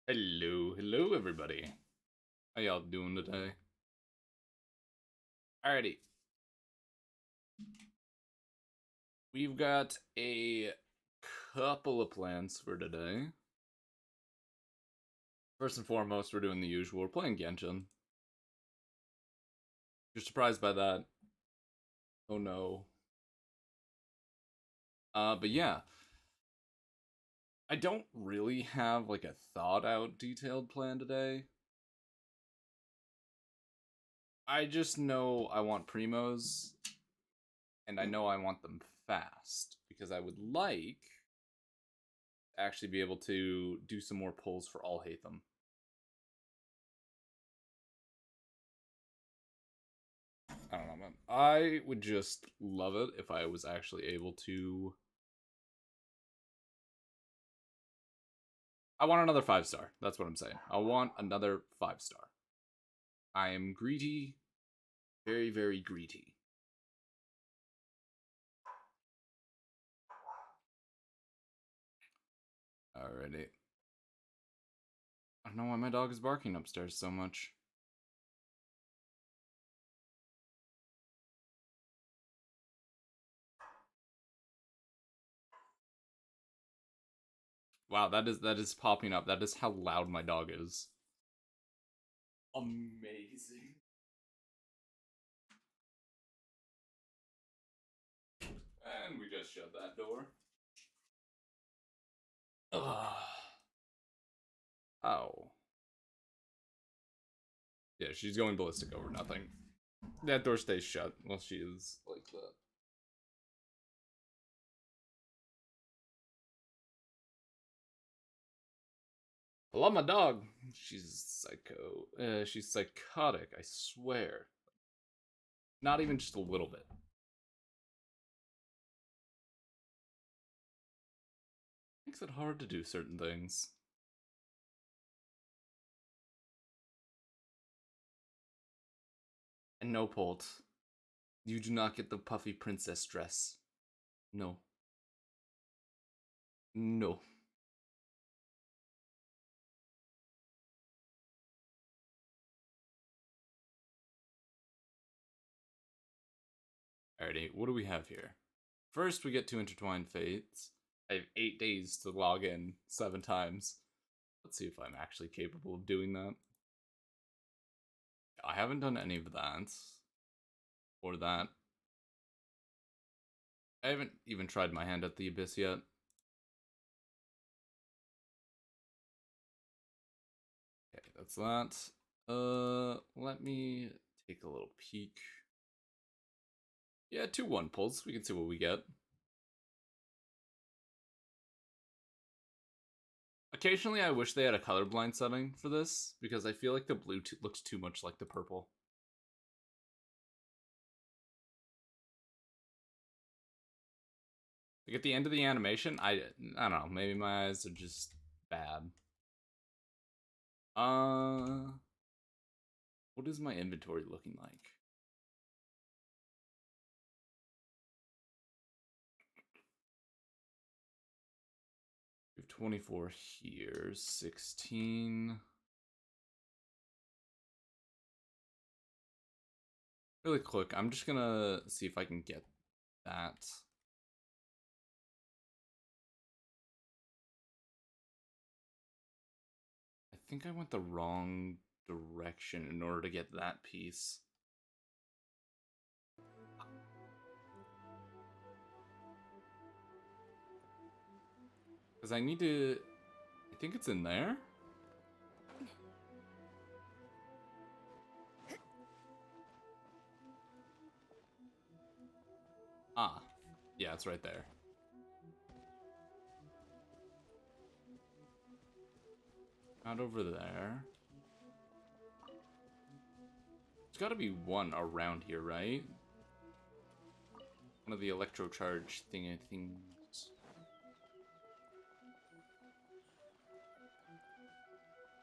Hello everybody. How y'all doing today? Alrighty. We've got a couple of plans for today. First and foremost, we're doing the usual. We're playing Genshin. If you're surprised by that, oh no. But yeah. I don't really have like a thought out detailed plan today. I just know I want primos, and I know I want them fast, because I would like to actually be able to do some more pulls for all Hatham. I don't know, man. I would just love it if I was actually able to. I want another 5-star. That's what I'm saying. I want another 5-star. I am greedy. Very, very greedy. Alrighty. I don't know why my dog is barking upstairs so much. Wow, that is popping up. That is how loud my dog is. Amazing. And we just shut that door. Ugh. Oh. Yeah, she's going ballistic over nothing. That door stays shut while she is like that. I love my dog. She's psycho. She's psychotic, I swear. Not even just a little bit. Makes it hard to do certain things. And no, Polt. You do not get the puffy princess dress. No. No. Alrighty, what do we have here? First, we get to Intertwined Fates. I have 8 days to log in 7 times. Let's see if I'm actually capable of doing that. I haven't done any of that. Or that. I haven't even tried my hand at the Abyss yet. Okay, that's that. Let me take a little peek. Yeah, 2-1 pulls. We can see what we get. Occasionally, I wish they had a colorblind setting for this, because I feel like the blue looks too much like the purple. Like at the end of the animation, I don't know, maybe my eyes are just bad. What is my inventory looking like? We have 24 here, 16. Really quick, I'm just gonna see if I can get that. I think I went the wrong direction in order to get that piece. Because I need to... I think it's in there? Ah. Yeah, it's right there. Not over there. There's gotta be one around here, right? One of the electro charge things.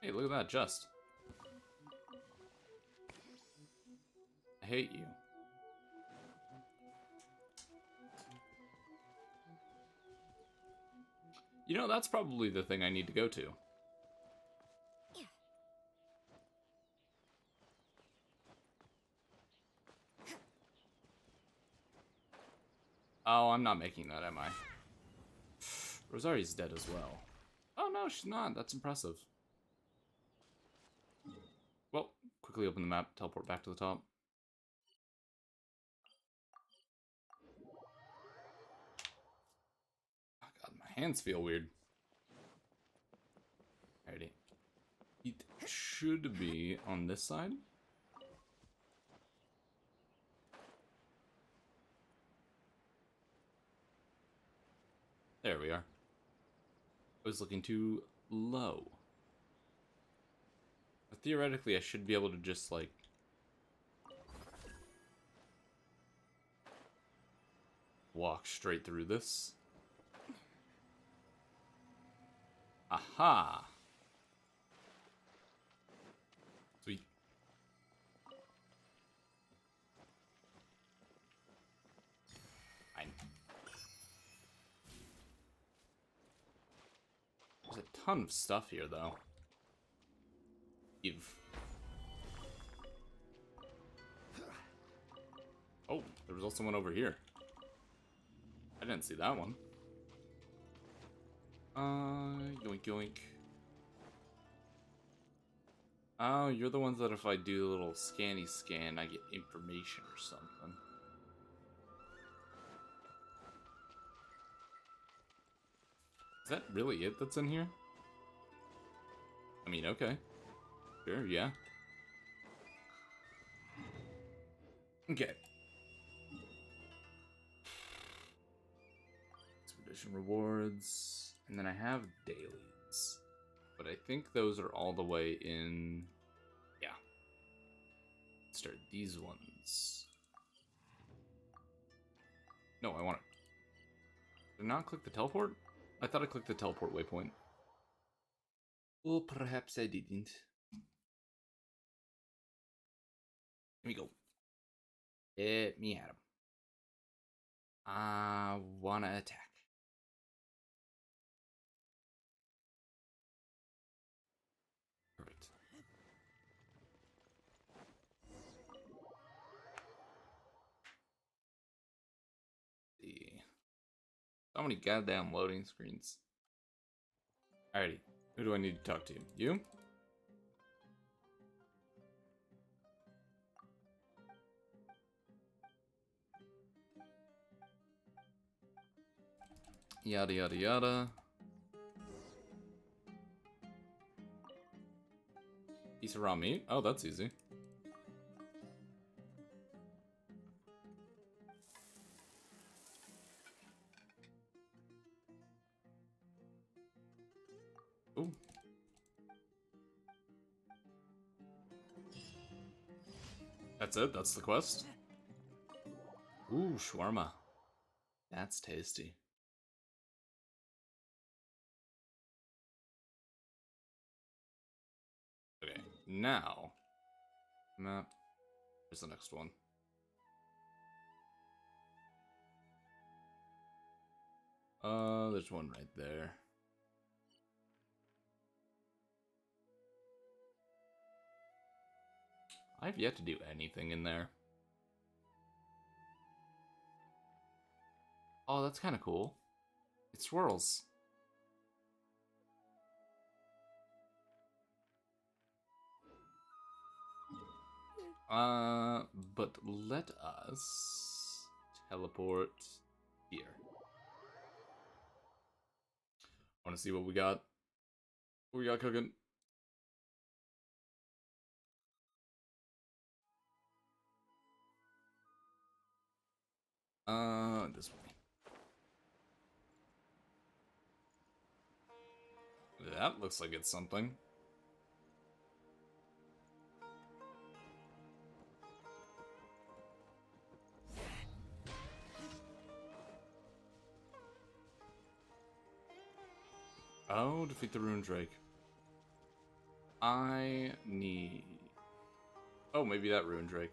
Hey, look at that, just. I hate you. You know, that's probably the thing I need to go to. Oh, I'm not making that, am I? Rosari's dead as well. Oh no, she's not. That's impressive. Well, quickly open the map, teleport back to the top. Oh god, my hands feel weird. Alrighty. It should be on this side. There we are. I was looking too low. But theoretically, I should be able to just, like... walk straight through this. Aha! Sweet. Fine. There's a ton of stuff here, though. Eve. Oh, there was also one over here. I didn't see that one. Yoink yoink. Oh, you're the ones that if I do a little scanny scan, I get information or something. Is that really it that's in here? I mean, okay. Sure, yeah. Okay. Expedition rewards. And then I have dailies. But I think those are all the way in... Yeah. Let's start these ones. No, I want to... Did I not click the teleport? I thought I clicked the teleport waypoint. Well, perhaps I didn't. Let me go. Let me at him. I wanna attack. Perfect. See. So many goddamn loading screens. Alrighty. Who do I need to talk to? You? Yada yada yada. Piece of raw meat? Oh, that's easy. Ooh. That's it? That's the quest? Ooh, shawarma. That's tasty. Okay, now... Map. Here's the next one. There's one right there. I've yet to do anything in there. Oh, that's kind of cool. It swirls. But let us teleport here. Want to see what we got? What we got cooking? This way. That looks like it's something. Oh, defeat the Rune Drake. I need... Oh, maybe that Rune Drake.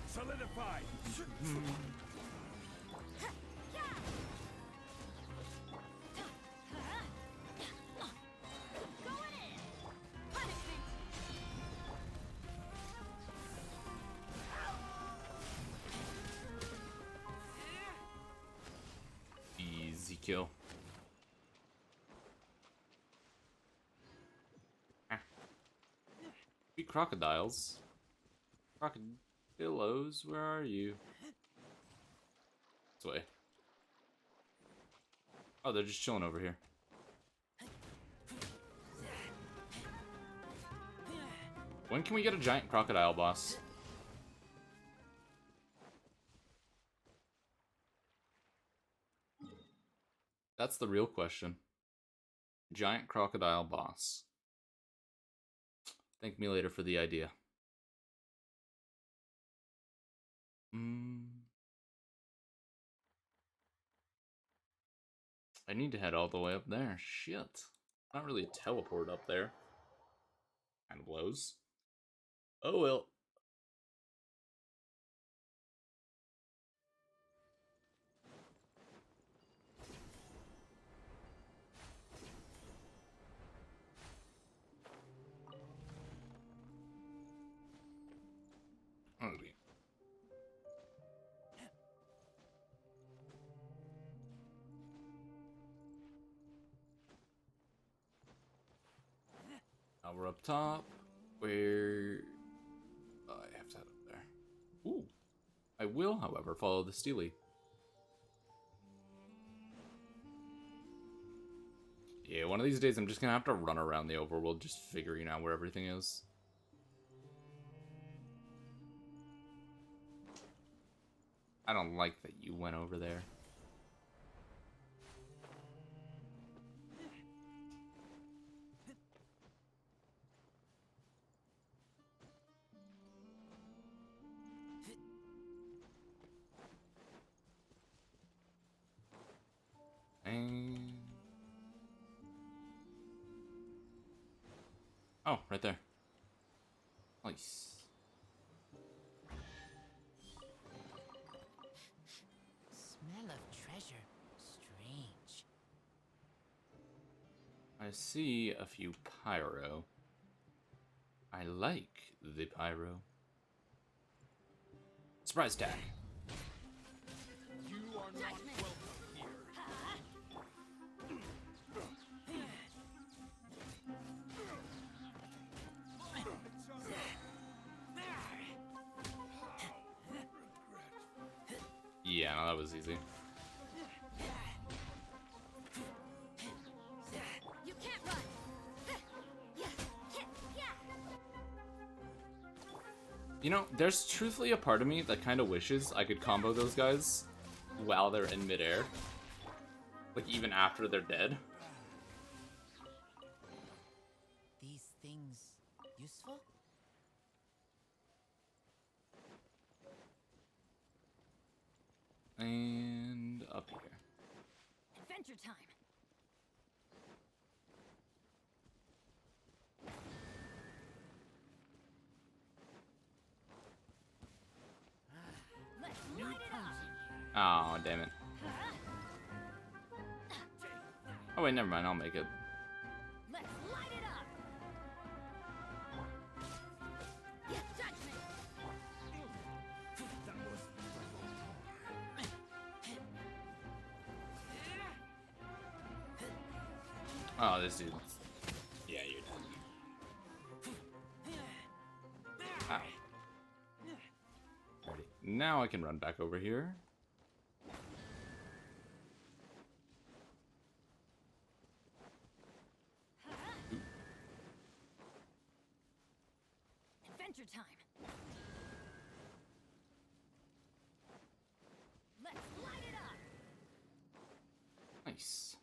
Solidified. Easy kill. Be crocodiles. Crocodillos, where are you? This way. Oh, they're just chilling over here. When can we get a giant crocodile boss? That's the real question. Giant crocodile boss. Thank me later for the idea. I need to head all the way up there. Shit. Not really a teleport up there. Kind of blows. Oh well. Okay. Now we're up top. Where... I have to head up there. Ooh. I will, however, follow the Steely. Yeah, one of these days I'm just gonna have to run around the overworld just figuring out where everything is. I don't like that you went over there. And... oh, right there. Nice. Smell of treasure. Strange. I see a few pyro. I like the pyro. Surprise attack. You are not welcome here. Yeah, no, that was easy. You know, there's truthfully a part of me that kind of wishes I could combo those guys while they're in midair. Like, even after they're dead. These things useful? And up here. Adventure time. Let's light it up. Oh, damn it. Oh wait, never mind, I'll make it. Let's light it up. Get judgment. Oh, this dude. Yeah, you're done. Ow. Alrighty. Now I can run back over here. Adventure time. Let's light it up. Nice.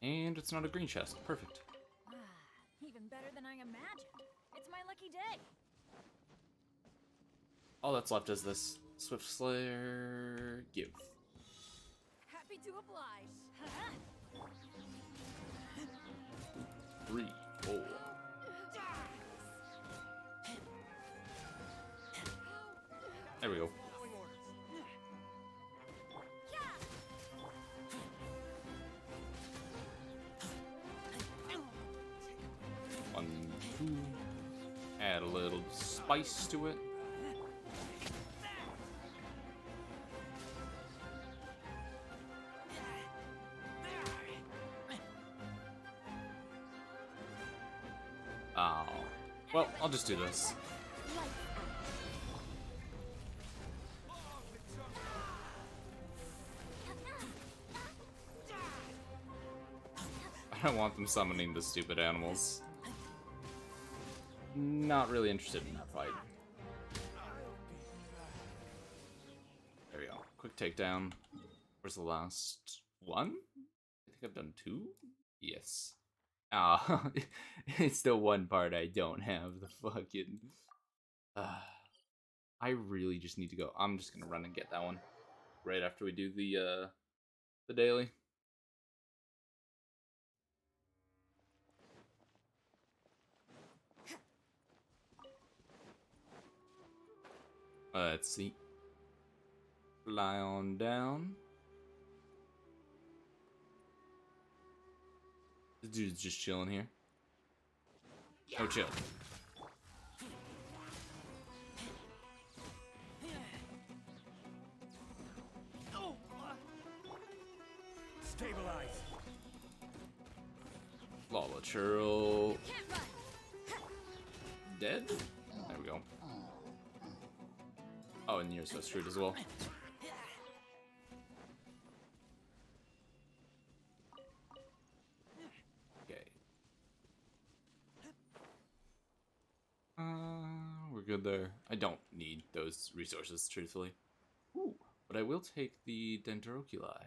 And it's not a green chest. Perfect. Ah, even better than I imagined. It's my lucky day. All that's left is this Swift Slayer give. Happy to oblige. 3, 4. There we go. Following orders. 1, 2. Add a little spice to it. Oh. Well, I'll just do this. I don't want them summoning the stupid animals. Not really interested in that fight. There we go. Quick takedown. Where's the last one? I think I've done 2? Yes. Ah, it's the one part I don't have. The fucking... I really just need to go. I'm just gonna run and get that one. Right after we do the daily. Let's see. Fly on down. This dude's just chilling here. Oh, chill. Stabilize. Lala Churl. Can't run. Dead? There we go. Oh, and you're so screwed as well. Okay. We're good there. I don't need those resources, truthfully. Ooh, but I will take the Dendroculi.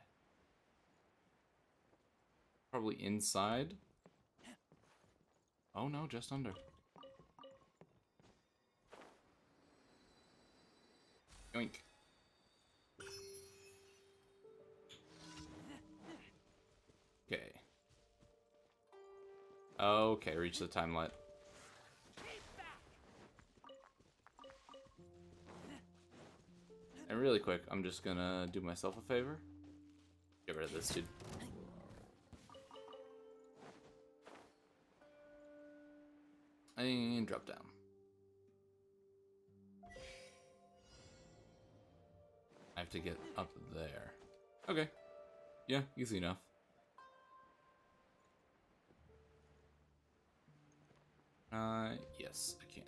Probably inside. Oh no, just under. Yoink. Okay. Okay, reach the time limit. And really quick, I'm just gonna do myself a favor. Get rid of this dude. And drop down. I have to get up there. Okay. Yeah, easy enough. Yes, I can.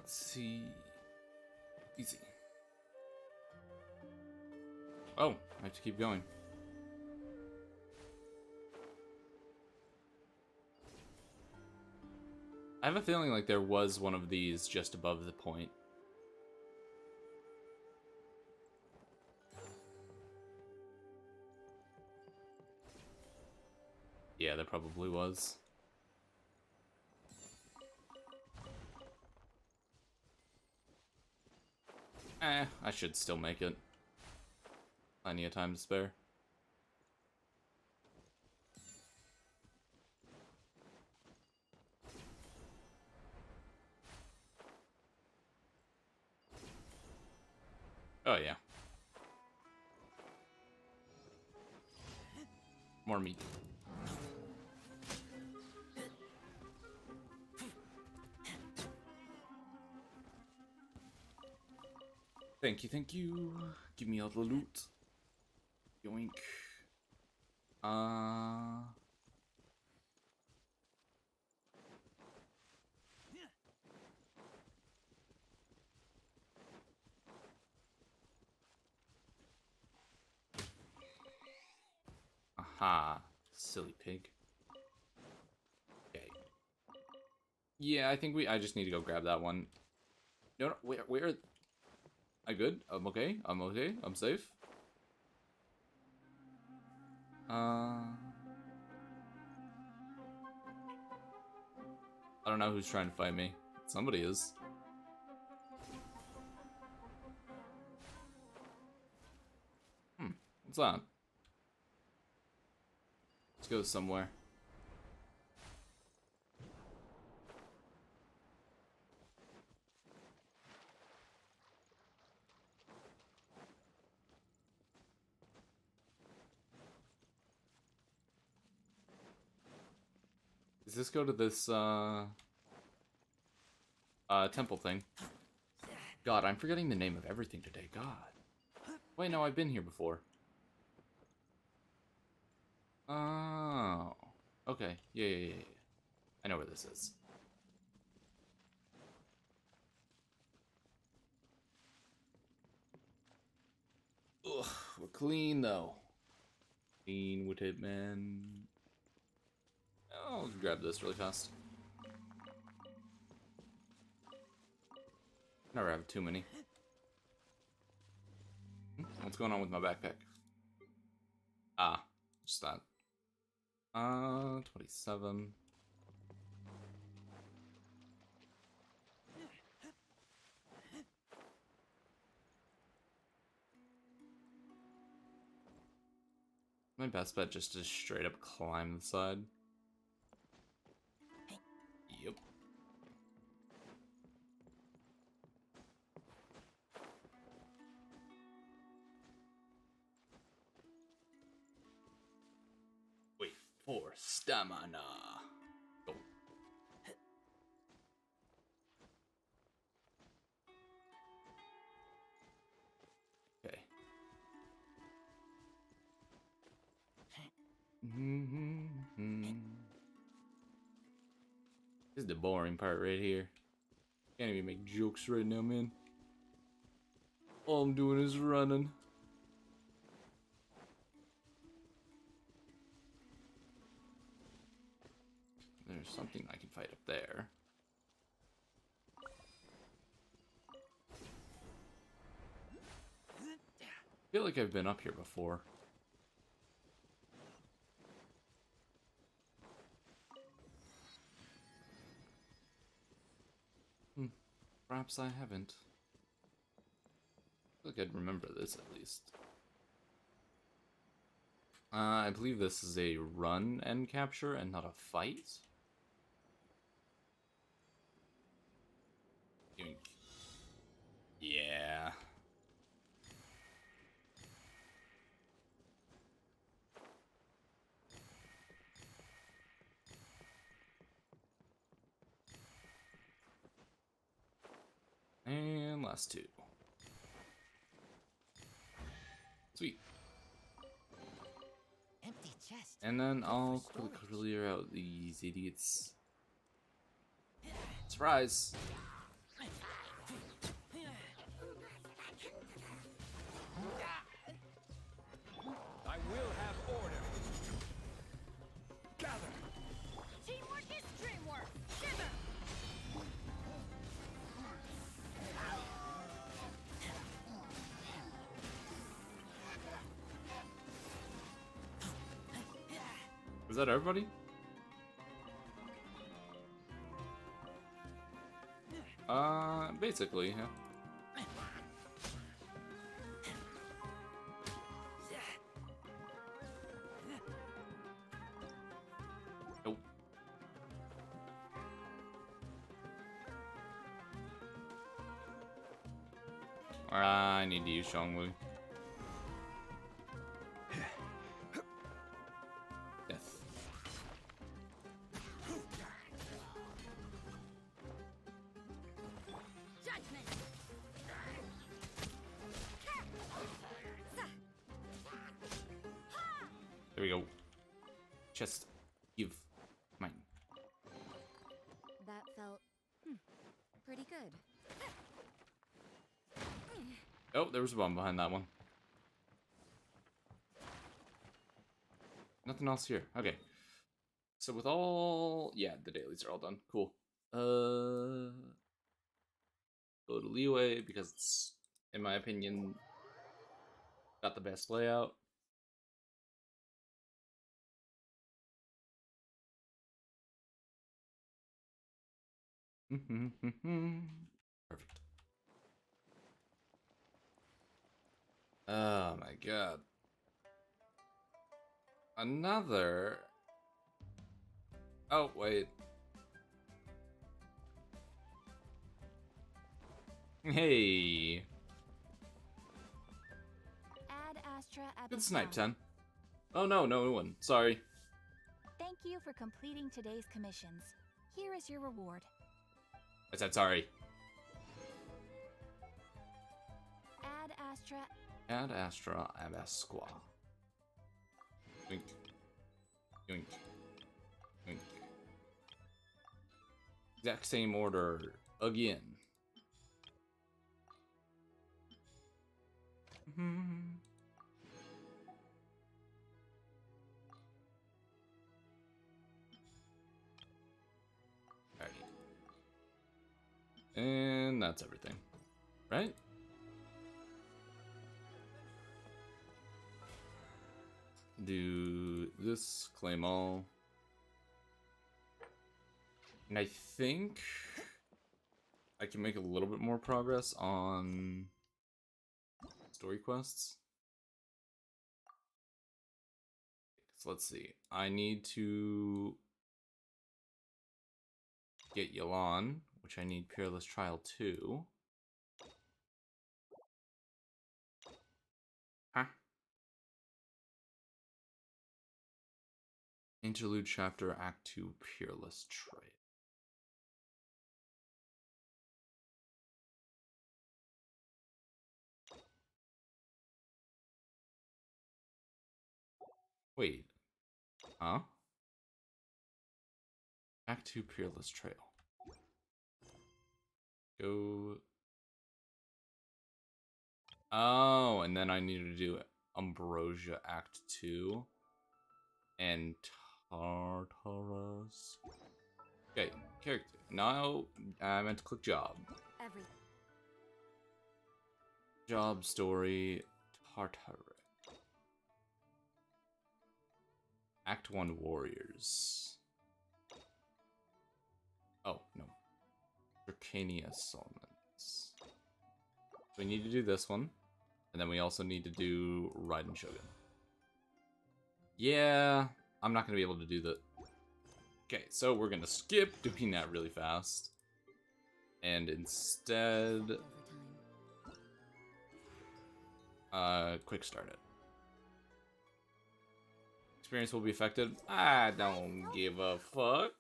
Let's see. Easy. Oh, I have to keep going. I have a feeling like there was one of these just above the point. Yeah, there probably was. I should still make it. Plenty of time to spare. Oh, yeah. More meat. Thank you, thank you. Give me all the loot. Yoink. Aha. Silly pig. Okay. Yeah, I think I just need to go grab that one. No, where? I good? I'm okay. I'm okay. I'm safe. I don't know who's trying to fight me. Somebody is. What's that? Let's go somewhere. Does this go to this, temple thing? God, I'm forgetting the name of everything today. God. Wait, no, I've been here before. Oh. Okay. Yeah. I know where this is. Ugh, we're clean, though. Clean with it, man. I'll grab this really fast. Never have too many. What's going on with my backpack? Ah, just that. 27. My best bet just to straight up climb the side. Yep. Wait for stamina. Go. Okay. This is the boring part right here. Can't even make jokes right now, man. All I'm doing is running. There's something I can fight up there. I feel like I've been up here before. Perhaps I haven't. I feel like I'd remember this at least. I believe this is a run and capture and not a fight. Yoink. Yeah. And last two. Sweet. Empty chest. And then I'll quickly clear out these idiots. Surprise! Is that everybody? Basically, yeah. Nope. I need to use Zhongli. Death. Judgment. There we go. Just give mine. That felt pretty good. Oh, there was a bomb behind that one. Nothing else here. Okay. So with all... Yeah, the dailies are all done. Cool. Go to Leeway because it's, in my opinion, got the best layout. Perfect. Oh my god. Another... Oh, wait. Hey. Ad Astra Good snipe, Abyssal. 10. Oh no, no one. Sorry. Thank you for completing today's commissions. Here is your reward. I said sorry. Ad Astra. Ad Astra Abasqua. Wink. Wink. Wink. Exact same order again. Alrighty. And that's everything. Right? Do this, claim all. And I think I can make a little bit more progress on story quests. So let's see. I need to get Yelan, which I need Peerless Trial 2. Huh? Interlude Chapter Act 2 Peerless Trial. Wait. Huh? Act 2 Peerless Trail. Go. Oh, and then I need to do Ambrosia Act 2. And Tartarus. Okay, character. Now I meant to click job. Every. Job story Tartarus. Act 1 Warriors. Oh, no. Dracania Summons. We need to do this one. And then we also need to do Raiden Shogun. Yeah, I'm not going to be able to do that. Okay, so we're going to skip doing that really fast. And instead... quick start it. Experience will be affected. I don't give a fuck.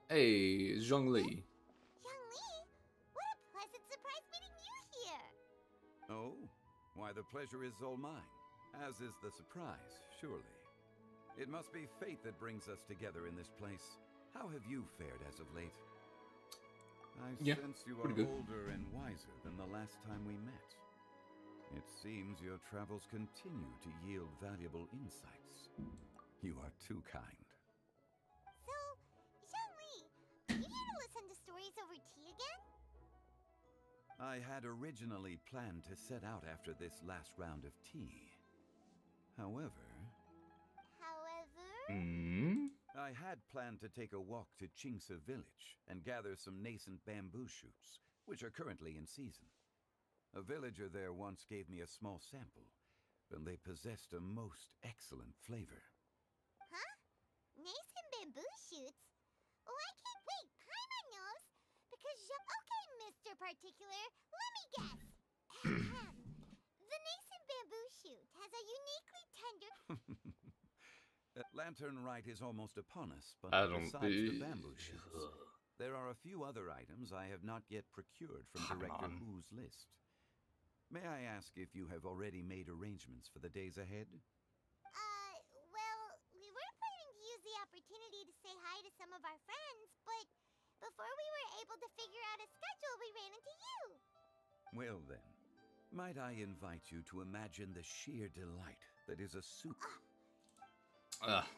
Hey, Zhongli. Li, what a pleasant surprise meeting you here! Oh, why the pleasure is all mine, as is the surprise, surely. It must be fate that brings us together in this place. How have you fared as of late? I sense you are older and wiser than the last time we met. It seems your travels continue to yield valuable insights. You are too kind. So, Xiangli, are you here to listen to stories over tea again? I had originally planned to set out after this last round of tea. However, I had planned to take a walk to Chingsa village and gather some nascent bamboo shoots, which are currently in season. A villager there once gave me a small sample, and they possessed a most excellent flavor. Huh? Nascent bamboo shoots? Oh, I can't wait. Paimon knows. Because okay, Mr. Particular, let me guess. Ahem. The nascent bamboo shoot has a uniquely tender... Lantern Rite is almost upon us, but I don't besides the bamboo shoots, there are a few other items I have not yet procured from Director Wu's list. May I ask if you have already made arrangements for the days ahead? Well, we were planning to use the opportunity to say hi to some of our friends, but before we were able to figure out a schedule, we ran into you. Well then, might I invite you to imagine the sheer delight that is a soup.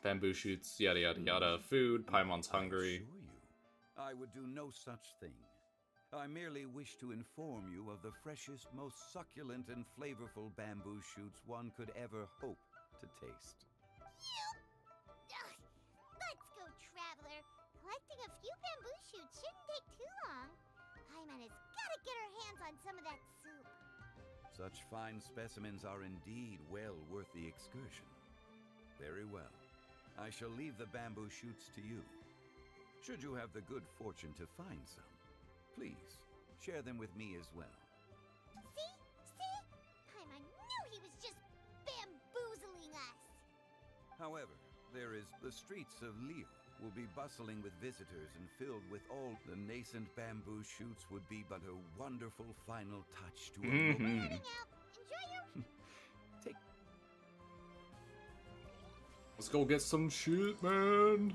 Bamboo shoots, yada yada yada. Food, Paimon's hungry. I assure you, I would do no such thing. I merely wish to inform you of the freshest, most succulent and flavorful bamboo shoots one could ever hope to taste. Let's go, Traveler. Collecting a few bamboo shoots shouldn't take too long. Paimon has got to get her hands on some of that soup. Such fine specimens are indeed well worth the excursion. Very well. I shall leave the bamboo shoots to you. Should you have the good fortune to find some, please share them with me as well. See? Paimon knew he was just bamboozling us. However, there is the streets of Leo will be bustling with visitors and filled with all the nascent bamboo shoots would be but a wonderful final touch to a Heading out. Enjoy your... Take... Let's go get some shit, man.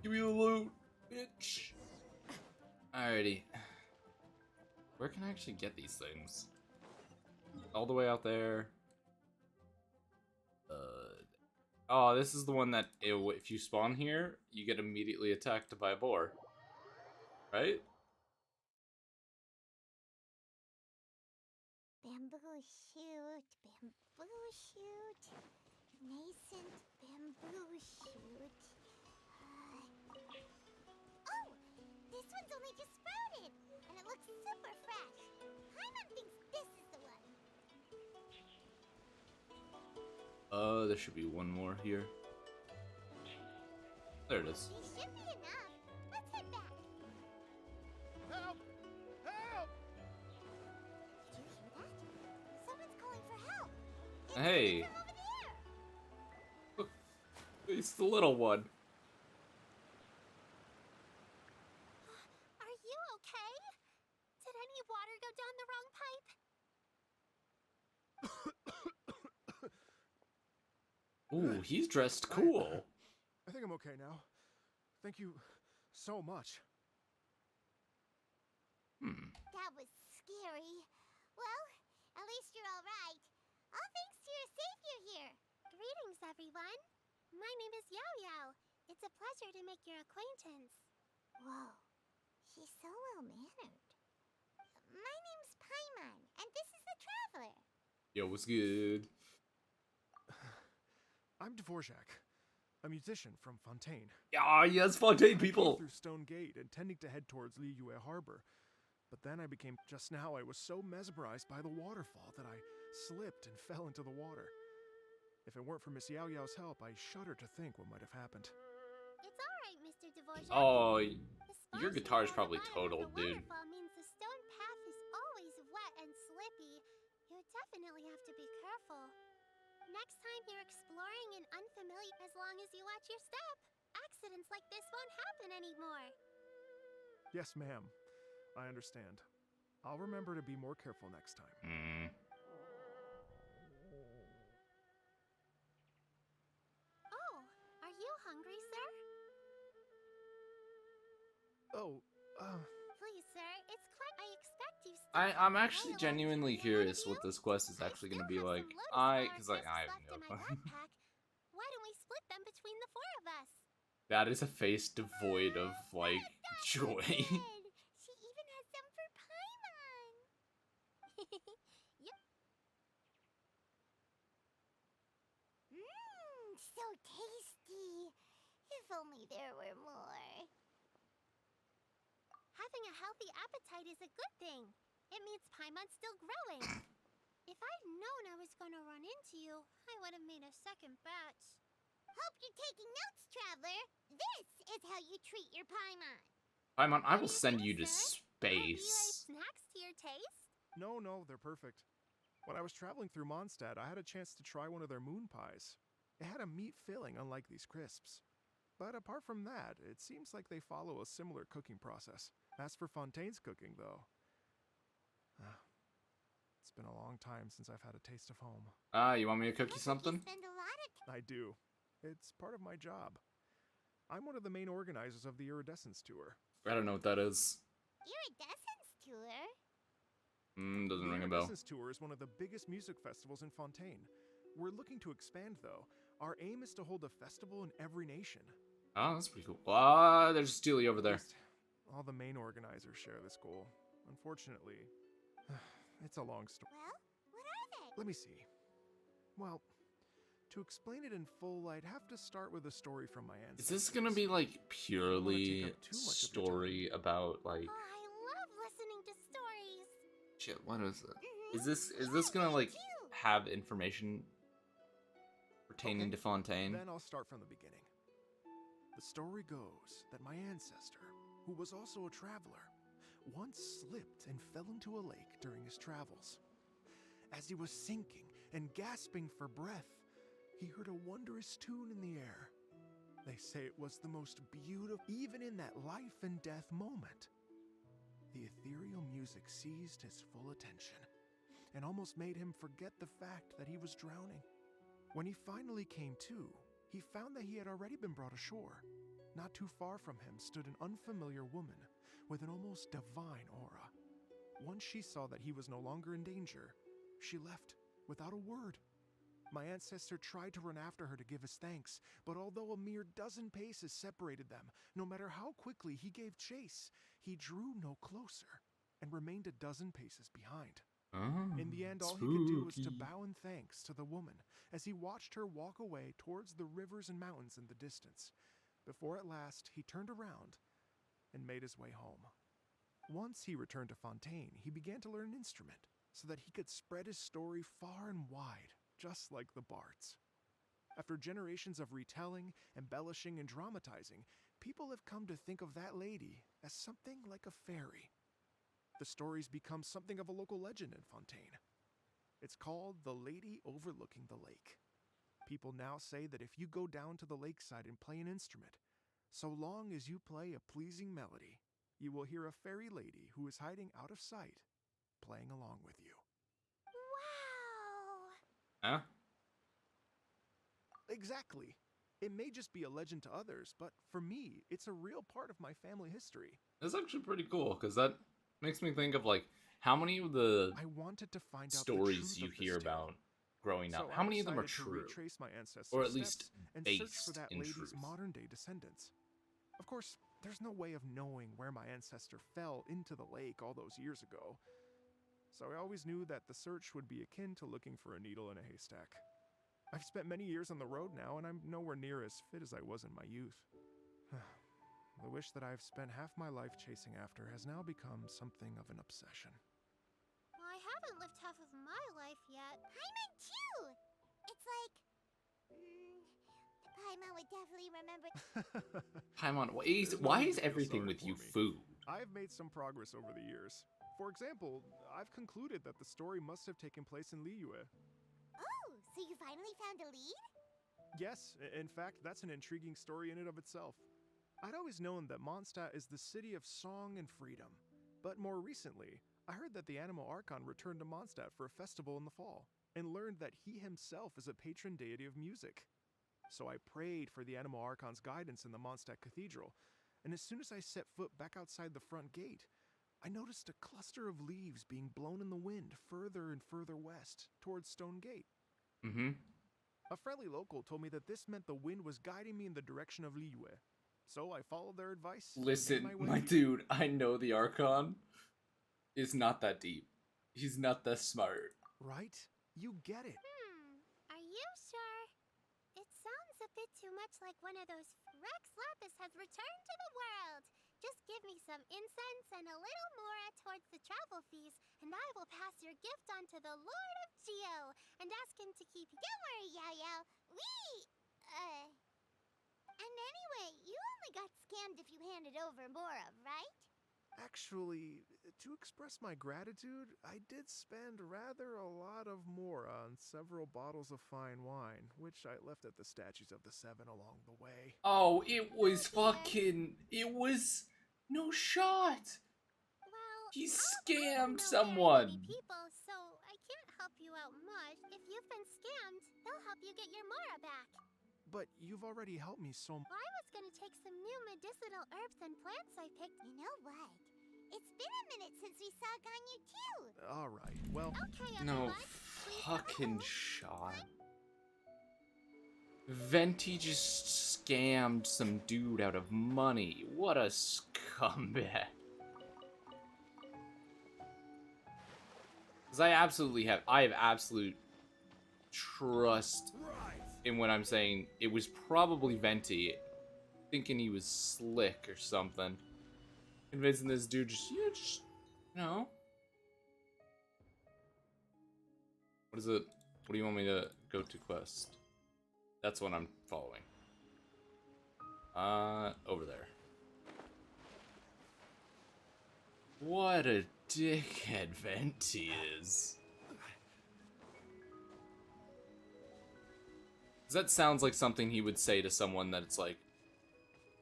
Give me the loot, bitch. Alrighty. Where can I actually get these things? All the way out there. Oh, this is the one that if you spawn here, you get immediately attacked by a boar. Right? Bamboo shoot, nascent bamboo shoot. Oh, this one's only just sprouted, and it looks super fresh. Paimon thinks this is the one. There should be one more here. There it is. These should be enough. Let's head back. Help! Help! Did you hear that? Someone's calling for help. It's Hey. coming from over there. Look, it's the little one. Are you okay? Did any water go down the wrong pipe? Ooh, he's dressed cool. I think I'm okay now. Thank you so much. That was scary. Well, at least you're all right. All thanks to your savior here. Greetings, everyone. My name is Yao Yao. It's a pleasure to make your acquaintance. Whoa, she's so well-mannered. My name's Paimon, and this is the Traveler. Yo, what's good? I'm Dvorak, a musician from Fontaine. Ah, yes, Fontaine I came people. through Stone Gate, intending to head towards Liyue Harbor. But then I became... Just now, I was so mesmerized by the waterfall that I slipped and fell into the water. If it weren't for Miss Yao Yao's help, I shudder to think what might have happened. It's all right, Mr. Dvorak. Oh, The your splash guitar's down probably the bottom of totaled, the dude. waterfall means the stone path is always wet and slippy. You definitely have to be careful. Next time you're exploring an unfamiliar, as long as you watch your step, accidents like this won't happen anymore. Yes, ma'am. I understand. I'll remember to be more careful next time. Oh, are you hungry, sir? Oh, Please, sir, it's quite... I expect you still I'm have actually oil genuinely on curious you. what this quest is I actually still gonna be have like. some lotus Cause like flowers I have left in no my clue. backpack. Why don't we split them between the four of us. That is a face devoid of, like, joy. Good. She even has some for Paimon. Yep. So tasty. If only there were more. Having a healthy appetite is a good thing. It means Paimon's still growing. If I'd known I was gonna run into you, I would have made a second batch. Hope you're taking notes, Traveler. This is how you treat your Paimon. Paimon, I What will do you send think, you to sir? space. snacks to your taste? No, they're perfect. When I was traveling through Mondstadt, I had a chance to try one of their moon pies. It had a meat filling, unlike these crisps. But apart from that, it seems like they follow a similar cooking process. As for Fontaine's cooking, though, it's been a long time since I've had a taste of home. You want me to cook you Sounds like something? You spend a lot of I do. It's part of my job. I'm one of the main organizers of the Iridescence Tour. I don't know what that is. Iridescence tour. Doesn't The ring a bell. Iridescence Tour is one of the biggest music festivals in Fontaine. We're looking to expand, though. Our aim is to hold a festival in every nation. Oh, that's pretty cool. There's Steely over At there. least, all the main organizers share this goal. Unfortunately, it's a long story. Well, what are they? Let me see. Well, to explain it in full, I'd have to start with a story from my Is ancestors. this gonna be like take purely up too much of your story about like Oh, I love listening to stories. shit? What is it? Mhm. Is this gonna like too. have information pertaining Okay, to Fontaine? Then I'll start from the beginning. The story goes that my ancestor, who was also a traveler, once slipped and fell into a lake during his travels. As he was sinking and gasping for breath, he heard a wondrous tune in the air. They say it was the most beautiful, even in that life and death moment. The ethereal music seized his full attention and almost made him forget the fact that he was drowning. When he finally came to, he found that he had already been brought ashore. Not too far from him stood an unfamiliar woman with an almost divine aura. Once she saw that he was no longer in danger, she left without a word. My ancestor tried to run after her to give his thanks, but although a mere dozen paces separated them, no matter how quickly he gave chase, he drew no closer and remained a dozen paces behind. Oh, In the end, all he could do was to spooky. bow in thanks to the woman as he watched her walk away towards the rivers and mountains in the distance, before at last he turned around and made his way home. Once he returned to Fontaine, he began to learn an instrument so that he could spread his story far and wide, just like the bards. After generations of retelling, embellishing, and dramatizing, people have come to think of that lady as something like a fairy. The story's become something of a local legend in Fontaine. It's called The Lady Overlooking the Lake. People now say that if you go down to the lakeside and play an instrument, so long as you play a pleasing melody, you will hear a fairy lady who is hiding out of sight, playing along with you. Wow. Huh? Exactly. It may just be a legend to others, but for me, it's a real part of my family history. That's actually pretty cool because that makes me think of like how many of the I wanted to find out the stories truth you of this hear tale. about growing up. So How I many of them are decided to true? retrace my ancestors' Or at least steps and search for based that in lady's truth? modern-day descendants. Of course, there's no way of knowing where my ancestor fell into the lake all those years ago. So I always knew that the search would be akin to looking for a needle in a haystack. I've spent many years on the road now, and I'm nowhere near as fit as I was in my youth. The wish that I've spent half my life chasing after has now become something of an obsession. Well, I haven't lived half of my life yet. Paimon too. It's like, Paimon would definitely remember. Paimon, There's no why need is to feel everything sorry with for you me. food? I've made some progress over the years. For example, I've concluded that the story must have taken place in Liyue. Oh, so you finally found a lead? Yes, in fact, that's an intriguing story in and of itself. I'd always known that Mondstadt is the city of song and freedom, but more recently, I heard that the Animal Archon returned to Mondstadt for a festival in the fall, and learned that he himself is a patron deity of music. So I prayed for the Animal Archon's guidance in the Mondstadt Cathedral, and as soon as I set foot back outside the front gate, I noticed a cluster of leaves being blown in the wind further and further west, towards Stone Gate. Mm-hmm. A friendly local told me that this meant the wind was guiding me in the direction of Liyue. So I followed their advice. and made Listen, my way. my dude, I know the Archon is not that deep. He's not that smart. Right? You get it. Are you sure? It sounds a bit too much like one of those Rex Lapis has returned to the world. Just give me some incense and a little mora towards the travel fees, and I will pass your gift on to the Lord of Geo and ask him to keep. Don't worry, Yao Yao. And anyway, you only got scammed if you handed over mora, right? Actually, to express my gratitude, I did spend rather a lot of mora on several bottles of fine wine, which I left at the Statues of the Seven along the way. Oh, it was fucking. It was. No shot! Well, He I don't scammed know someone! very many people, so I can't help you out much. If you've been scammed, they'll help you get your mora back. But you've already helped me so much. I was gonna take some new medicinal herbs and plants I picked. You know what? It's been a minute since we saw Ganyu too. Alright, well, Okay, No everyone. Please have a fucking hold. shot. Venti just scammed some dude out of money. What a scumbag. Because I have absolute trust in what I'm saying. It was probably Venti thinking he was slick or something. Convincing this dude just, you know. What is it? What do you want me to go to quest? That's what I'm following. Over there. What a dickhead Venti is. That sounds like something he would say to someone that it's like...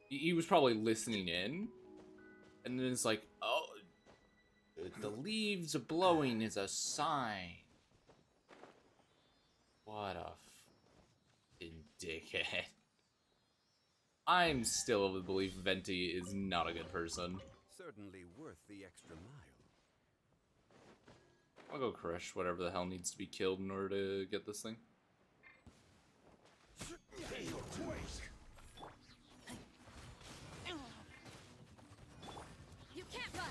He was probably listening in. And then it's like, oh... The leaves blowing is a sign. What a fucking dickhead. I'm still of the belief Venti is not a good person. Certainly worth the extra mile. I'll go crush whatever the hell needs to be killed in order to get this thing. You can't run.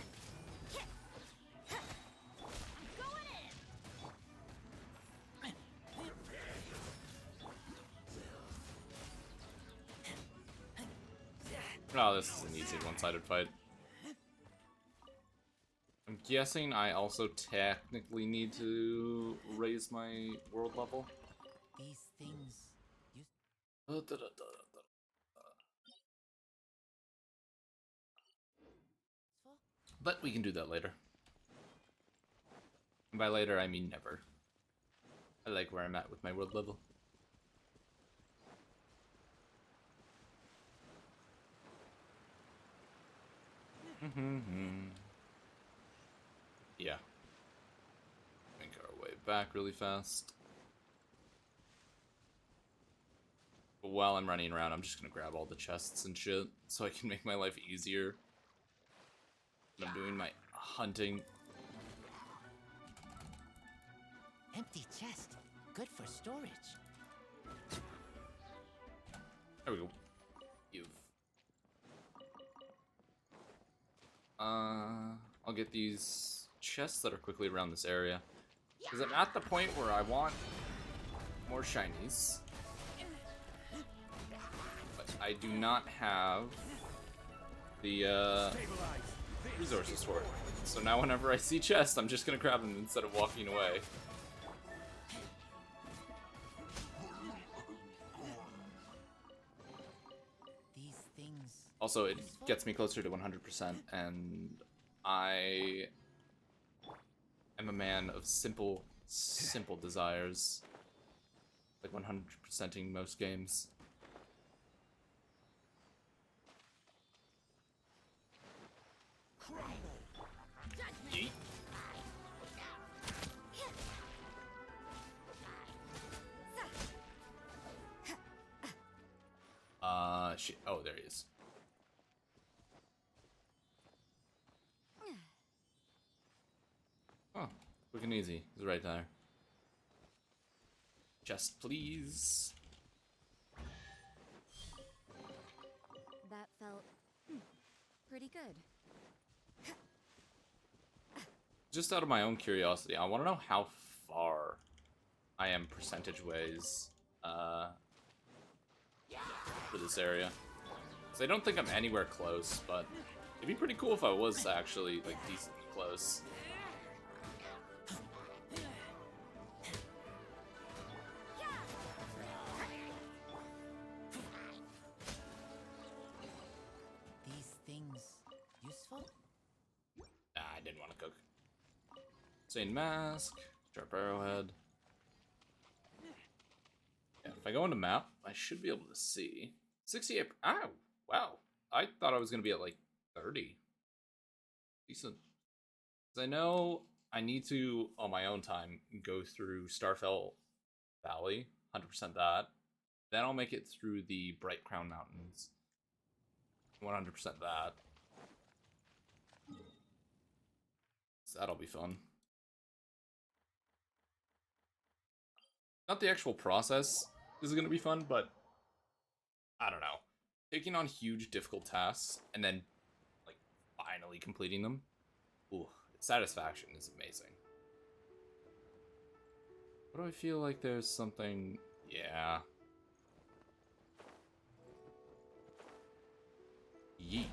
I'm going in. Oh, this is an easy one-sided fight. I'm guessing I also technically need to raise my world level. These things But we can do that later. And by later, I mean never. I like where I'm at with my world level. Yeah. Make our way back really fast. But while I'm running around, I'm just gonna grab all the chests and shit so I can make my life easier when I'm doing my hunting. empty chest. Good for storage. There we go. I'll get these chests that are quickly around this area. Because I'm at the point where I want more shinies. But I do not have the resources for it. So now whenever I see chests, I'm just gonna grab them instead of walking away. These things. Also, it gets me closer to 100%, and I am a man of simple desires. Like 100%ing most games. Yeet. Shit. Oh, there he is. Oh, quick and easy. He's right there. Chest, please. That felt pretty good. Just out of my own curiosity, I want to know how far I am percentage-wise for this area. So I don't think I'm anywhere close, but it'd be pretty cool if I was actually like decently close. These things useful? Nah, I didn't want to cook. Insane mask, sharp arrowhead. Yeah, if I go into map, I should be able to see 68. Ow! Wow, I thought I was gonna be at like 30. Decent. Because I know I need to, on my own time, go through Starfell Valley, 100% that. Then I'll make it through the Bright Crown Mountains, 100% that. So that'll be fun. Not the actual process is going to be fun, but I don't know. Taking on huge, difficult tasks and then, like, finally completing them. Ooh, satisfaction is amazing. What do I feel like there's something... Yeah. Yeet.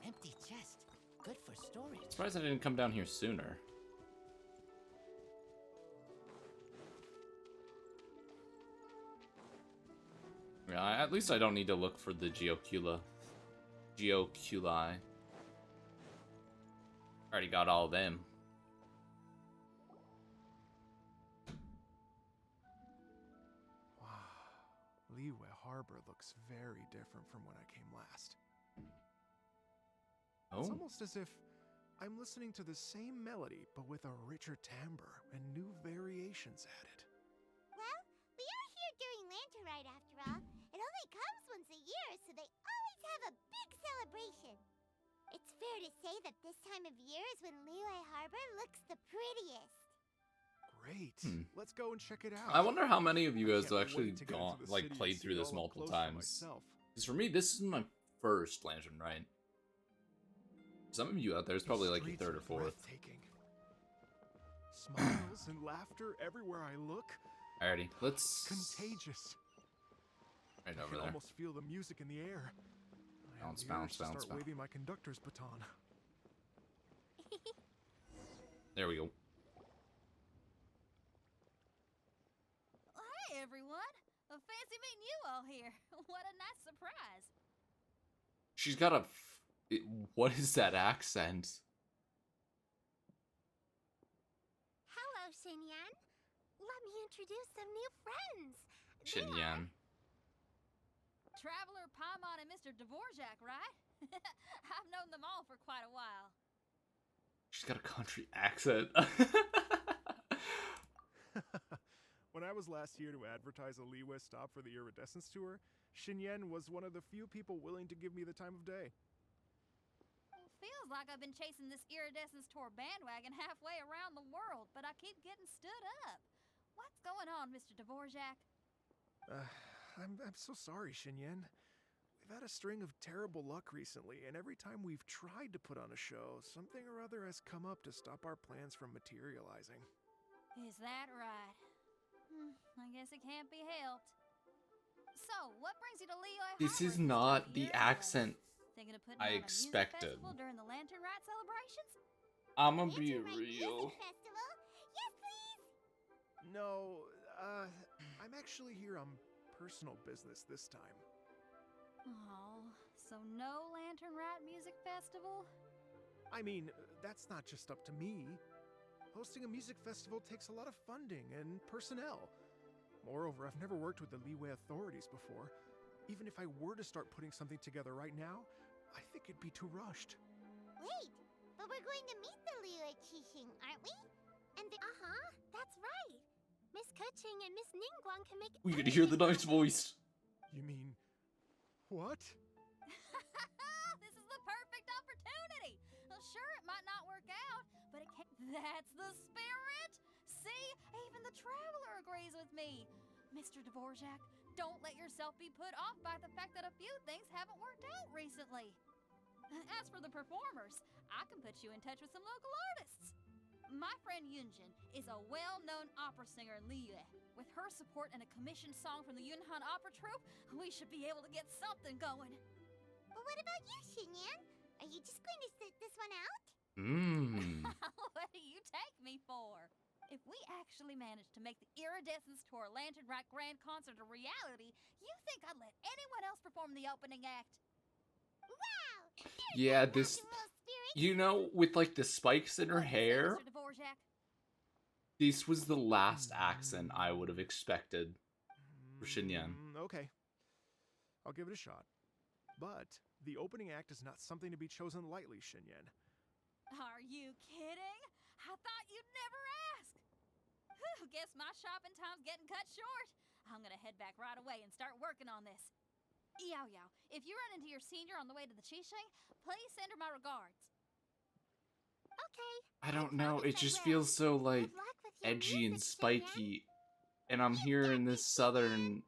Empty chest. Good for storage. Surprised I didn't come down here sooner. Yeah, at least I don't need to look for the Geoculi. Already got all of them. Wow. Liyue Harbor looks very different from when I came last. It's Oh, almost as if I'm listening to the same melody, but with a richer timbre and new variations added. Well, we are here during Lantern Rite after all. It only comes once a year, so they always have a big celebration. It's fair to say that this time of year is when Liyue Harbor looks the prettiest. Great. Hmm. Let's go and check it out. I wonder how many of you I guys can't have actually wait to get gone, into the like, city and played see through it this all up multiple close for times. myself. Because for me, this is my first Lantern Rite. Some of you out there, it's probably like your Streets third are or fourth. breathtaking. Smiles and laughter everywhere I look. Alrighty, let's... Contagious. Right I over can there. almost feel the music in the air. I have Bounce, the bounce, urge to bounce, start bounce. waving my conductor's baton. There we go. Hey, everyone. Fancy meeting you all here. What a nice surprise. She's got a... What is that accent? Hello, Xinyan. Let me introduce some new friends. Xinyan. Traveler, Paimon, and Mr. Dvorak, right? I've known them all for quite a while. She's got a country accent. When I was last here to advertise a Liyue stop for the Iridescence Tour, Xinyan was one of the few people willing to give me the time of day. Feels like I've been chasing this Iridescence Tour bandwagon halfway around the world, but I keep getting stood up. What's going on, Mr. Dvorak? I'm so sorry, Xinyan. We've had a string of terrible luck recently, and every time we've tried to put on a show, something or other has come up to stop our plans from materializing. Is that right? I guess it can't be helped. So, what brings you to Liyue This Harbor is this not time of the year? accent Thinking of putting I on a music expected. festival during the Lantern Rite celebrations? I'm gonna be Lantern Rite real. Music Festival? Yes, please! No, I'm actually here on personal business this time. Oh, so no Lantern Rite Music Festival? I mean, that's not just up to me. Hosting a music festival takes a lot of funding and personnel. Moreover, I've never worked with the Liyue authorities before. Even if I were to start putting something together right now, I think it'd be too rushed. Wait, but we're going to meet the Liyue Qixing, aren't we? And the... that's right. Miss Keqing and Miss Ningguang can make... We could hear the nice voice. You mean... what? This is the perfect opportunity! Well, sure, it might not work out, but it can. That's the spirit! See? Even the Traveler agrees with me. Mr. Dvorak, don't let yourself be put off by the fact that a few things haven't worked out recently. As for the performers, I can put you in touch with some local artists. My friend Yunjin is a well-known opera singer in Liyue. With her support and a commissioned song from the Yunhan Opera Troupe, we should be able to get something going. But what about you, Xinyan? Are you just going to sit this one out? What do you take me for? If we actually manage to make the Iridescence Tour Lantern Rock Grand Concert a reality, you think I'd let anyone else perform the opening act? Wow! Yeah, this, Rock and roll spirit. you know, with like the spikes in her What do you say, hair, Mr. Dvorak? this was the last accent I would have expected for Xinyan. Okay. I'll give it a shot. But the opening act is not something to be chosen lightly, Xinyan. Are you kidding? I thought you'd never ask. Whew, guess my shopping time's getting cut short. I'm gonna head back right away and start working on this. Yao Yao, if you run into your senior on the way to the Qixing, please send her my regards. Okay. I don't know, it just feels so like Good luck with your edgy and music, Xinyan. spiky, and I'm hearing this southern,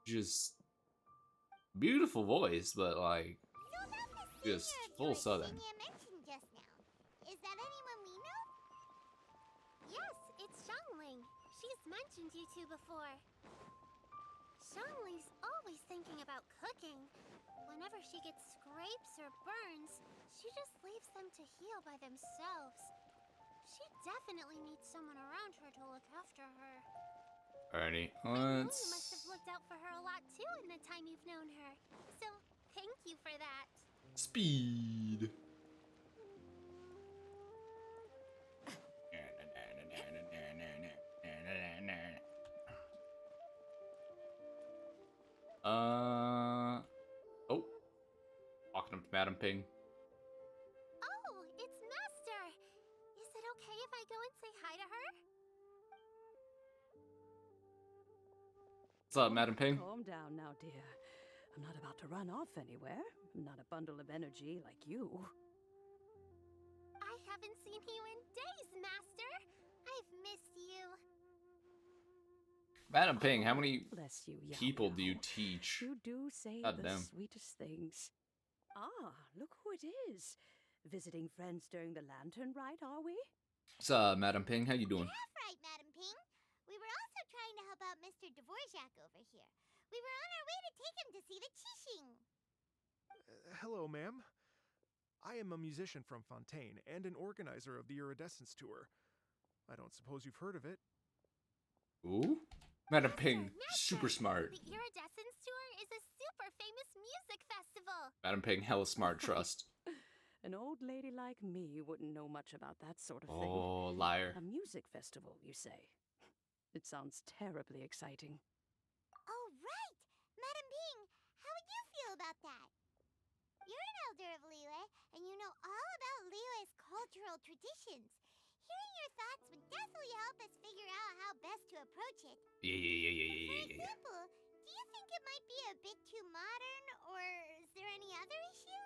just beautiful voice, but like So about the just senior of full yours southern. Xinyan mentioned just now. Is that anyone we know? Yes, it's Xiangling. She's mentioned you two before. Xiangling's always thinking about cooking. Whenever she gets scrapes or burns, she just leaves them to heal by themselves. She definitely needs someone around her to look after her. Alrighty, I know you let's... must have looked out for her a lot too in the time you've known her. So, thank you for that. Speed. Oh. Walking up to Madam Ping. Oh, it's Master! Is it okay if I go and say hi to her? What's up, Madam Ping? Calm down now, dear. I'm not about to run off anywhere. I'm not a bundle of energy like you. I haven't seen you in days, Master! I've missed you. Madam Ping, how many Bless you, Yao people do you Yao. teach? You do say God the damn. sweetest things. Ah, look who it is. Visiting friends during the lantern rite, are we? What's Madam Ping? How you doing? Half right, Madam Ping. We were also trying to help out Mr. Dvorak over here. We were on our way to take him to see the Qixing. Hello, ma'am. I am a musician from Fontaine and an organizer of the Iridescence Tour. I don't suppose you've heard of it. Ooh? Madam Ping, Master, super smart. The Iridescence Tour is a super famous music festival. Madam Ping, hella smart, trust. An old lady like me wouldn't know much about that sort of thing. Oh, liar. A music festival, you say? It sounds terribly exciting. Oh, right! Madam Ping, how would you feel about that? You're an elder of Liyue, and you know all about Liyue's cultural traditions. Hearing your thoughts would definitely help us figure out how best to approach it. For example, do you think it might be a bit too modern, or is there any other issue?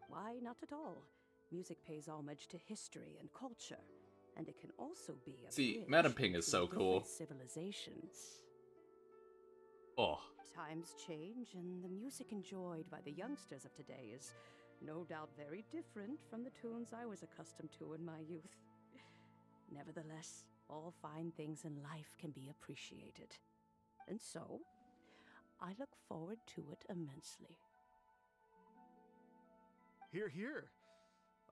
Why, not at all. Music pays homage to history and culture, and it can also be a See, bridge Madam Ping is so between cool. different civilizations. Oh, Times change, and the music enjoyed by the youngsters of today is no doubt very different from the tunes I was accustomed to in my youth. Nevertheless, all fine things in life can be appreciated. And so, I look forward to it immensely. Hear, hear.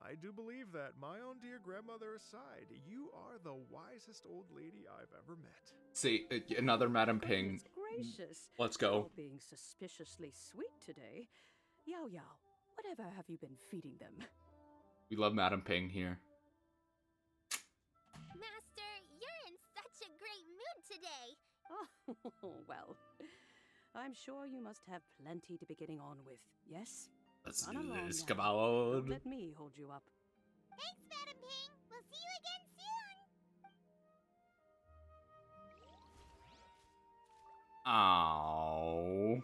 I do believe that, my own dear grandmother aside, you are the wisest old lady I've ever met. see, another Madam Ping. Goodness gracious. Let's You're go. all being suspiciously sweet today. Yao Yao, whatever have you been feeding them? We love Madam Ping here. Master, you're in such a great mood today. Oh, well, I'm sure you must have plenty to be getting on with, yes? Let's Run do along this, now. come Don't on. let me hold you up. Thanks, Madam Ping. We'll see you again soon. Ow.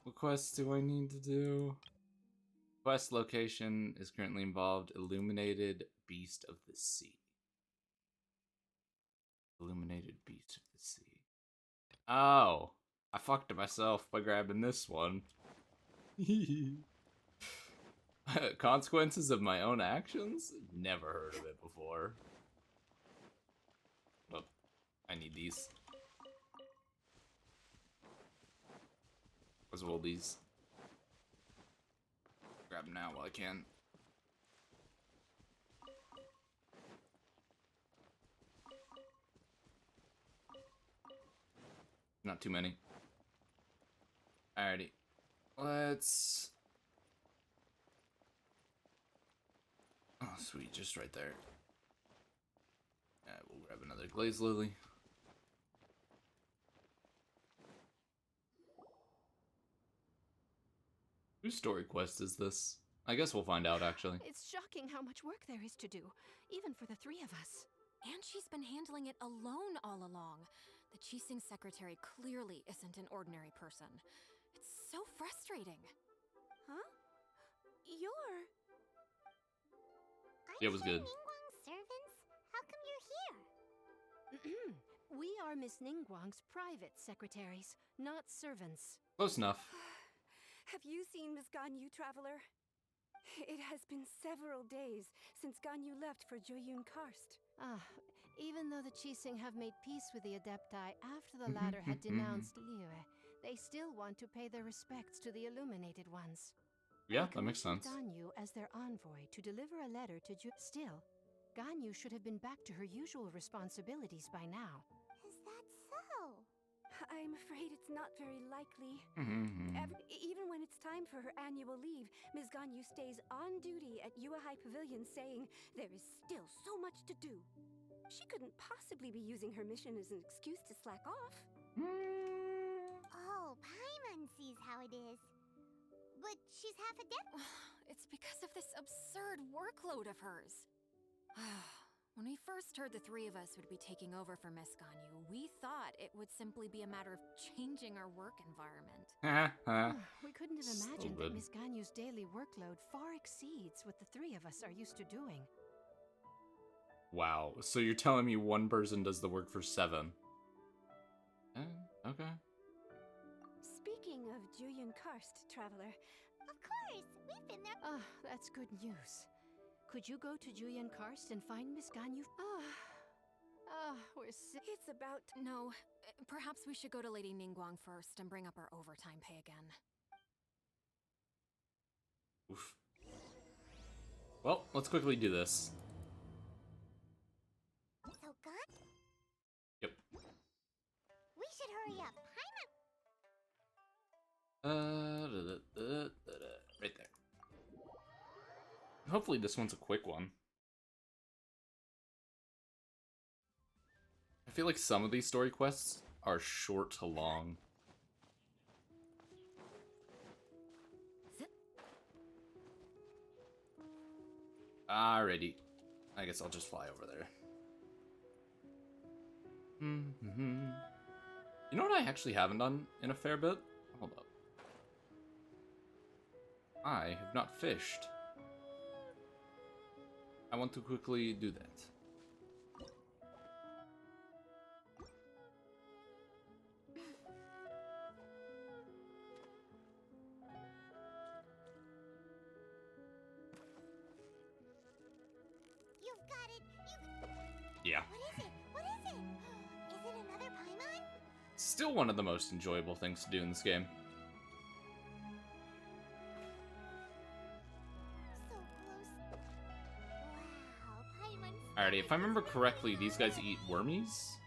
What quests do I need to do? Quest location is currently involved. Illuminated Beast of the Sea. Illuminated Beast of the Sea. Oh, I fucked myself by grabbing this one. Consequences of my own actions? Never heard of it before. But I need these. As well, these. Grab them now while I can. Not too many. Alrighty. Let's... Oh, sweet. Just right there. We'll grab another Glaze Lily. Whose story quest is this? I guess we'll find out, actually. It's shocking how much work there is to do, even for the three of us. And she's been handling it alone all along. The Qixing secretary clearly isn't an ordinary person. It's so frustrating. Huh? You're... Yeah, it was good. Ningguang's servants? How come you're here? We are Miss Ningguang's private secretaries, not servants. Close enough. Have you seen Miss Ganyu, Traveler? It has been several days since Ganyu left for Joyun Karst. Even though the Qixing have made peace with the Adepti after the latter had denounced Liyue, they still want to pay their respects to the Illuminated Ones. Yeah, that makes sense. Ganyu as their envoy to deliver a letter to Still, Ganyu should have been back to her usual responsibilities by now. Is that so? I'm afraid it's not very likely. Mm-hmm. Even when it's time for her annual leave, Ms. Ganyu stays on duty at Yuehai Pavilion saying there is still so much to do. She couldn't possibly be using her mission as an excuse to slack off. Oh, Paimon sees how it is. But she's half a deaf. It's because of this absurd workload of hers. When we first heard the three of us would be taking over for Miss Ganyu, we thought it would simply be a matter of changing our work environment. We couldn't have imagined that Miss Ganyu's daily workload far exceeds what the three of us are used to doing. Wow, so you're telling me one person does the work for 7? Okay. Speaking of Joyun Karst, Traveler. Of course, we've been there. That's good news. Could you go to Joyun Karst and find Miss Ganyu? We're sick. It's about... No, perhaps we should go to Lady Ningguang first and bring up our overtime pay again. Oof. Well, let's quickly do this. So good? Yep. We should hurry up. Right there. Hopefully this one's a quick one. I feel like some of these story quests are short to long. Alrighty. I guess I'll just fly over there. You know what I actually haven't done in a fair bit? Hold up. I have not fished. I want to quickly do that. You've got it. Yeah. What is it? What is it? Is it another Paimon? Still one of the most enjoyable things to do in this game. So close. Wow, Paimon's... Alrighty, if I remember correctly, these guys eat wormies?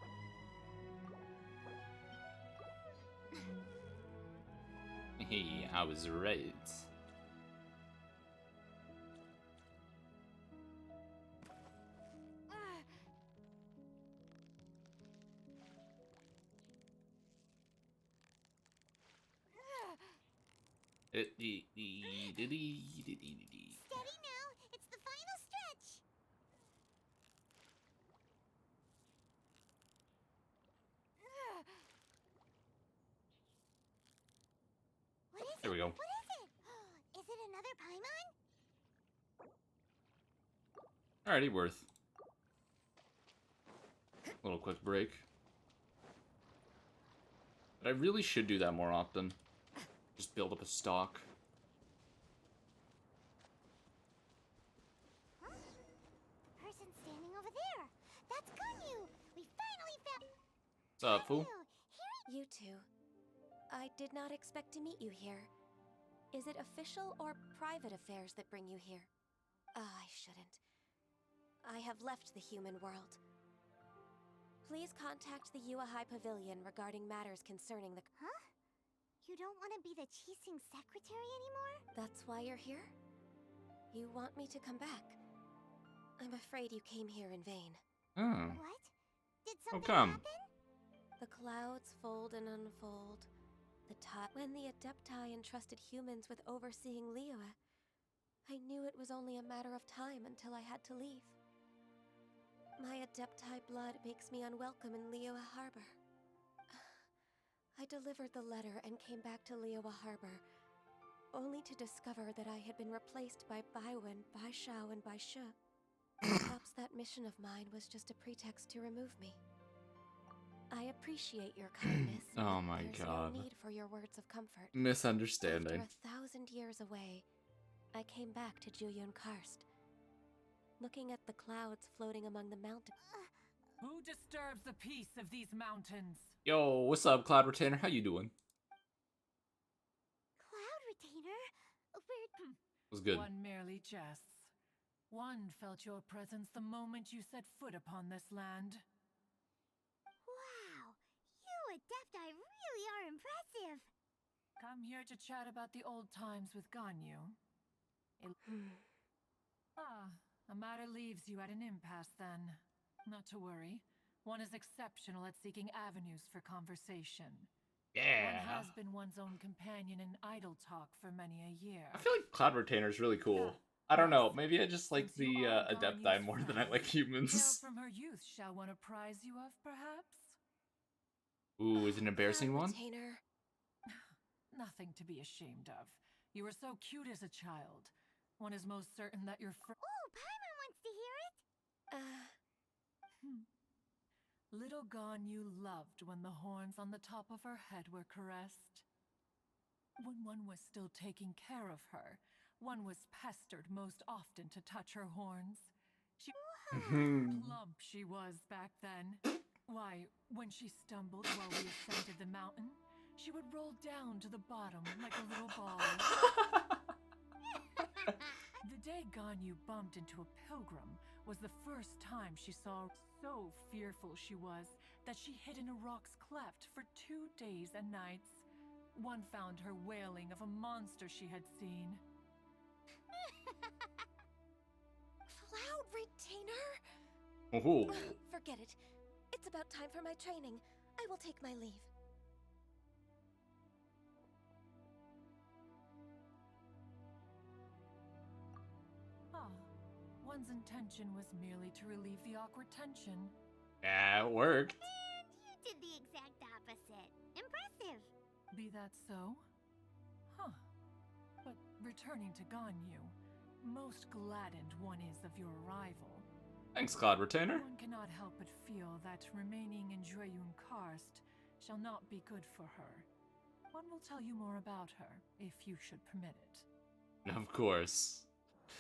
Hey, I was right. Steady now. It's the final stretch. What is There we it? go. What is it? Is it another Paimon? Alrighty, worth. A little quick break. But I really should do that more often. Just build up a stock. Huh? Person standing over there. That's Gunyu. We finally found. What's up, fool? You two. I did not expect to meet you here. Is it official or private affairs that bring you here? I shouldn't. I have left the human world. Please contact the Yuehai Pavilion regarding matters concerning the... Huh? You don't want to be the Qixing secretary anymore? That's why you're here? You want me to come back? I'm afraid you came here in vain. Oh. What? Did How something come? happen? The clouds fold and unfold. When the Adepti entrusted humans with overseeing Liyue, I knew it was only a matter of time until I had to leave. My Adepti blood makes me unwelcome in Liyue Harbor. I delivered the letter and came back to Liyue Harbor, only to discover that I had been replaced by Baiwen, Baishao, and Baishu. Perhaps that mission of mine was just a pretext to remove me. I appreciate your kindness. Oh my There's god. no need for your words of comfort. Misunderstanding. After 1,000 years away, I came back to Juyun Karst. Looking at the clouds floating among the mountains. Who disturbs the peace of these mountains? Yo, what's up, Cloud Retainer? How you doing? Cloud Retainer? We're... Was good. One merely jests. One felt your presence the moment you set foot upon this land. Wow! You Adepti really are impressive! Come here to chat about the old times with Ganyu. A matter leaves you at an impasse then. Not to worry. One is exceptional at seeking avenues for conversation. Yeah. One has been one's own companion in idle talk for many a year. I feel like Cloud Retainer is really cool. I don't know. Maybe I just like the Adepti more than I like humans. Tale from her youth shall one apprise you of, perhaps? Ooh, is it an embarrassing one? Retainer. Nothing to be ashamed of. You were so cute as a child. One is most certain that your Oh, Paimon wants to hear it! Little Ganyu loved when the horns on the top of her head were caressed. When one was still taking care of her, one was pestered most often to touch her horns. Plump she was back then. Why, when she stumbled while we ascended the mountain, she would roll down to the bottom like a little ball. The day Ganyu bumped into a pilgrim was the first time she saw. So fearful she was that she hid in a rock's cleft for 2 days and nights. One found her wailing of a monster she had seen. Cloud Retainer? Oh. Forget it. It's about time for my training. I will take my leave. One's intention was merely to relieve the awkward tension. Yeah, it worked. And you did the exact opposite. Impressive! Be that so? Huh. But returning to Ganyu, most gladdened one is of your arrival. Thanks, Cloud Retainer. One cannot help but feel that remaining in Juyun Karst shall not be good for her. One will tell you more about her, if you should permit it. Of course.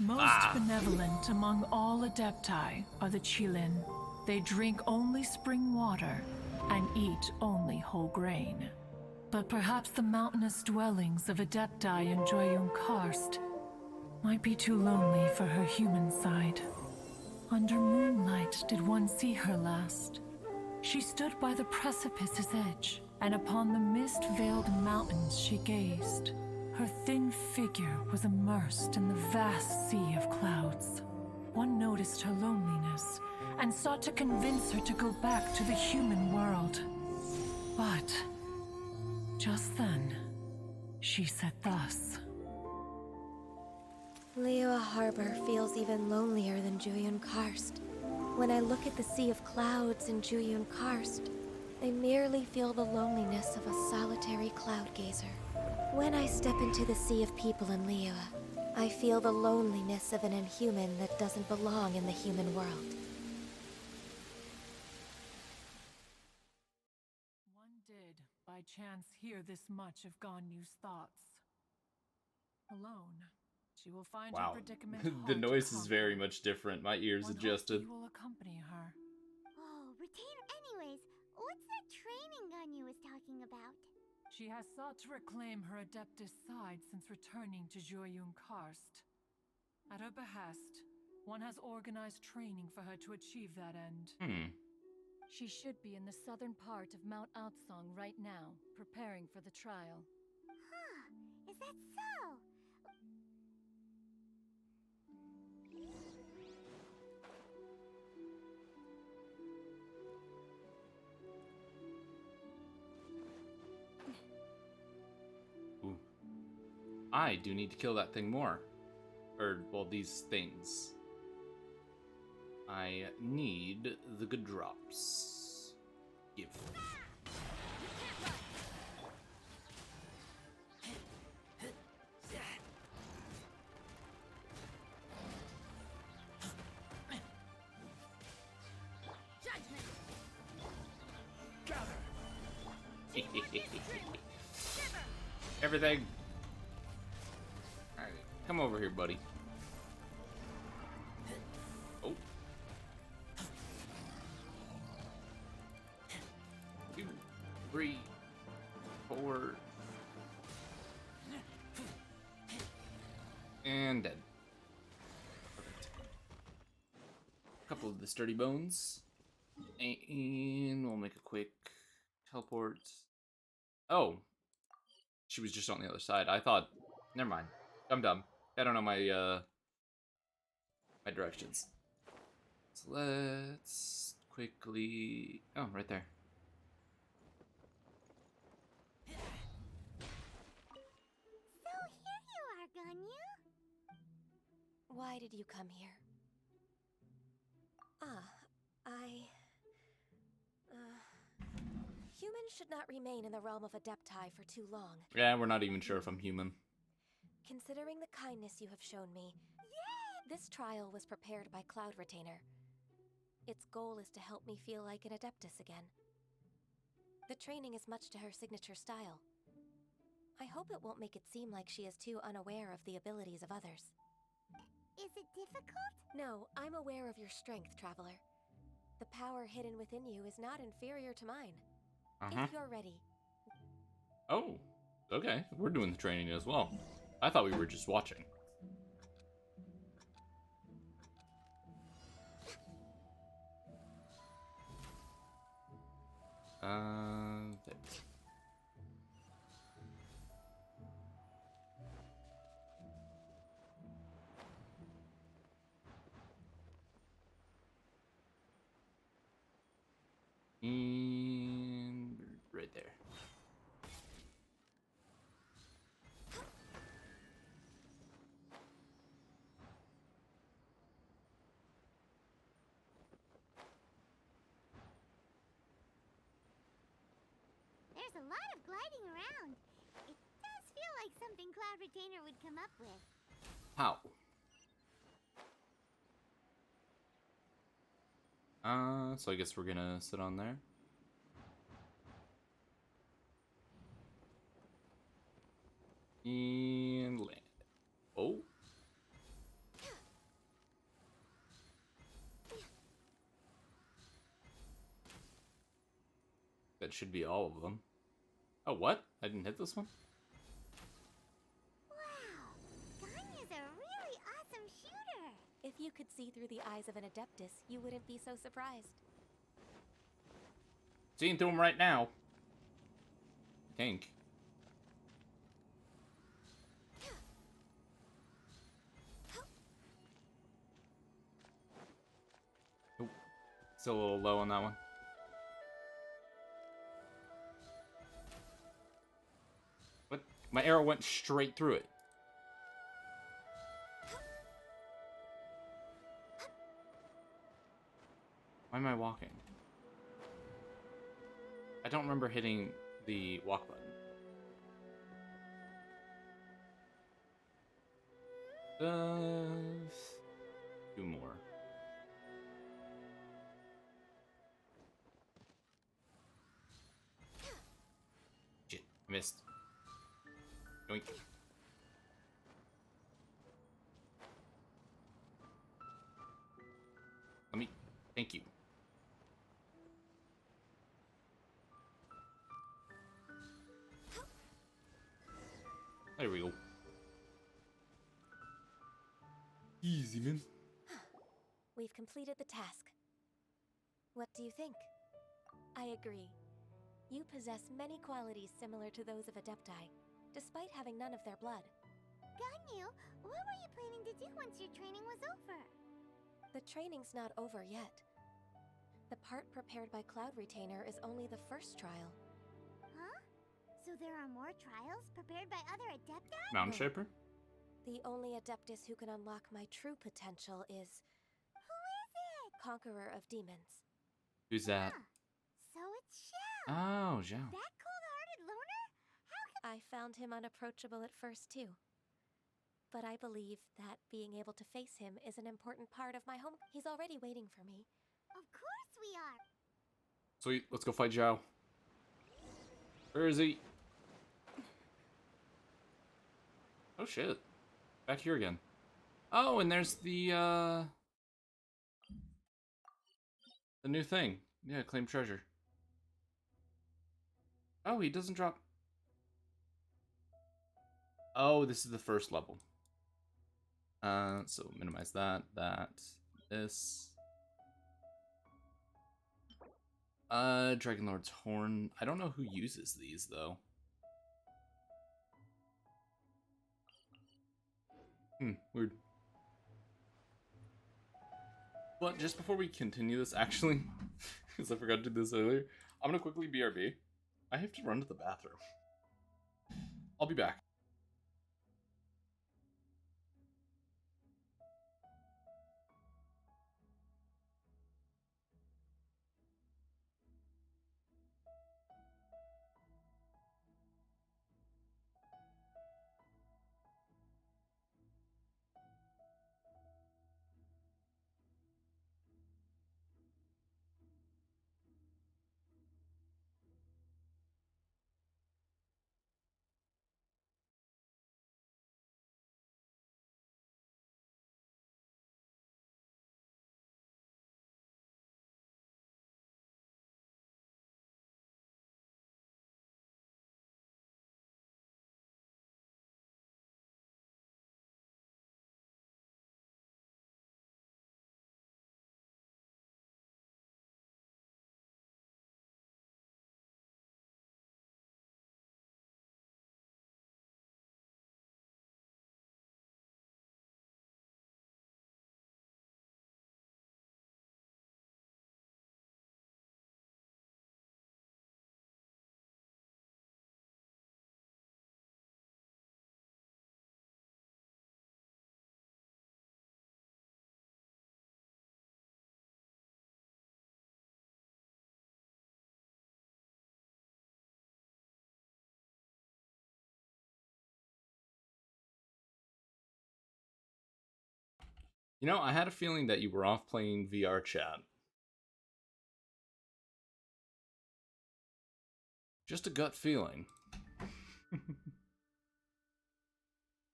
Most benevolent among all Adepti are the Qilin. They drink only spring water and eat only whole grain. But perhaps the mountainous dwellings of Adepti in Juyun Karst might be too lonely for her human side. Under moonlight did one see her last. She stood by the precipice's edge, and upon the mist-veiled mountains she gazed. Her thin figure was immersed in the vast sea of clouds. One noticed her loneliness and sought to convince her to go back to the human world. But just then, she said thus. Liyue Harbor feels even lonelier than Juyun Karst. When I look at the sea of clouds in Juyun Karst, I merely feel the loneliness of a solitary cloud gazer. When I step into the sea of people in Liyue, I feel the loneliness of an inhuman that doesn't belong in the human world. One did, by chance, hear this much of Ganyu's thoughts. Alone, she will find her Wow. predicament The hard to noise is very conquer. much different. My ears One hopes adjusted. you will accompany her. Oh, retainer. Anyways, what's that training Ganyu was talking about? She has sought to reclaim her Adeptus side since returning to Joyun Karst. At her behest, one has organized training for her to achieve that end. She should be in the southern part of Mount Aotsong right now, preparing for the trial. Huh, is that so? Ooh. I do need to kill that thing more. Or, well, these things. I need the good drops. Give. Everything. Alright, come over here, buddy. Oh. 2, 3, 4. And dead. Perfect. A couple of the sturdy bones. And we'll make a quick teleport. Oh. She was just on the other side. I thought, never mind. I'm dumb. I don't know my my directions. So let's quickly. Oh, right there. So here you are, Ganyu. Why did you come here? Humans should not remain in the realm of Adepti for too long. Yeah, we're not even sure if I'm human. Considering the kindness you have shown me, this trial was prepared by Cloud Retainer. Its goal is to help me feel like an Adeptus again. The training is much to her signature style. I hope it won't make it seem like she is too unaware of the abilities of others. Is it difficult? No, I'm aware of your strength, Traveler. The power hidden within you is not inferior to mine. If you're ready. Oh, okay. We're doing the training as well. I thought we were just watching. Thanks. And right there. There's a lot of gliding around. It does feel like something Cloud Retainer would come up with. How? So I guess we're gonna sit on there. And land. Oh. That should be all of them. Oh, what? I didn't hit this one? Wow, Ganyu's a really awesome shooter. If you could see through the eyes of an Adeptus, you wouldn't be so surprised. Seeing through him right now. I think. Oh, still a little low on that one. What? My arrow went straight through it. Why am I walking? I don't remember hitting the walk button. Two more. Shit, I missed. Yoink. Let me. Thank you. There we go. Easy, man. We've completed the task. What do you think? I agree. You possess many qualities similar to those of Adepti, despite having none of their blood. Ganyu, what were you planning to do once your training was over? The training's not over yet. The part prepared by Cloud Retainer is only the first trial. Huh? So there are more trials prepared by other Adepti? Mountain Shaper? The only Adeptus who can unlock my true potential is... Who is it? Conqueror of Demons. Who's that? So it's Xiao. Oh, Zhao. That cold-hearted loner? How come... I found him unapproachable at first, too. But I believe that being able to face him is an important part of my home. He's already waiting for me. Of course we are. Sweet, let's go fight Zhao. Where is he? Oh shit. Back here again. Oh, and there's the new thing. Yeah, claim treasure. Oh, he doesn't drop. Oh, this is the first level. So minimize that, this. Dragonlord's Horn. I don't know who uses these, though. Weird. But just before we continue this, actually, because I forgot to do this earlier, I'm gonna quickly BRB. I have to run to the bathroom. I'll be back. You know, I had a feeling that you were off playing VR chat. Just a gut feeling.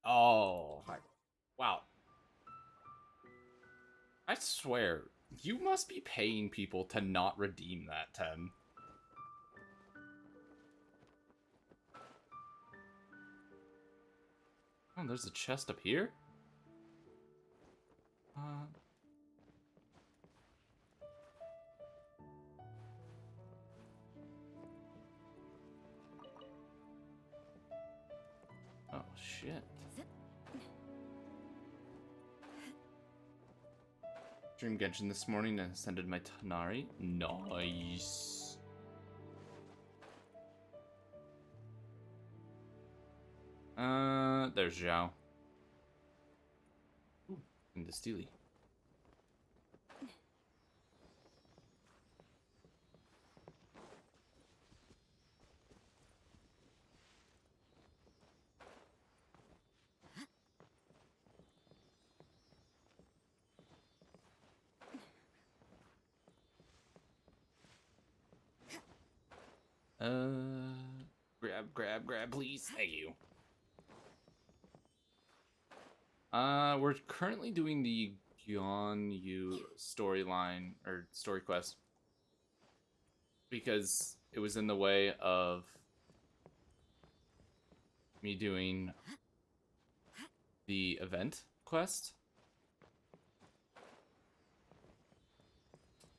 Oh, wow. I swear, you must be paying people to not redeem that 10. Oh, there's a chest up here? Oh, shit. Streamed Genshin this morning and ascended my Tanari. Nice. There's Zhao. Ooh, and the Steely. Grab, please. Thank you. We're currently doing the Gyeonyu storyline or story quest because it was in the way of me doing the event quest,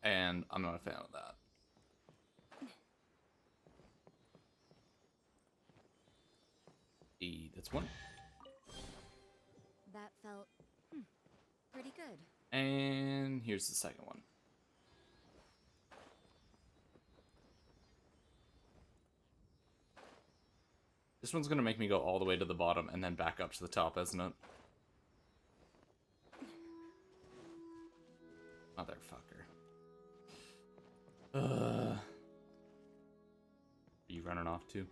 and I'm not a fan of that. That's one. That felt pretty good. And here's the second one. This one's gonna make me go all the way to the bottom and then back up to the top, isn't it? Motherfucker. Are you running off too?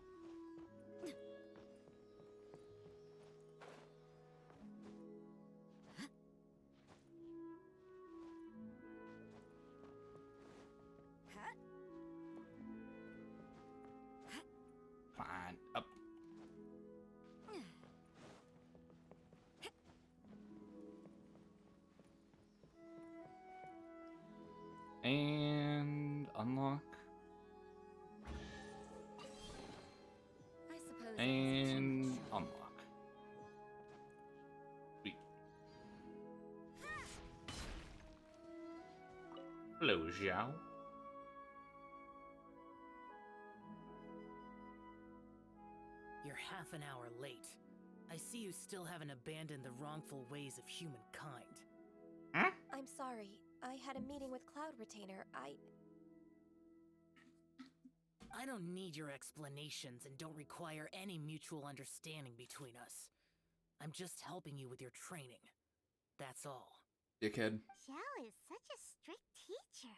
Fine, up. And unlock. I suppose. And unlock. Sweet. Hello, Xiao. You're half an hour late. I see you still haven't abandoned the wrongful ways of humankind. Huh? I'm sorry. I had a meeting with Cloud Retainer. I don't need your explanations and don't require any mutual understanding between us. I'm just helping you with your training. That's all. Dickhead. Xiao is such a strict teacher.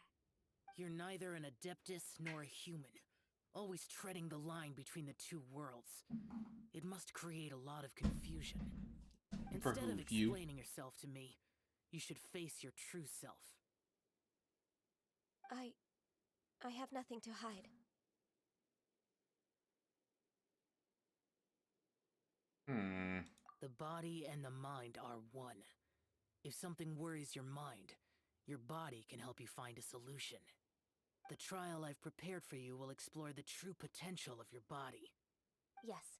You're neither an Adeptus nor a human, always treading the line between the two worlds. It must create a lot of confusion. Instead of explaining yourself to me, you should face your true self. I have nothing to hide. The body and the mind are one. If something worries your mind, your body can help you find a solution. The trial I've prepared for you will explore the true potential of your body. Yes.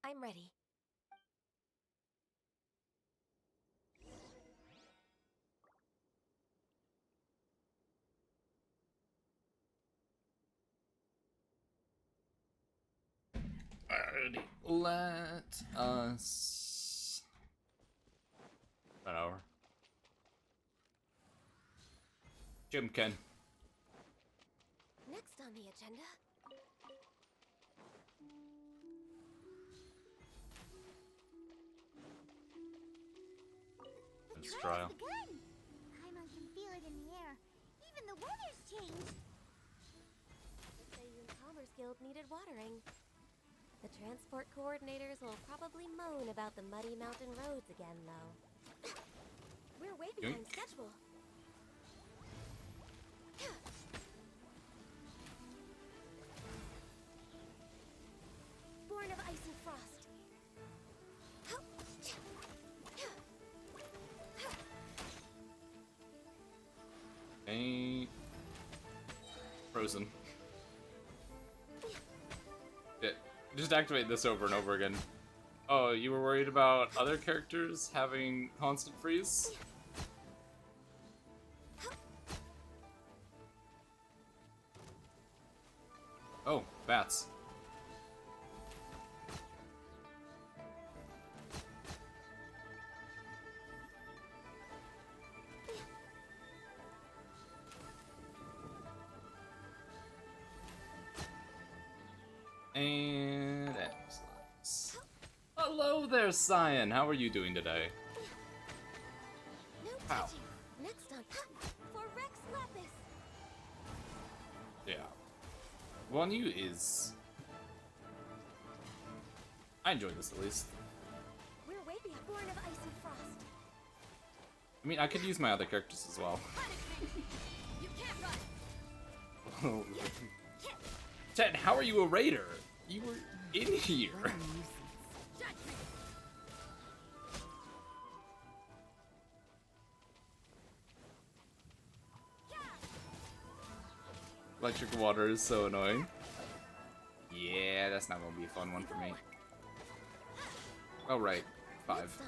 I'm ready. Alrighty, let us an hour. Jimkin. Next on the agenda. The Trial. trial's begun. Paimon can feel it in the air. Even the weather's changed. The Seiyun Commerce Guild needed watering. The transport coordinators will probably moan about the muddy mountain roads again, though. We're way behind schedule. Born of ice and frost. Ain't frozen. Just activate this over and over again. Oh, you were worried about other characters having constant freeze? Oh, bats. And excellent. Hello there, Cyan. How are you doing today? No touching. Next on for Rex Lapis. Yeah. Wanyu is. I enjoy this at least. We're way behind. Born of ice and frost. I mean, I could use my other characters as well. You can't run. Ted, how are you a raider? You were in here. Electric water is so annoying. Yeah, that's not gonna be a fun one for me. Oh, right. 5.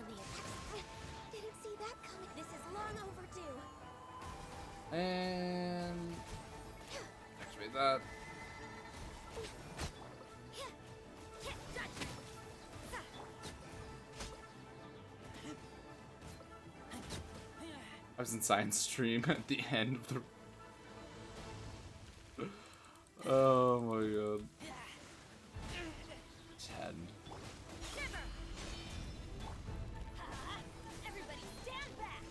Didn't see that coming. This is long overdue. And activate that. I was in science stream at the end of the. Oh my god. 10. Everybody stand back.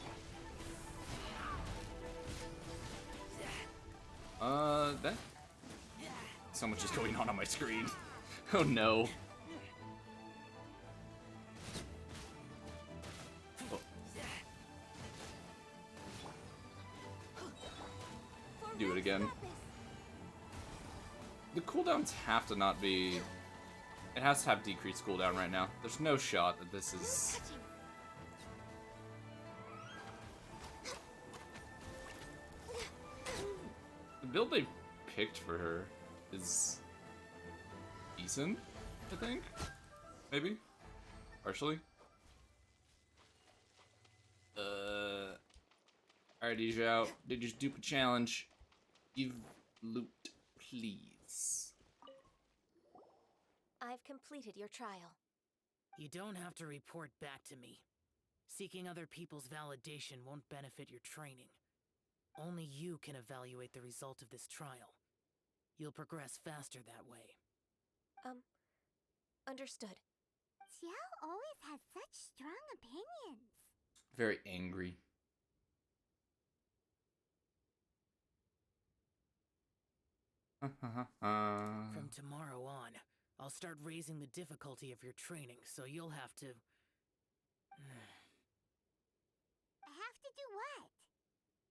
That. So much is going on my screen. Oh no. Oh. Do it again. The cooldowns have to not be... It has to have decreased cooldown right now. There's no shot that this is... The build they picked for her is... decent, I think? Maybe? Partially? Alright, Zhao. Did you do a challenge? Give loot, please. I've completed your trial. You don't have to report back to me. Seeking other people's validation won't benefit your training. Only you can evaluate the result of this trial. You'll progress faster that way. Understood. Xiao always has such strong opinions. Very angry. From tomorrow on, I'll start raising the difficulty of your training, so you'll have to... Have to do what?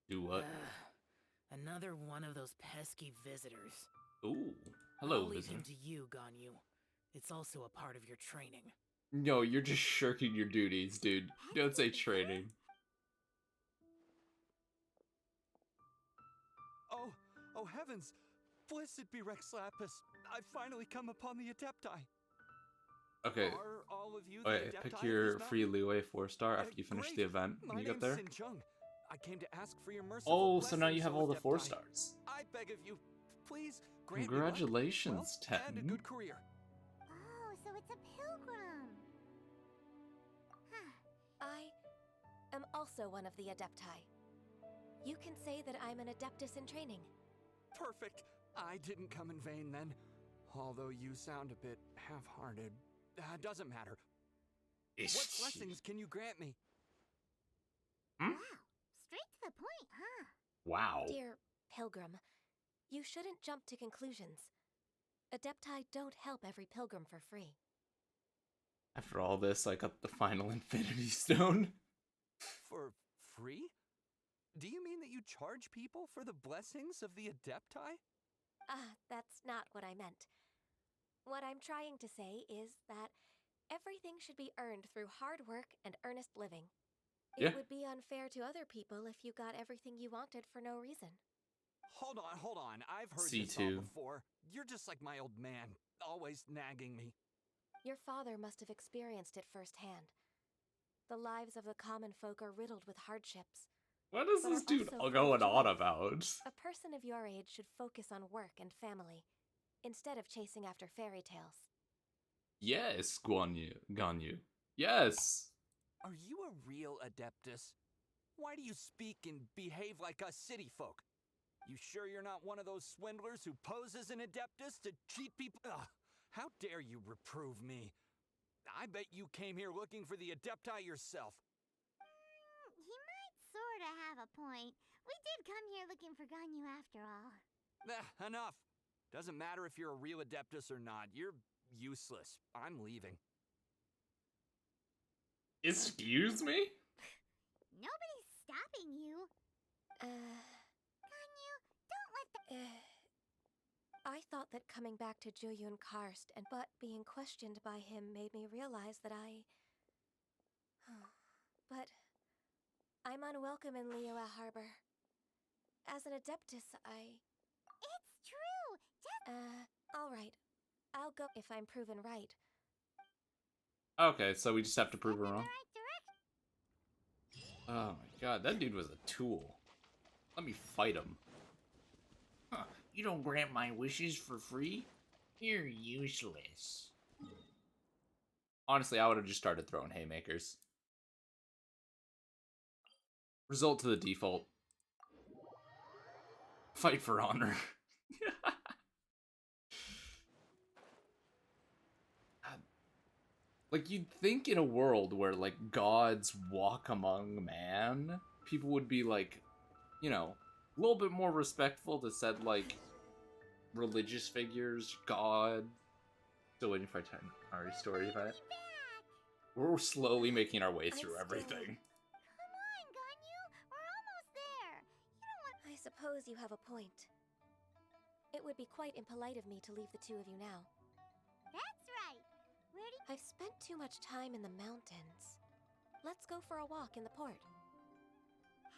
Do what? Another one of those pesky visitors. Ooh. Hello, I'll leave visitor. him to you, Ganyu. It's also a part of your training. No, you're just shirking your duties, dude. Don't say training. Oh heavens! Blessed be Rex Lapis. I've finally come upon the Adepti. Okay. Are all of you the Okay, Adepti pick of your this free mountain? leeway 4-star after you finish Great. the event when My you get name's there. Sin Chung. I came to ask for your merciful Oh, so now you blessings, have O all the Adepti. 4-stars. I beg of you, please grant me luck, Congratulations, wealth, and a Ten. good career. Oh, so it's a pilgrim. I am also one of the Adepti. You can say that I'm an Adeptus in training. Perfect. I didn't come in vain then. Although you sound a bit half-hearted. Doesn't matter. What blessings can you grant me? Wow, straight to the point, huh? Wow. Dear Pilgrim, you shouldn't jump to conclusions. Adepti don't help every pilgrim for free. After all this, I got the final Infinity Stone. For free? Do you mean that you charge people for the blessings of the Adepti? That's not what I meant. What I'm trying to say is that everything should be earned through hard work and earnest living. Yeah. It would be unfair to other people if you got everything you wanted for no reason. Hold on. I've heard this C2. all before. You're just like my old man, always nagging me. Your father must have experienced it firsthand. The lives of the common folk are riddled with hardships. What is but this are dude also all full of going on joy. about? A person of your age should focus on work and family, instead of chasing after fairy tales. Yes, Ganyu. Yes. Are you a real Adeptus? Why do you speak and behave like us city folk? You sure you're not one of those swindlers who pose as an Adeptus to cheat people? Ugh, how dare you reprove me? I bet you came here looking for the Adepti yourself. He might sorta have a point. We did come here looking for Ganyu after all. Enough. Doesn't matter if you're a real Adeptus or not. You're useless. I'm leaving. Excuse me? Nobody's stopping you. Ganyu, don't let the... I thought that coming back to Juyun Karst but being questioned by him made me realize that But I'm unwelcome in Liyue Harbor. As an Adeptus, It's true! Alright. I'll go if I'm proven right. Okay, so we just have to prove her wrong. Right Oh my god, that dude was a tool. Let me fight him. Huh, you don't grant my wishes for free? You're useless. Honestly, I would have just started throwing haymakers. Result to the default. Fight for honor. Like, you'd think in a world where, like, gods walk among man, people would be, like, you know, a little bit more respectful to said, like, religious figures, God. Still waiting for our story, but we're slowly making our way through everything. Come on, Ganyu! We're almost there! You don't want— I suppose you have a point. It would be quite impolite of me to leave the two of you now. That's right! Where do— I've spent too much time in the mountains. Let's go for a walk in the port.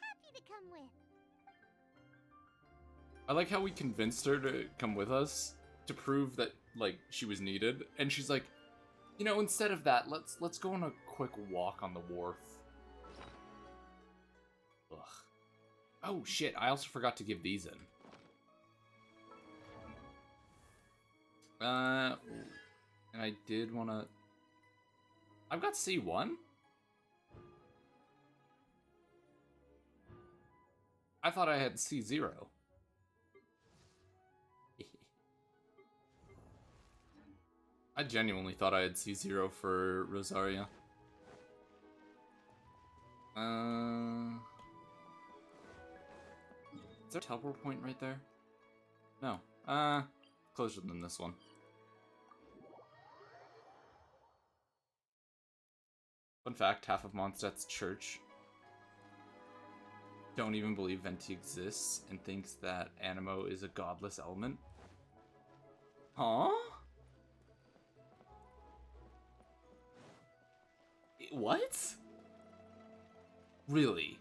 Happy to come with. I like how we convinced her to come with us to prove that, like, she was needed, and she's like, you know, instead of that, let's go on a quick walk on the wharf. Ugh. Oh shit! I also forgot to give these in. And I did want to. I've got C1. I thought I had C0. I genuinely thought I had C0 for Rosaria. Is there a teleport point right there? No. Closer than this one. Fun fact, half of Mondstadt's church don't even believe Venti exists and thinks that Animo is a godless element. Huh? What? Really?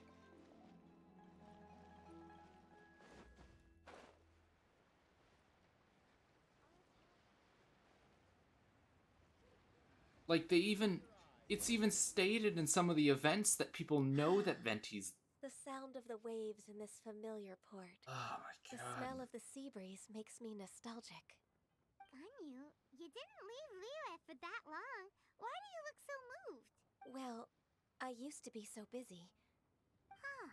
Like, it's even stated in some of the events that people know that Venti's... The sound of the waves in this familiar port. Oh my god. The smell of the sea breeze makes me nostalgic. Ganyu, you didn't leave Liyue for that long. Why do you look so moved? Well, I used to be so busy. Huh.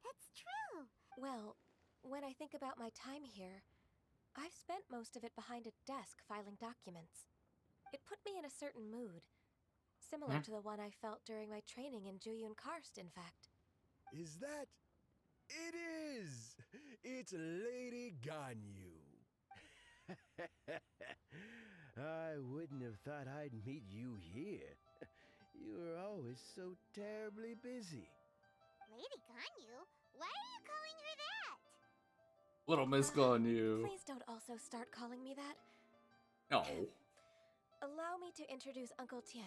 It's true. Well, when I think about my time here, I've spent most of it behind a desk filing documents. It put me in a certain mood. Similar to the one I felt during my training in Juyun Karst, in fact. Is that... It is! It's Lady Ganyu. I wouldn't have thought I'd meet you here. You were always so terribly busy. Lady Ganyu? Why are you calling her that? Little Miss Ganyu. Please don't also start calling me that. No. Allow me to introduce Uncle Tien.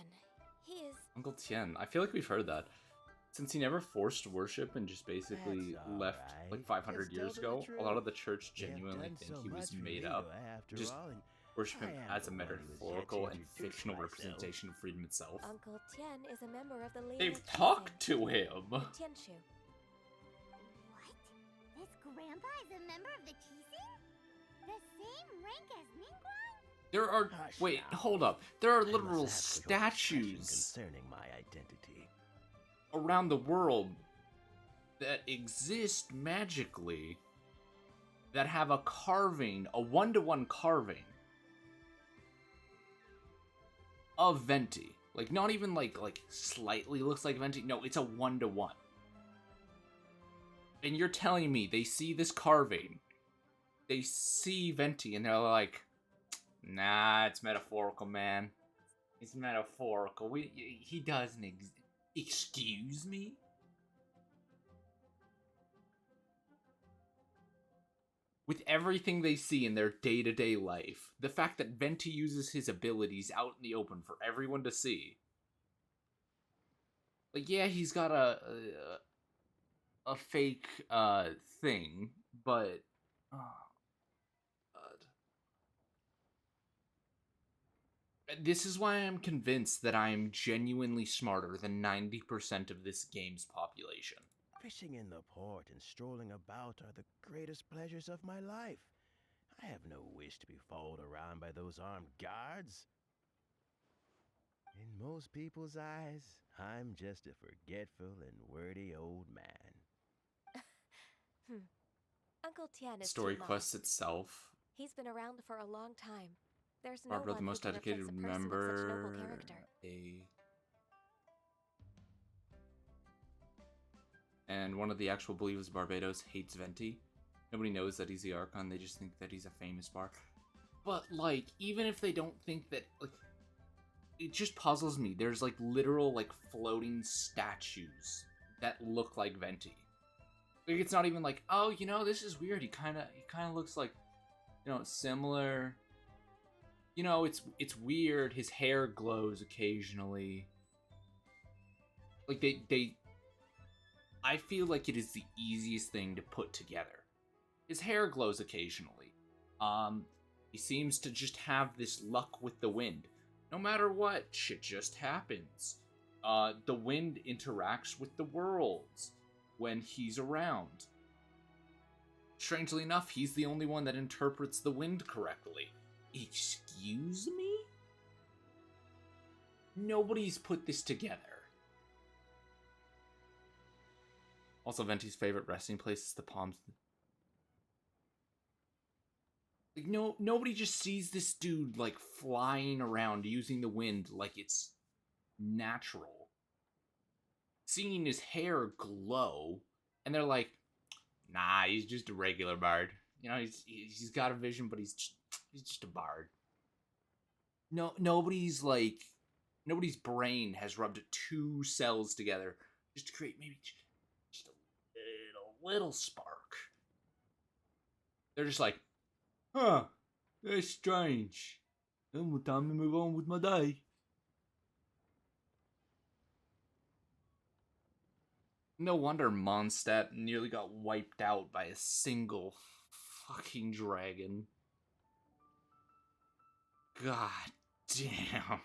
He is... Uncle Tien. I feel like we've heard that. Since he never forced worship and just basically left like 500 years ago, a lot of the church genuinely think he was made up. Just worship him as a metaphorical and fictional representation of freedom itself. Uncle Tien is a member of the Liyue They've talked to him. Tianshu. What? This grandpa is a member of the Qixing? The same rank as Ningguang? There are... Wait, hold up. There are literal statues concerning my identity around the world that exist magically that have a carving, a one-to-one carving of Venti. Like, not even like slightly looks like Venti. No, it's a one-to-one. And you're telling me they see this carving, they see Venti, and they're like, nah, it's metaphorical, man. It's metaphorical. He doesn't excuse me? with everything they see in their day-to-day life, the fact that Venti uses his abilities out in the open for everyone to see. Like, yeah, he's got a fake thing, but oh god. This is why I'm convinced that I am genuinely smarter than 90% of this game's population. Fishing in the port and strolling about are the greatest pleasures of my life. I have no wish to be followed around by those armed guards. In most people's eyes, I'm just a forgetful and wordy old man. Uncle Tian is Story too quest modest. itself. He's been around for a long time. There's no Barbara, one the most who can dedicated replace a person of such noble member. character. And one of the actual believers of Barbados hates Venti. Nobody knows that he's the Archon, they just think that he's a famous bar. But, like, even if they don't think that, like, it just puzzles me. There's, like, literal, like, floating statues that look like Venti. Like, it's not even like, oh, you know, this is weird. He kind of looks like, you know, similar. You know, it's weird. His hair glows occasionally. Like, I feel like it is the easiest thing to put together. His hair glows occasionally. He seems to just have this luck with the wind. No matter what, shit just happens. The wind interacts with the worlds when he's around. Strangely enough, he's the only one that interprets the wind correctly. Excuse me? Nobody's put this together. Also, Venti's favorite resting place is the palms. Like, nobody just sees this dude, like, flying around using the wind like it's natural. Seeing his hair glow, and they're like, nah, he's just a regular bard. You know, he's got a vision, but he's just a bard. Nobody's brain has rubbed two cells together just to create maybe just a little spark. They're just like, huh, that's strange. Then what time to move on with my day? No wonder Mondstadt nearly got wiped out by a single fucking dragon. God damn.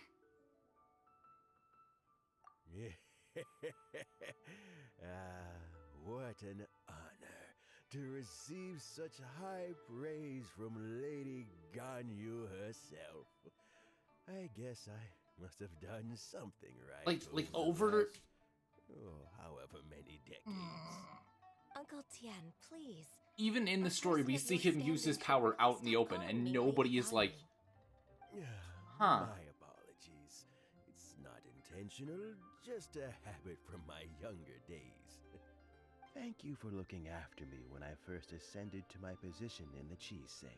What an honor to receive such high praise from Lady Ganyu herself. I guess I must have done something right. Like over however many decades. Uncle Tian, please. Even in the story, we see him use his power out in the open, and nobody is like, huh. My apologies. It's not intentional, just a habit from my younger days. Thank you for looking after me when I first ascended to my position in the Chi Sing.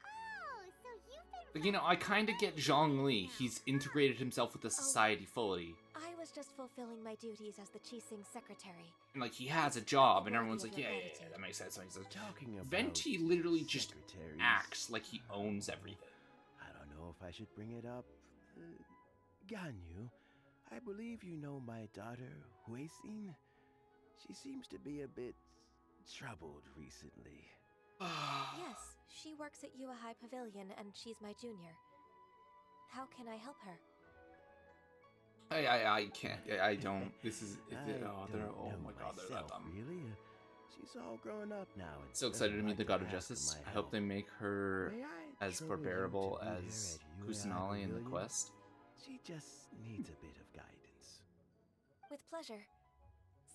Oh, so you've been... You know, I kind of get Zhongli. He's integrated himself with the society fully. I was just fulfilling my duties as the Chi Sing secretary. And, like, he has a job, and everyone's like, yeah, that makes sense. Talking about Venti literally just acts like he owns everything. I don't know if I should bring it up. Ganyu, I believe you know my daughter, Huixin. She seems to be a bit troubled recently. Yes, she works at Yua High Pavilion, and she's my junior. How can I help her? I can't. I don't. This is. Oh my god, they're that dumb. Really? She's all grown up now. So excited to meet the God of Justice. I hope they make her as bearable as Kusanali in the quest. She just needs a bit of guidance. With pleasure.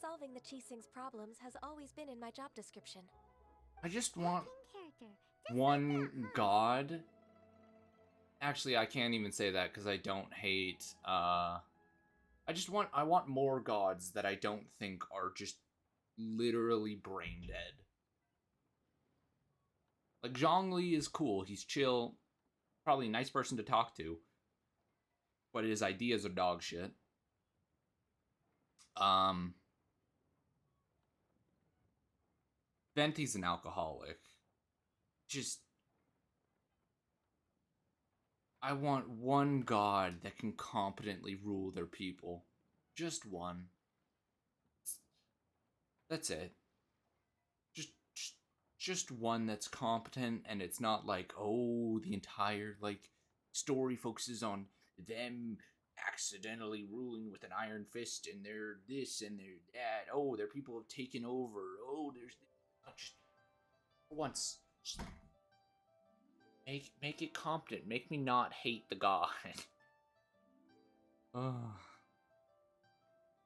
Solving the Chi Sing's problems has always been in my job description. I just want one god. Actually, I can't even say that because I don't hate. I want more gods that I don't think are just literally brain dead. Like Zhongli is cool. He's chill. Probably a nice person to talk to. But his ideas are dog shit. Venti's an alcoholic. just... I want one god that can competently rule their people. Just one. That's it. Just one that's competent, and it's not like, oh, the entire, like, story focuses on them accidentally ruling with an iron fist, and they're this, and they're that. Oh, their people have taken over. Oh, there's... Just, for once, just make it competent. Make me not hate the god.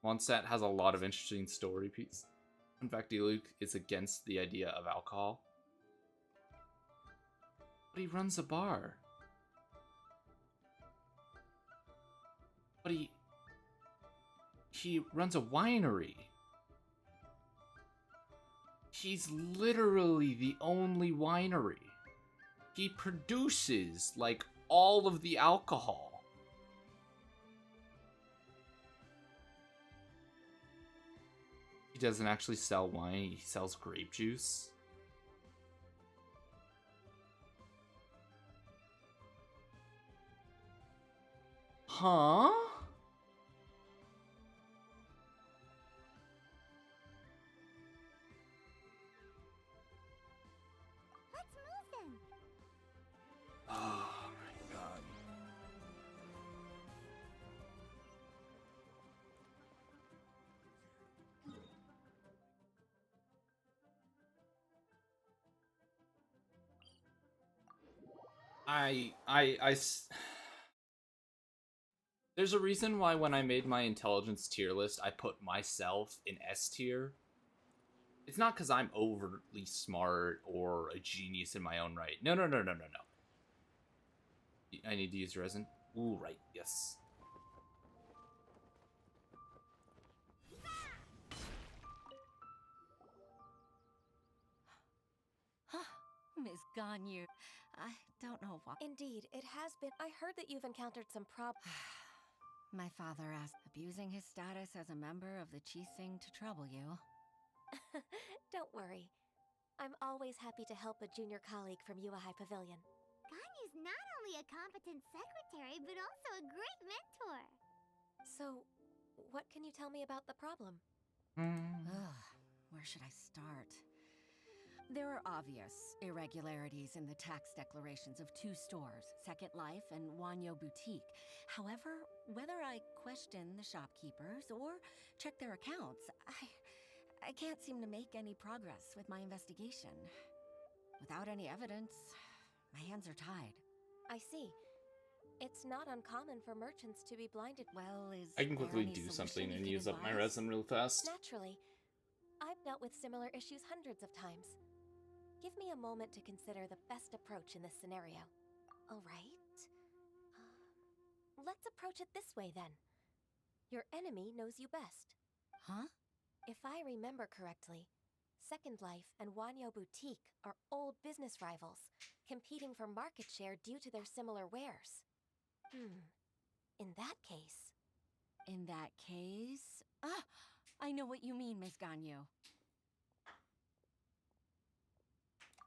Mondstadt has a lot of interesting story pieces. In fact, Luke is against the idea of alcohol. But he runs a bar. But he runs a winery. He's literally the only winery. He produces, like, all of the alcohol. He doesn't actually sell wine, he sells grape juice. Huh? Let's move then. Oh my god. There's a reason why when I made my intelligence tier list, I put myself in S tier. It's not because I'm overly smart or a genius in my own right. No. I need to use resin. Ooh, right, yes. Miss Ganyu, I don't know what... Indeed, it has been. I heard that you've encountered some My father asked, abusing his status as a member of the Qixing to trouble you. Don't worry. I'm always happy to help a junior colleague from High Pavilion. Ganyu's not only a competent secretary, but also a great mentor. So, what can you tell me about the problem? Where should I start? There are obvious irregularities in the tax declarations of two stores, Second Life and Wanyo Boutique. However, whether I question the shopkeepers or check their accounts, I can't seem to make any progress with my investigation. Without any evidence, my hands are tied. I see. It's not uncommon for merchants to be blinded. Well, I can quickly do something and use up my resin real fast. Naturally. I've dealt with similar issues hundreds of times. Give me a moment to consider the best approach in this scenario. All right. Let's approach it this way then. Your enemy knows you best. Huh? If I remember correctly, Second Life and Wanyo Boutique are old business rivals, competing for market share due to their similar wares. In that case... In that case... I know what you mean, Miss Ganyu.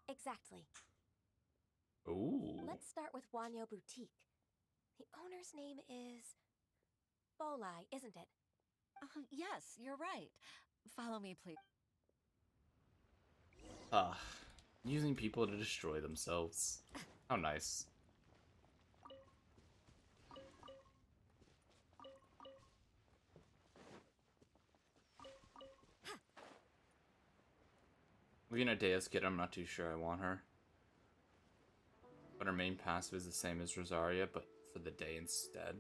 Exactly. Ooh. Let's start with Wanyo Boutique. The owner's name is... Bolai, isn't it? Yes, you're right. Follow me, please. Using people to destroy themselves. How nice. Luna Dea's kid, I'm not too sure I want her. But her main passive is the same as Rosaria, but for the day instead.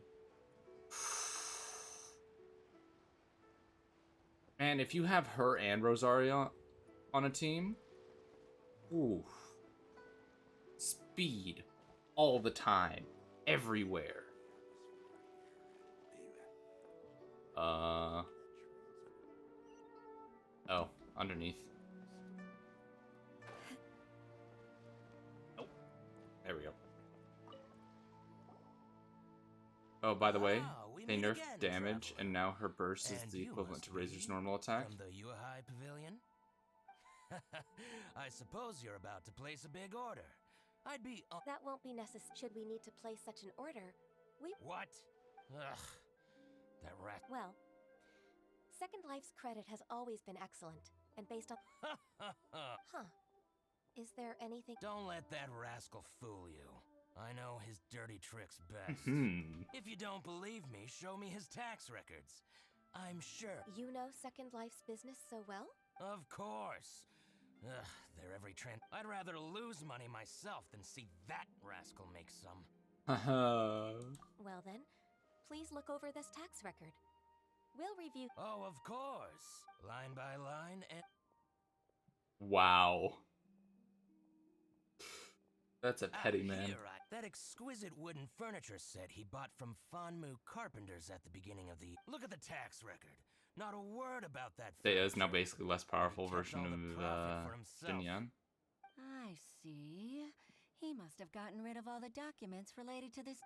Man, if you have her and Rosaria on a team, ooh. Speed. All the time. Everywhere. Oh, underneath. Oh, there we go. Oh, by the way, they nerfed damage, and now her burst is the equivalent to Razor's normal attack. From the High Pavilion? I suppose you're about to place a big order. I'd be... That won't be necessary. Should we need to place such an order, we... What? Ugh. That rat... Well, Second Life's credit has always been excellent, and based on... Huh. Is there anything... Don't let that rascal fool you. I know his dirty tricks best. If you don't believe me, show me his tax records. I'm sure... You know Second Life's business so well? Of course. Ugh, they're every trend. I'd rather lose money myself than see that rascal make some. Well then, please look over this tax record. We'll review... Oh, of course. Line by line and... Wow. That's a petty man. Here, that exquisite wooden furniture set he bought from Fanmu Carpenters at the beginning of the... Look at the tax record. Not a word about that. They is now basically less powerful version of Xinyan. I see. He must have gotten rid of all the documents related to this.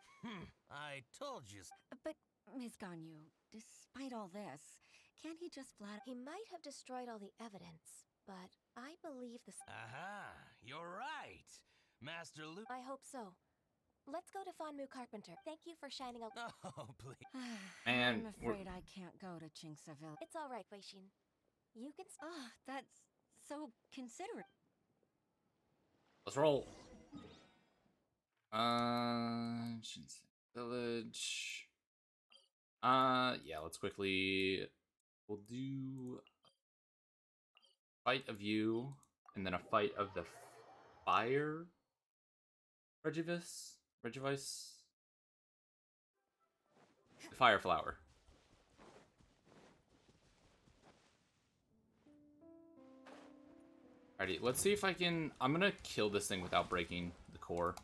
I told you. But, Ms. Ganyu, despite all this, can't he just flat... He might have destroyed all the evidence, but I believe the... Aha, you're right. Master Lu... I hope so. Let's go to Fanmu Carpenter. Thank you for shining a... Oh, please. And I'm afraid I can't go to Qingxia. It's all right, Wei Xin. You can... Oh, that's so considerate. Let's roll. Shinsei Village. Yeah, let's quickly... We'll do... Fight of you, and then a fight of the fire... Regivice? The fire flower. Alrighty, let's see if I can... I'm gonna kill this thing without breaking the core.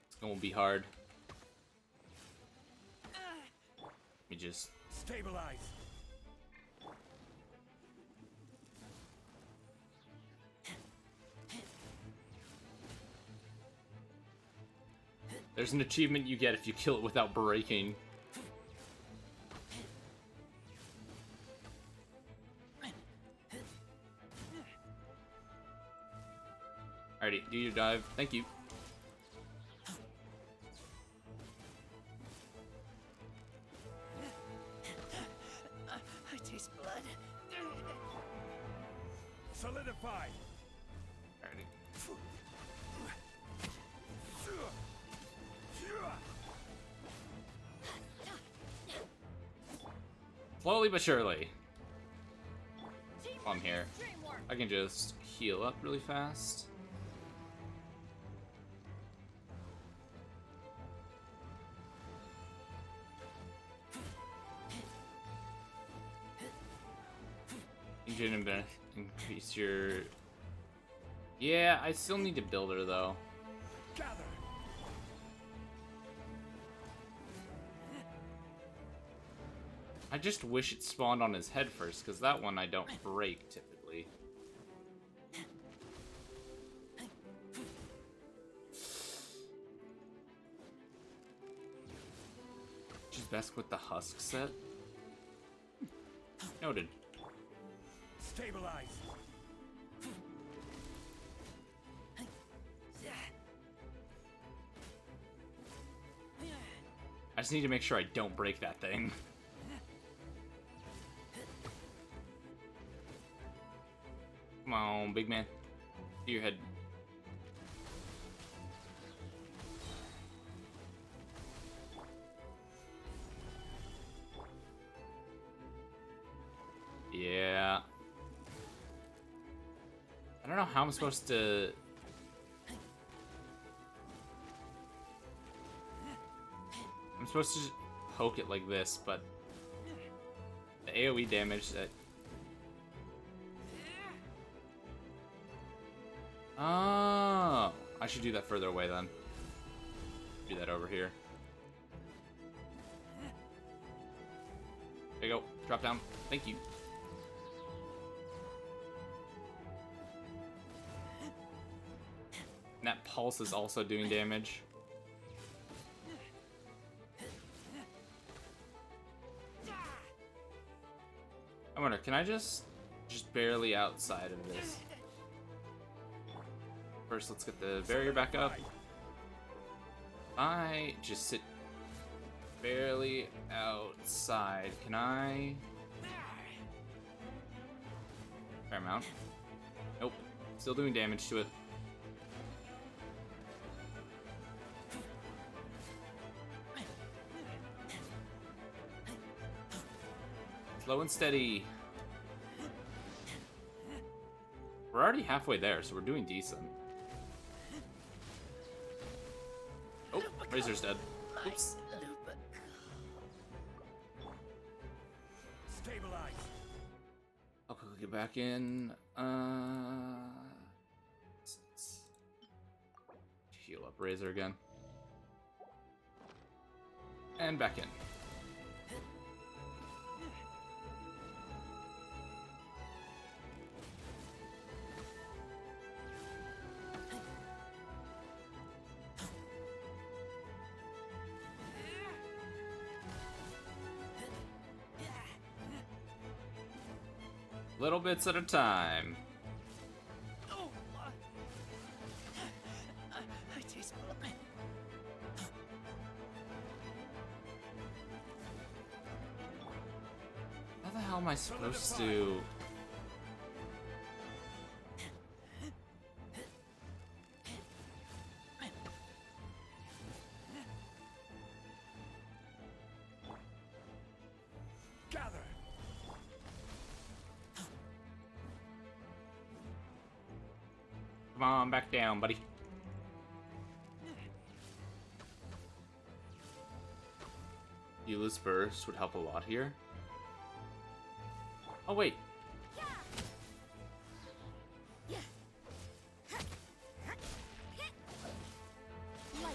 It's gonna be hard. Let me just... Stabilize. There's an achievement you get if you kill it without breaking. Alrighty, do your dive. Thank you. Solidify. Alrighty. Slowly but surely. I'm here. I can just heal up really fast. You didn't increase your... Yeah, I still need to build her though. I just wish it spawned on his head first, because that one I don't break typically. She's best with the husk set. Noted. Stabilize. I just need to make sure I don't break that thing. Come on, big man. To your head. Yeah. I don't know how I'm supposed to... I'm supposed to just poke it like this, but the AoE damage that... Oh, I should do that further away then. Do that over here. There you go. Drop down. Thank you. And that pulse is also doing damage. wonder, can I just barely outside of this? First, let's get the barrier back up. I just sit barely outside. Can I? Fair amount. Nope. Still doing damage to it. Slow and steady. We're already halfway there, so we're doing decent. Oh, Razor's dead. Oops. Stabilize. I'll quickly get back in. Let's heal up Razor again. And back in. Little bits at a time. I taste blood. How the hell am I supposed to? Come on, back down, buddy. Eula's burst would help a lot here. Oh wait.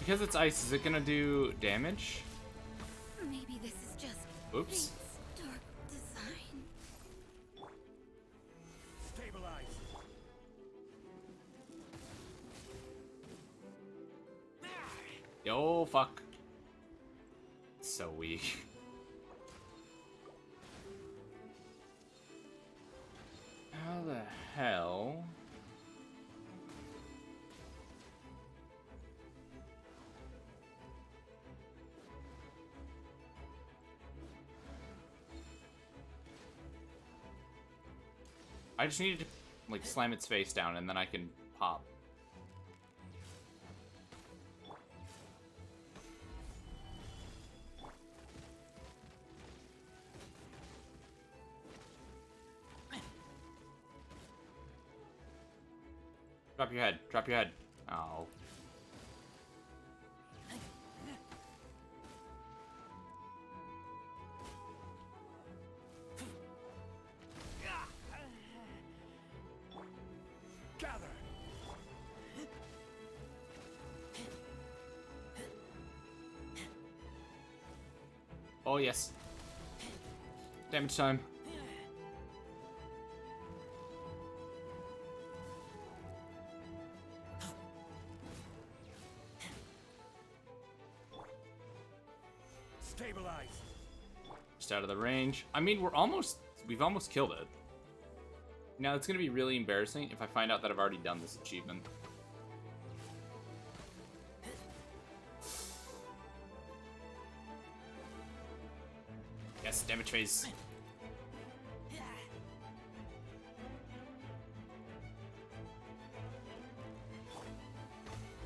Because it's ice, is it gonna do damage? Maybe this is just Oops. Fate's dark design. Stabilize. Yo, fuck. So weak. How the hell? I just needed to, like, slam its face down and then I can pop. Drop your head. Drop your head. Oh. Gather. Oh, yes. Damage time. Stabilize. Just out of the range. I mean, we've almost killed it. Now, it's gonna be really embarrassing if I find out that I've already done this achievement. Yes, damage phase.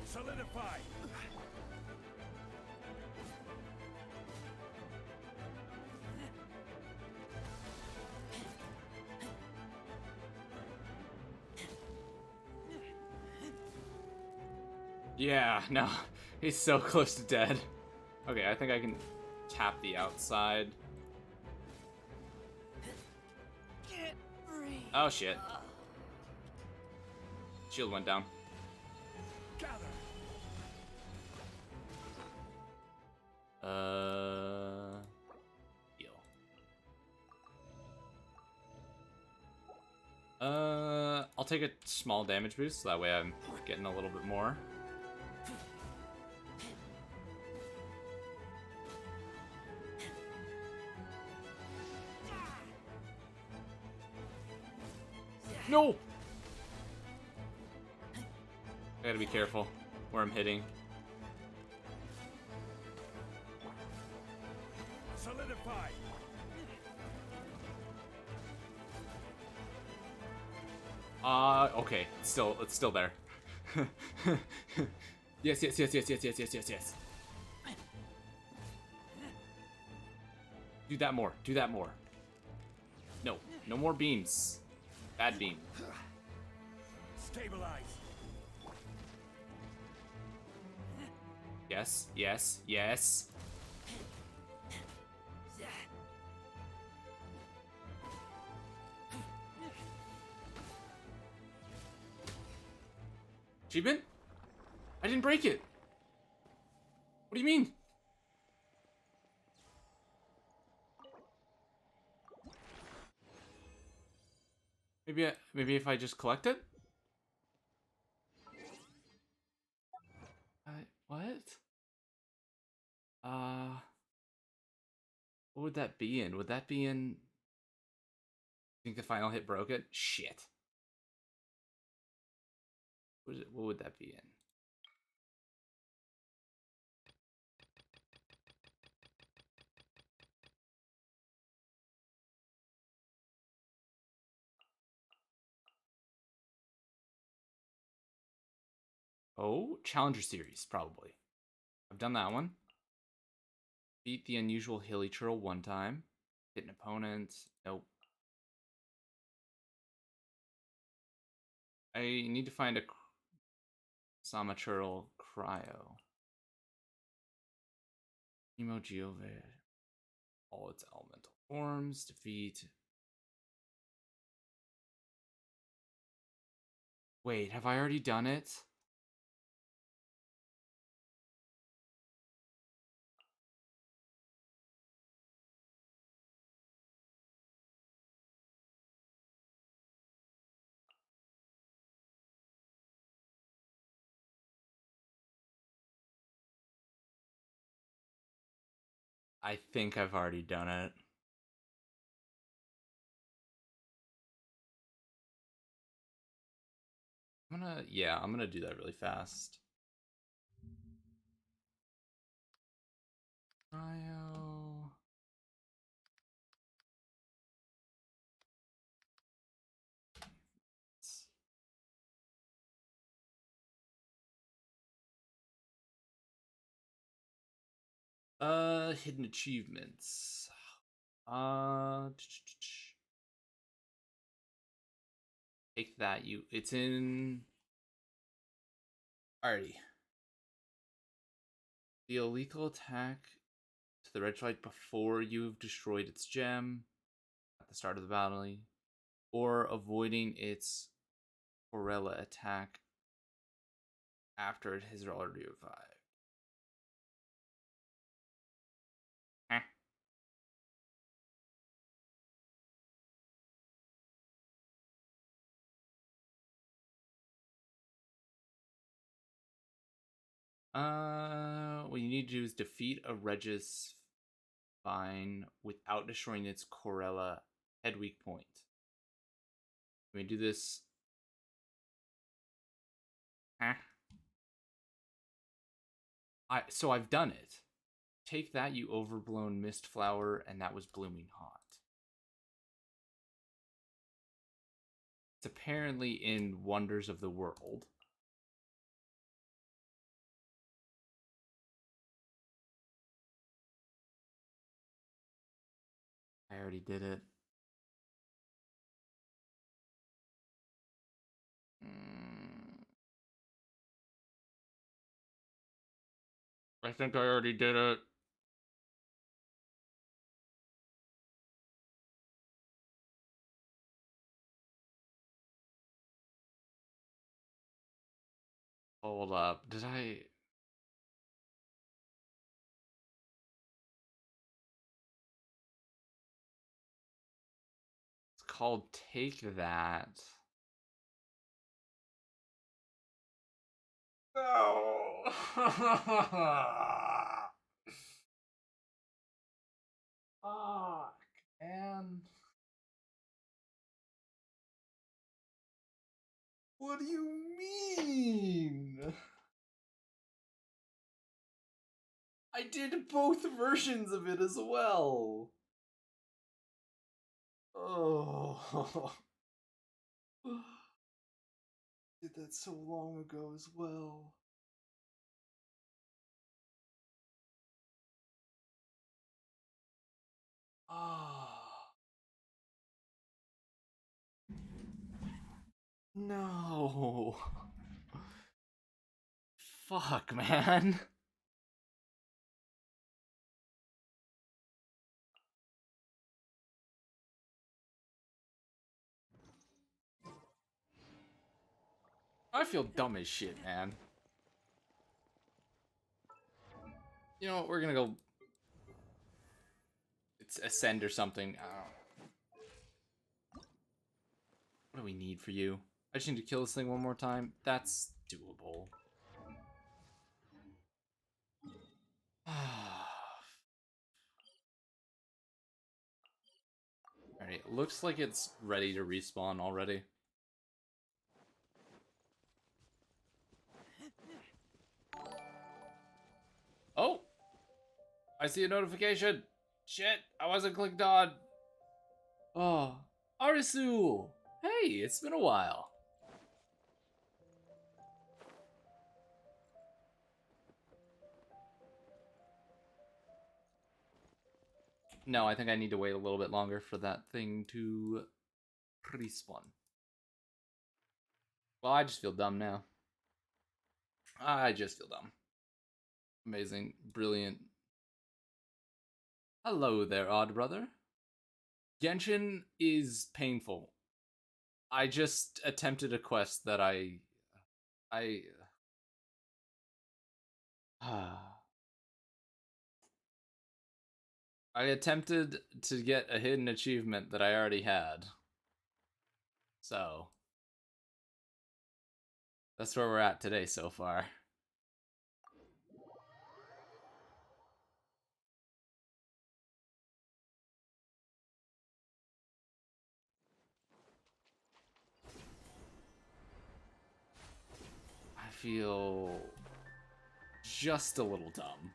Solidify. Yeah, no. He's so close to dead. Okay, I think I can tap the outside. Oh, shit. Shield went down. Gather. Heal. I'll take a small damage boost, so that way I'm getting a little bit more. No! I gotta be careful where I'm hitting. Solidify. Okay. It's still there. Yes. Do that more. Do that more. No. No more beams. Bad beam. Stabilize. Yes. Achievement? I didn't break it. What do you mean? Maybe if I just collect it? What? What would that be in? Would that be in... think the final hit broke it? Shit. What would that be in? Oh, Challenger Series, probably. I've done that one. Beat the unusual hilly churl one time. Hit an opponent. Nope. I need to find a Sama Churl Cryo. Emo Geovade. All its elemental forms. Defeat. Wait, have I already done it? I think I've already done it. I'm gonna do that really fast. Cryo. Hidden achievements. Take that, it's in... Alrighty. Deal lethal attack to the red flight before you've destroyed its gem at the start of the battle, or avoiding its Corella attack after it has already revived. What you need to do is defeat a Regis Vine without destroying its Corella head weak point. Let me do this. So I've done it. Take that, you overblown mist flower, and that was blooming hot. It's apparently in Wonders of the World. I already did it. I think I already did it. Hold up. Did I... It's called Take That. No. Fuck, man. What do you mean? I did both versions of it as well. Oh. Did that so long ago as well. Ah. No. Fuck, man. I feel dumb as shit, man. You know what? We're gonna go. It's ascend or something. I don't. What do we need for you? I just need to kill this thing one more time. That's doable. Alright, looks like it's ready to respawn already. Oh! I see a notification! Shit, I wasn't clicked on! Oh, Arisu! Hey, it's been a while. No, I think I need to wait a little bit longer for that thing to respawn. Well, I just feel dumb now. I just feel dumb. Amazing. Brilliant. Hello there, odd brother. Genshin is painful. I just attempted a quest that I attempted to get a hidden achievement that I already had. So, that's where we're at today so far. I feel just a little dumb.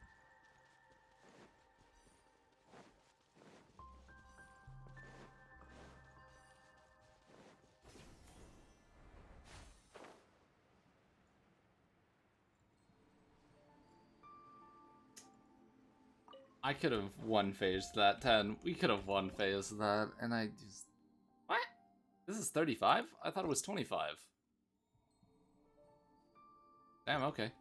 I could have one-phased that 10. We could have one-phased that, and I just... What? This is 35? I thought it was 25. Damn, okay.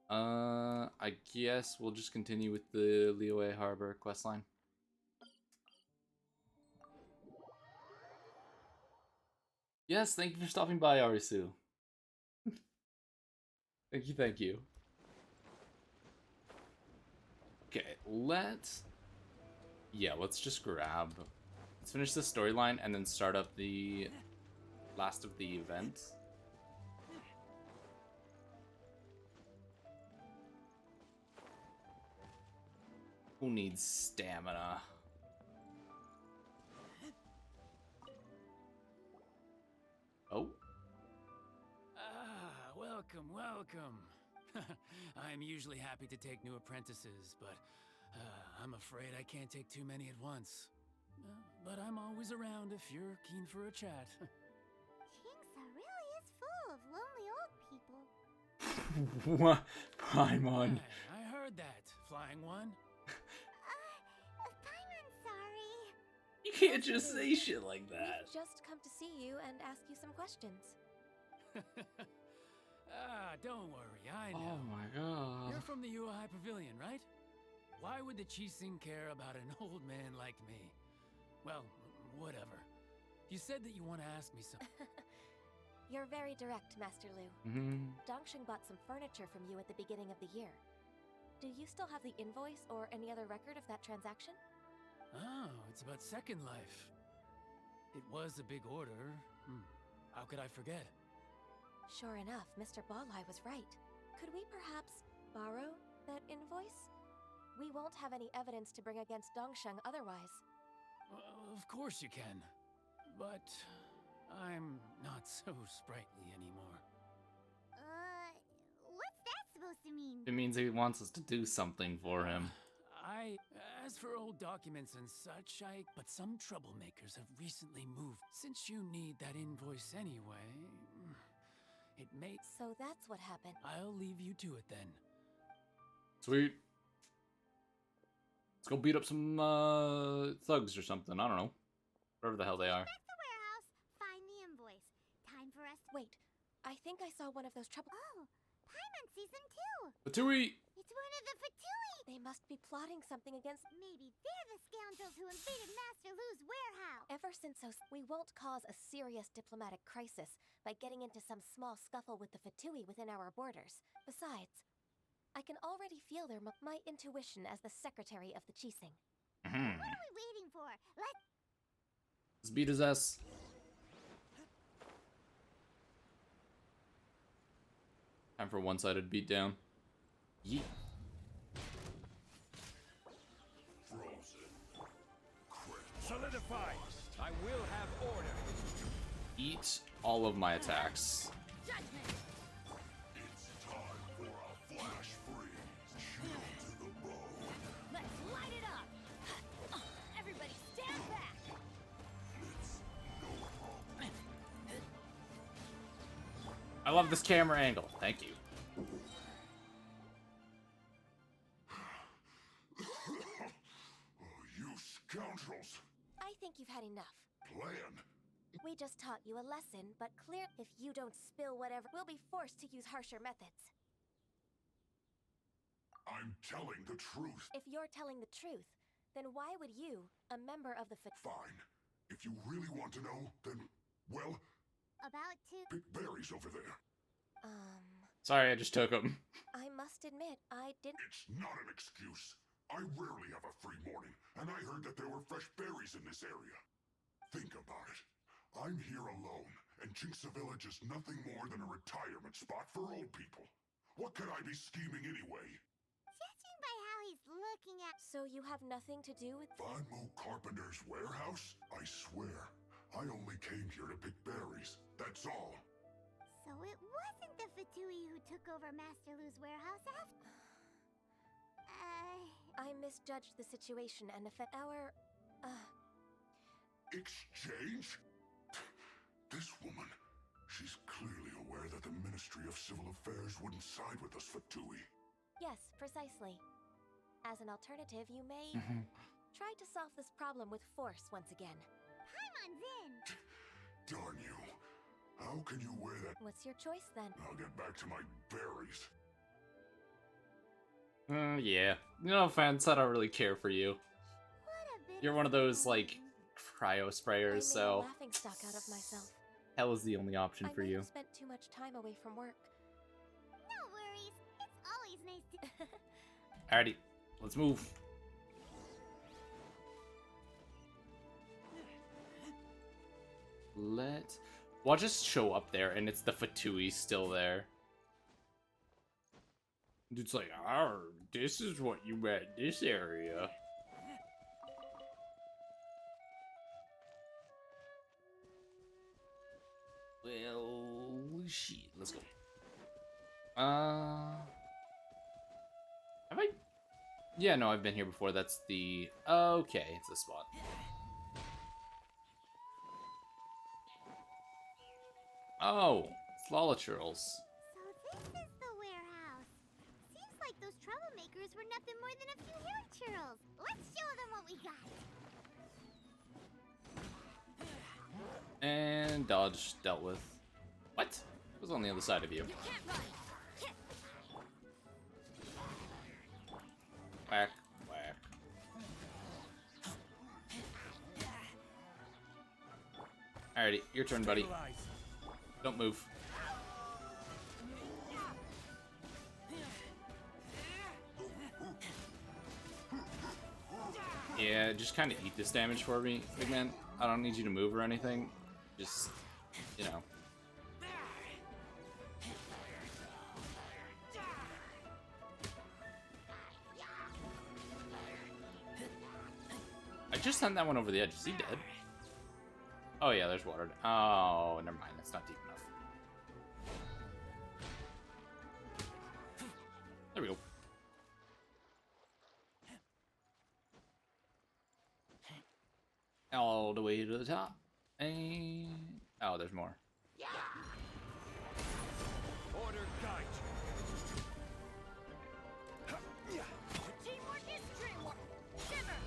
I guess we'll just continue with the Liyue Harbor questline. Yes, thank you for stopping by, Arisu. Thank you, thank you. Okay, let's just grab... Let's finish the storyline and then start up the last of the event. Who needs stamina? Oh. Ah, welcome, welcome. I'm usually happy to take new apprentices, but I'm afraid I can't take too many at once. But I'm always around if you're keen for a chat. Kingsa really is full of lonely old people. What? Paimon. I heard that, Flying One. Paimon's sorry. You can't just say shit like that. We've just come to see you and ask you some questions. Don't worry, I know. Oh my god. You're from the Yuehai Pavilion, right? Why would the Qixing care about an old man like me? Well, whatever. You said that you want to ask me something. You're very direct, Master Lu. Dongsheng bought some furniture from you at the beginning of the year. Do you still have the invoice or any other record of that transaction? Oh, it's about Second Life. It was a big order. How could I forget? Sure enough, Mr. Balai was right. Could we perhaps borrow that invoice? We won't have any evidence to bring against Dongsheng otherwise. Of course you can. But I'm not so sprightly anymore. What's that supposed to mean? It means he wants us to do something for him. As for old documents and such, but some troublemakers have recently moved. Since you need that invoice anyway, it may... So that's what happened. I'll leave you to it then. Sweet. Let's go beat up some thugs or something. I don't know. Whatever the hell they are. Back to warehouse. Find the invoice. Time for us. Wait, I think I saw one of those trouble. Oh, Paimon sees them too. Fatui! It's one of the Fatui. They must be plotting something against. Maybe they're the scoundrels who invaded Master Lu's warehouse. Ever since we won't cause a serious diplomatic crisis by getting into some small scuffle with the Fatui within our borders. Besides, I can already feel my intuition as the secretary of the Qixing. What are we waiting for? Let's beat his ass. Time for a one-sided beatdown. Yeet. Solidify! I will have order. Eat all of my attacks. Judgment. It's time for a flash freeze. Shield to the bone. Let's light it up! Everybody stand back! I love this camera angle. Thank you. You scoundrels! I think you've had enough. Plan? We just taught you a lesson, but clear if you don't spill whatever, we'll be forced to use harsher methods. I'm telling the truth. If you're telling the truth, then why would you, a member of the Fine. If you really want to know, then, well, About to... pick berries over there. Sorry, I just took them. I must admit, I didn't... It's not an excuse. I rarely have a free morning, and I heard that there were fresh berries in this area. Think about it. I'm here alone, and Jinxa Village is nothing more than a retirement spot for old people. What could I be scheming anyway? Judging by how he's looking at... So you have nothing to do with... Vanmo Carpenter's warehouse? I swear, I only came here to pick berries. That's all. So it wasn't the Fatui who took over Master Lu's warehouse after... I misjudged the situation and our... Exchange? This woman, she's clearly aware that the Ministry of Civil Affairs wouldn't side with us Fatui. Yes, precisely. As an alternative, you may try to solve this problem with force once again. Paimon's in! Darn you. How can you wear that? What's your choice then? I'll get back to my berries. Yeah. No offense, I don't really care for you. You're one of those, like, cryo sprayers, so... laughing stock out of myself. Hell is the only option for you. I spent too much time away from work. No worries. It's always nice to... Alrighty, let's move. We'll just show up there and it's the Fatui still there. It's like, this is what you read this area. Well, shit, let's go. Have I? Yeah, no, I've been here before. That's the... Okay, it's this spot. Oh, it's Lolachurls. So this is the warehouse. Seems like those troublemakers were nothing more than a few hair churls. Let's show them what we got. And dodge dealt with. What? It was on the other side of you. You can't run. Whack, whack. Alrighty, your turn, buddy. Don't move. Yeah, just kind of eat this damage for me, big man. I don't need you to move or anything. Just, you know. I just sent that one over the edge. Is he dead? Oh yeah, there's water. Oh, never mind. That's not deep enough. There we go. All the way to the top. And oh, there's more. Order guide Teamwork is dreamwork. Shiver.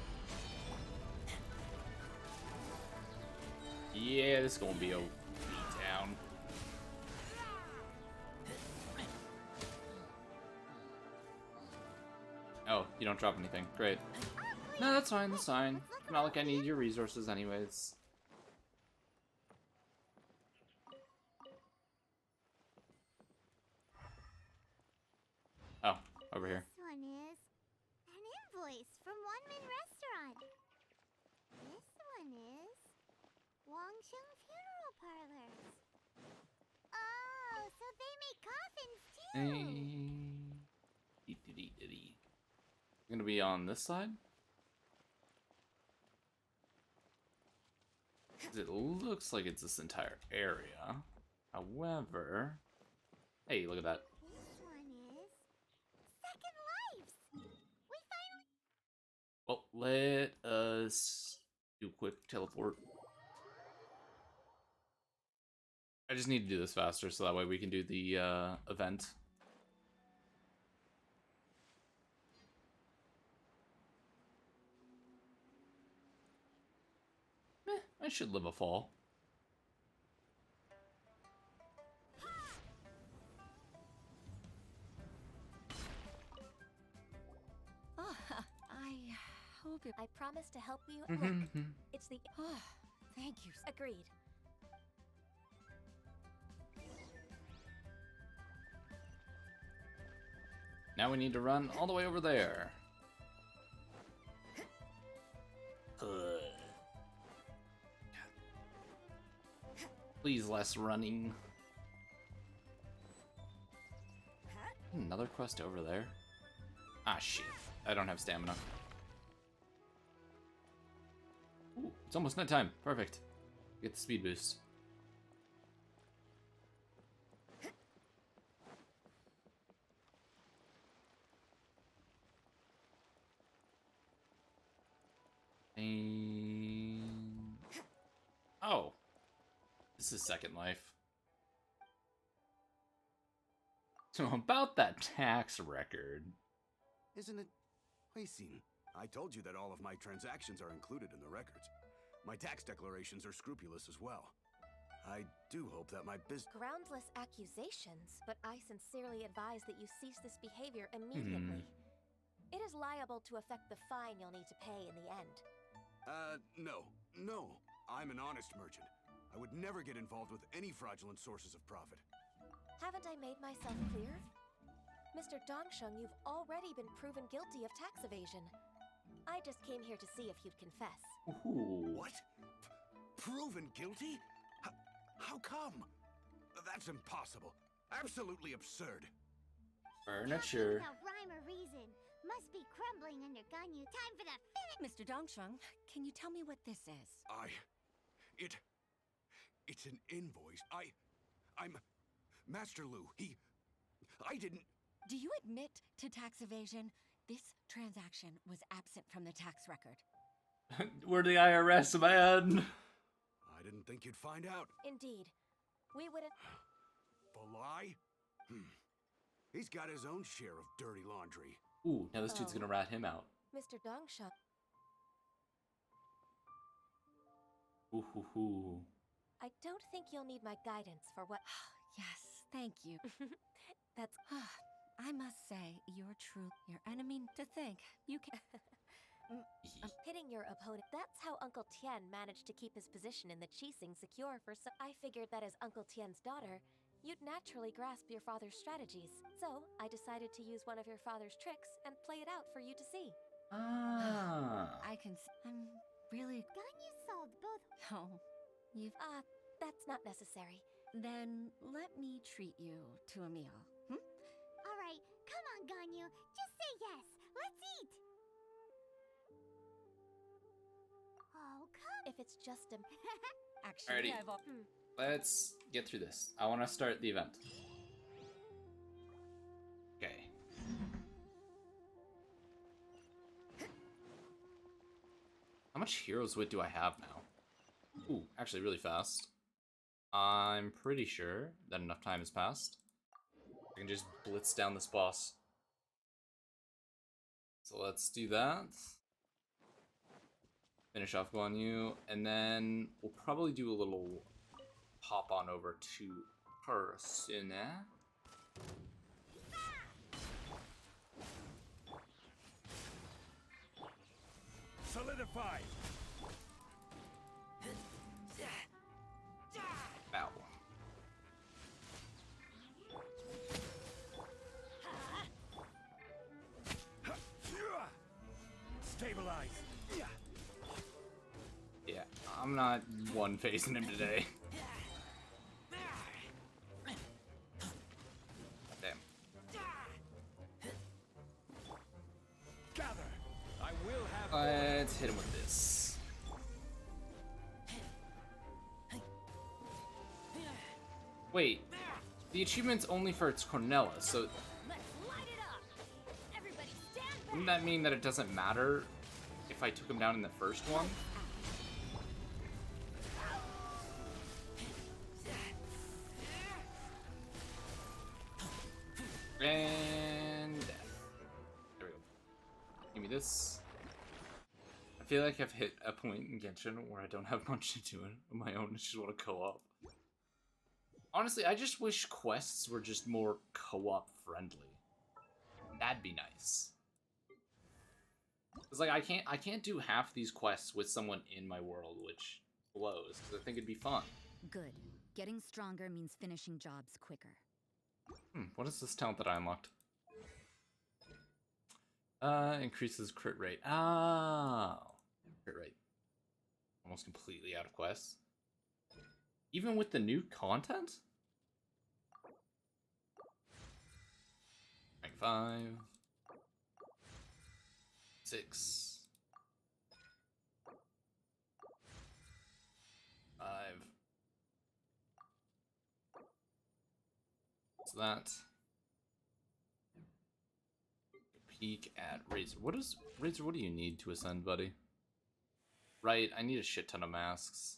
Yeah, this is gonna be a beatdown. Oh, you don't drop anything. Great. No, that's fine. That's fine. Not like I need your resources, anyways. Oh, over here. This one is an invoice from One Min Restaurant. This one is Wangsheng Funeral Parlors. Oh, so they make coffins too. Gonna be on this side? 'Cause it looks like it's this entire area. However, hey, look at that. This one is Second Lives. We finally. Well, let us do a quick teleport. I just need to do this faster so that way we can do the event. I should live a fall. Oh, I hope it. I promise to help you. Mhm, Look, mhm. it's the. Oh, thank you. Agreed. Now we need to run all the way over there. Please, less running. Another quest over there. Ah, shit. I don't have stamina. Ooh, it's almost nighttime. Perfect. Get the speed boost. And... oh. This is Second Life. So about that tax record. Isn't it? Huixin, I told you that all of my transactions are included in the records. My tax declarations are scrupulous as well. I do hope that my business... Groundless accusations, but I sincerely advise that you cease this behavior immediately. It is liable to affect the fine you'll need to pay in the end. No. I'm an honest merchant. I would never get involved with any fraudulent sources of profit. Haven't I made myself clear? Mr. Dongsheng, you've already been proven guilty of tax evasion. I just came here to see if you'd confess. Ooh. What? Proven guilty? How come? That's impossible. Absolutely absurd. Furniture. Without rhyme or reason. Must be crumbling under Ganyu. Time for the finish. Mr. Dongsheng, can you tell me what this is? It's an invoice. I'm Master Lu. I didn't... Do you admit to tax evasion? This transaction was absent from the tax record. We're the IRS, man. I didn't think you'd find out. Indeed. We wouldn't... The lie? He's got his own share of dirty laundry. Ooh, now this dude's gonna rat him out. Mr. Dongsheng... Ooh. I don't think you'll need my guidance for what... Yes, thank you. That's... I must say, you're true. Your enemy to think. You can... Hitting your opponent. That's how Uncle Tian managed to keep his position in the Qixing secure for so... I figured that as Uncle Tian's daughter, you'd naturally grasp your father's strategies. So, I decided to use one of your father's tricks and play it out for you to see. I can... I'm really... Ganyu solved both... Oh, you've... that's not necessary. Then let me treat you to a meal. Alright, come on, Ganyu. Just say yes. Let's eat. Oh, come. If it's just a. Actually, Alrighty. I've. Let's get through this. I want to start the event. Okay. How much hero's wit do I have now? Ooh, actually really fast. I'm pretty sure that enough time has passed. I can just blitz down this boss. So let's do that. Finish off Guan Yu, and then we'll probably do a little hop on over to Persona. Solidify! Bow. Stabilize! Yeah, I'm not one-facing him today. Damn. Gather! I will have. Let's hit him with this. Wait, the achievement's only for its Cornella, so Let's light it up. Everybody stand back. wouldn't that mean that it doesn't matter if I took him down in the first one? And death. There we go. Give me this. I feel like I've hit a point in Genshin where I don't have much to do on my own. I just want to co-op. Honestly, I just wish quests were just more co-op friendly. That'd be nice. Cause like I can't do half these quests with someone in my world, which blows. Cause I think it'd be fun. Good. Getting stronger means finishing jobs quicker. What is this talent that I unlocked? Increases crit rate. Oh, crit rate. Almost completely out of quests. Even with the new content? Rank 5. 6. 5. So that. Peek at Razor. What is Razor? What do you need to ascend, buddy? Right, I need a shit ton of masks.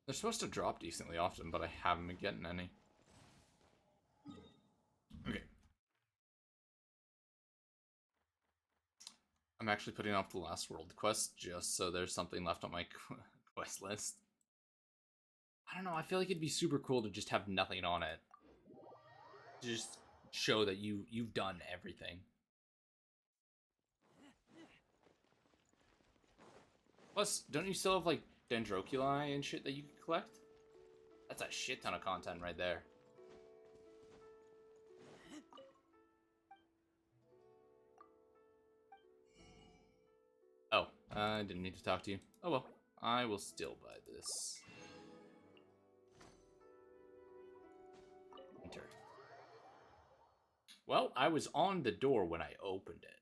They're supposed to drop decently often, but I haven't been getting any. Okay. I'm actually putting off the last world quest just so there's something left on my quest list. I don't know, I feel like it'd be super cool to just have nothing on it. Just show that you've done everything. Plus, don't you still have like Dendroculi and shit that you can collect? That's a shit ton of content right there. Oh, I didn't need to talk to you. Oh well, I will still buy this. Enter. Well, I was on the door when I opened it.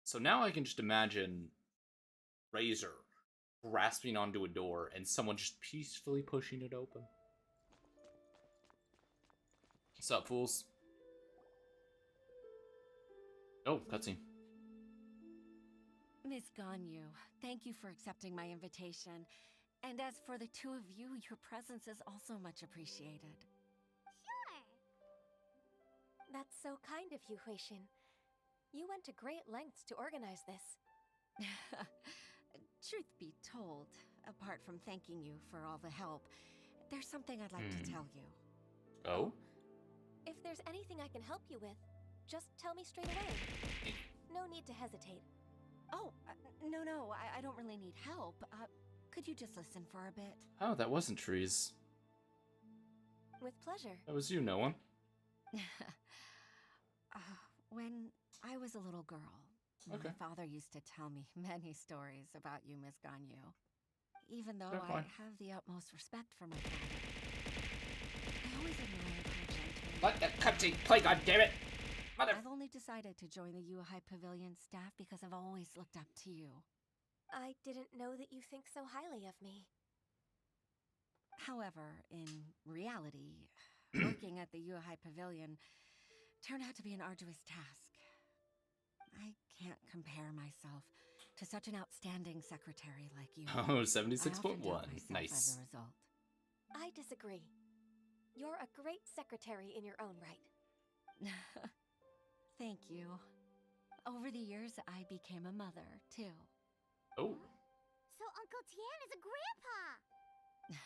So now I can just imagine Razor grasping onto a door and someone just peacefully pushing it open. What's up, fools? Oh, cutscene. Miss Ganyu, thank you for accepting my invitation. And as for the two of you, your presence is also much appreciated. Sure. That's so kind of you, Huixin. You went to great lengths to organize this. Truth be told, apart from thanking you for all the help, there's something I'd like to tell you. Oh? If there's anything I can help you with, just tell me straight away. No need to hesitate. Oh, no, I don't really need help. Could you just listen for a bit? Oh, that wasn't Trees. With pleasure. That was you, no one. When I was a little girl, Okay. my father used to tell me many stories about you, Miss Ganyu. Even though Fair I point. have the utmost respect for my father, I always admired how gentle. Let that cutscene play, goddammit! I've only decided to join the Yuehai Pavilion staff because I've always looked up to you. I didn't know that you think so highly of me. However, in reality, working at the Yuehai Pavilion turned out to be an arduous task. I can't compare myself to such an outstanding secretary like you. Oh, I 76.1. often doubt myself Nice. as a result. I disagree. You're a great secretary in your own right. Thank you. Over the years, I became a mother, too. Oh. So Uncle Tian is a grandpa!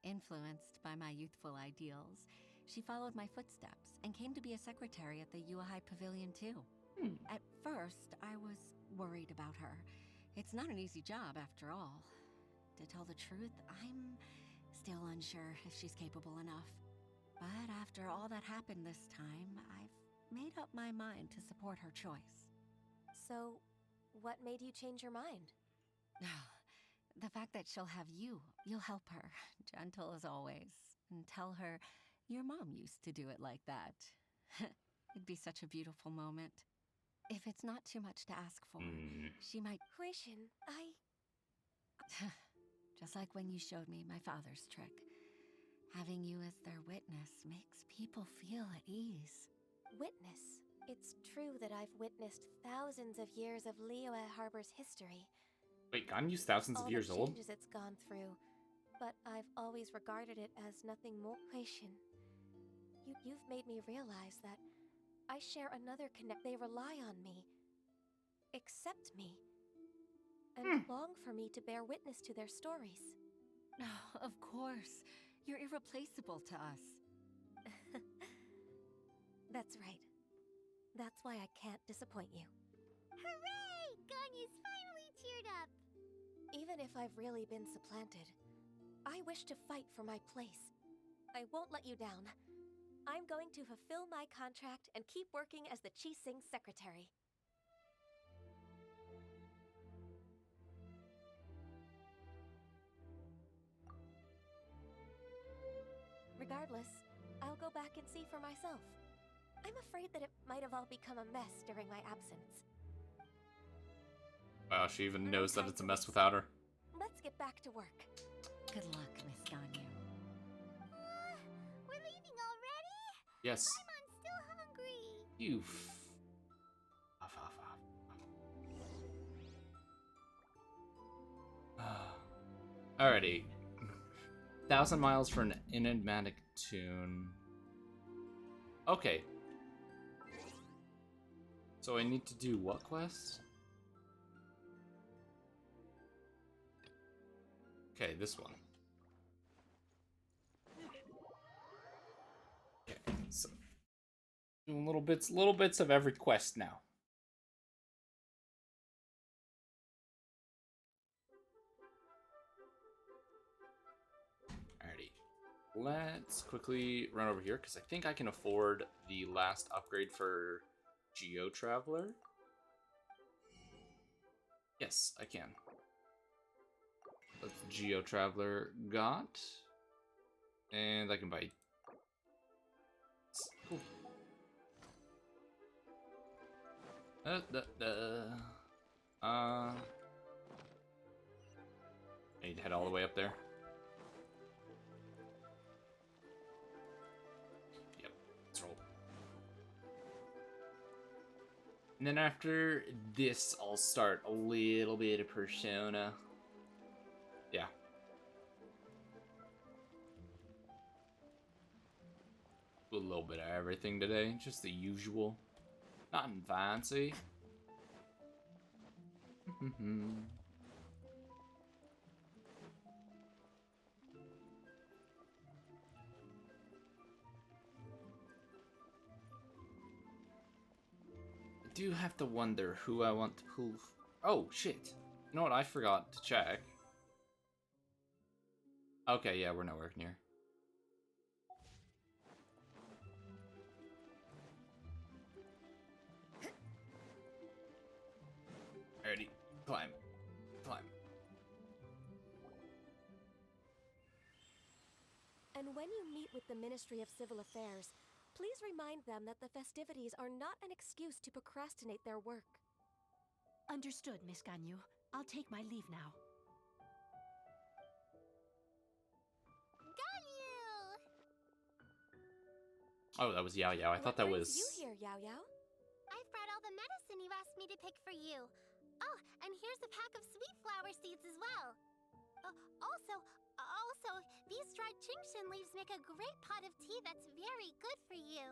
Influenced by my youthful ideals, she followed my footsteps and came to be a secretary at the Yuehai Pavilion, too. At first, I was worried about her. It's not an easy job, after all. To tell the truth, I'm still unsure if she's capable enough. But after all that happened this time, I've made up my mind to support her choice. So, what made you change your mind? The fact that she'll have you, you'll help her, gentle as always, and tell her your mom used to do it like that. It'd be such a beautiful moment. If it's not too much to ask for, she might... Huishin, Just like when you showed me my father's trick. Having you as their witness makes people feel at ease. Witness. It's true that I've witnessed thousands of years of Liyue Harbor's history. Wait, Ganyu's thousands of years all the old? changes it's gone through, but I've always regarded it as nothing more. Huishin, you've made me realize that I share another connect. They rely on me, accept me, and long for me to bear witness to their stories. Oh, of course. You're irreplaceable to us. That's right. That's why I can't disappoint you. Hooray! Ganyu's finally cheered up! Even if I've really been supplanted, I wish to fight for my place. I won't let you down. I'm going to fulfill my contract and keep working as the Qixing secretary. Regardless, I'll go back and see for myself. I'm afraid that it might have all become a mess during my absence. Wow, she even knows that it's a mess without her. Let's get back to work. Good luck, Miss Ganyu. We're leaving already? Yes. I'm still hungry. You. Alrighty. 1,000 miles for an enigmatic tune. Okay. So I need to do what quest? Okay, this one. Okay, so doing little bits of every quest now. Alrighty. Let's quickly run over here because I think I can afford the last upgrade for Geo Traveler. Yes, I can. That's Geo Traveler got. And I can buy. Cool. I need to head all the way up there. Yep, let's roll. And then after this, I'll start a little bit of Persona. Yeah. A little bit of everything today, just the usual. Nothing fancy. I do have to wonder who I want to pull. Oh, shit. You know what? I forgot to check. Okay, yeah, we're nowhere near. Alrighty, climb. Climb. And when you meet with the Ministry of Civil Affairs, please remind them that the festivities are not an excuse to procrastinate their work. Understood, Miss Ganyu. I'll take my leave now. Ganyu! Oh, that was Yao Yao. I thought that was... you here, Yao Yao? I've brought all the medicine you asked me to pick for you. Oh, and here's a pack of sweet flower seeds as well. Also, these dried chingshin leaves make a great pot of tea that's very good for you.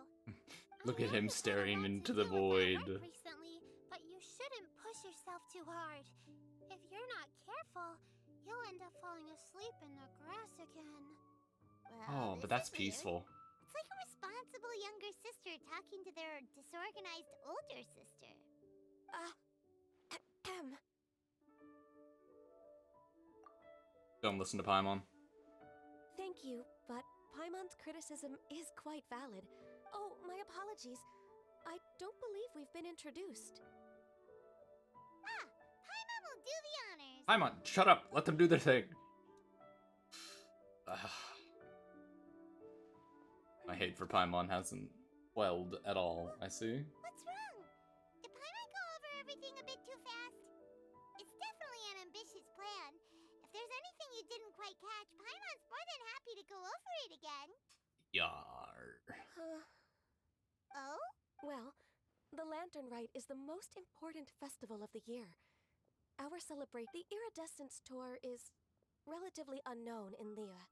Look at him staring into the void. Recently, but you shouldn't push yourself too hard. If you're not careful, you'll end up falling asleep in the grass again. Oh, but that's peaceful. It's like a responsible younger sister talking to their disorganized older sister. Don't listen to Paimon. Thank you, but Paimon's criticism is quite valid. Oh, my apologies. I don't believe we've been introduced. Paimon will do the honors. Paimon, shut up. Let them do their thing. My hate for Paimon hasn't quelled at all, I see. What's wrong? Did Paimon go over everything a bit too fast? It's definitely an ambitious plan. If there's anything you didn't quite catch, Paimon's more than happy to go over it again. Yar. Oh? Well, the Lantern Rite is the most important festival of the year. The Iridescence Tour is relatively unknown in Liyue.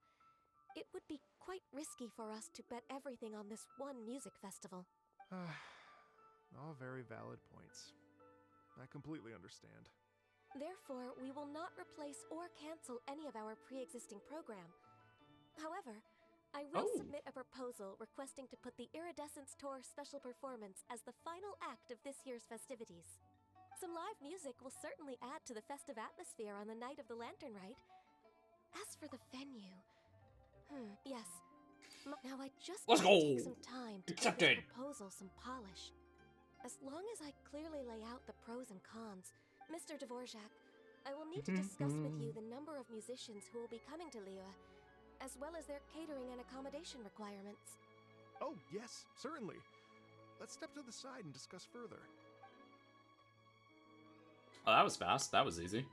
It would be quite risky for us to bet everything on this one music festival. All very valid points. I completely understand. Therefore, we will not replace or cancel any of our pre-existing program. However, I will submit a proposal requesting to put the Iridescence Tour special performance as the final act of this year's festivities. Some live music will certainly add to the festive atmosphere on the night of the Lantern Rite. As for the venue... yes. Now I just Let's need to go! take some time to give this proposal some polish. As long as I clearly lay out the pros and cons, Mr. Dvorak, I will need to discuss with you the number of musicians who will be coming to Liyue, as well as their catering and accommodation requirements. Oh, yes, certainly. Let's step to the side and discuss further. Oh, that was fast. That was easy.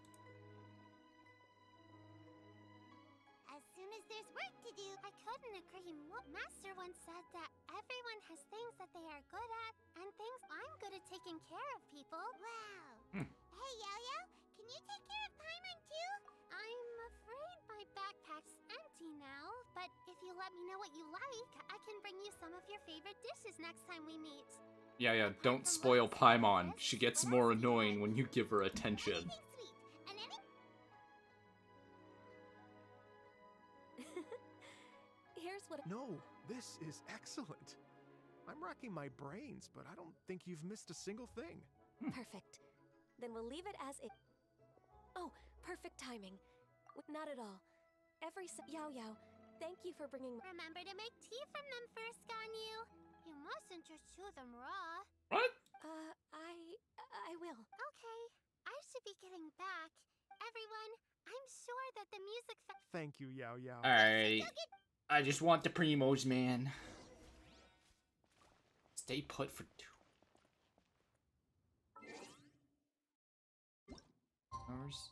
As soon as there's work to do, I couldn't agree more. Master once said that everyone has things that they are good at, and things I'm good at taking care of people. Wow. Hey, Yo-Yo, can you take care of Paimon too? I'm afraid my backpack's empty now, but if you let me know what you like, I can bring you some of your favorite dishes next time we meet. Yeah, don't spoil Paimon. She gets more annoying when you give her attention. Here's what... No, this is excellent. I'm racking my brains, but I don't think you've missed a single thing. Perfect. Then we'll leave it as it... Oh, perfect timing. Not at all. Yao Yao, thank you for bringing... Remember to make tea from them first, Ganyu. You mustn't just chew them raw. What? I will. Okay, I should be getting back. Everyone, I'm sure that the music... Thank you, Yao Yao. Alright. I just want the primos, man. Stay put for 2 hours.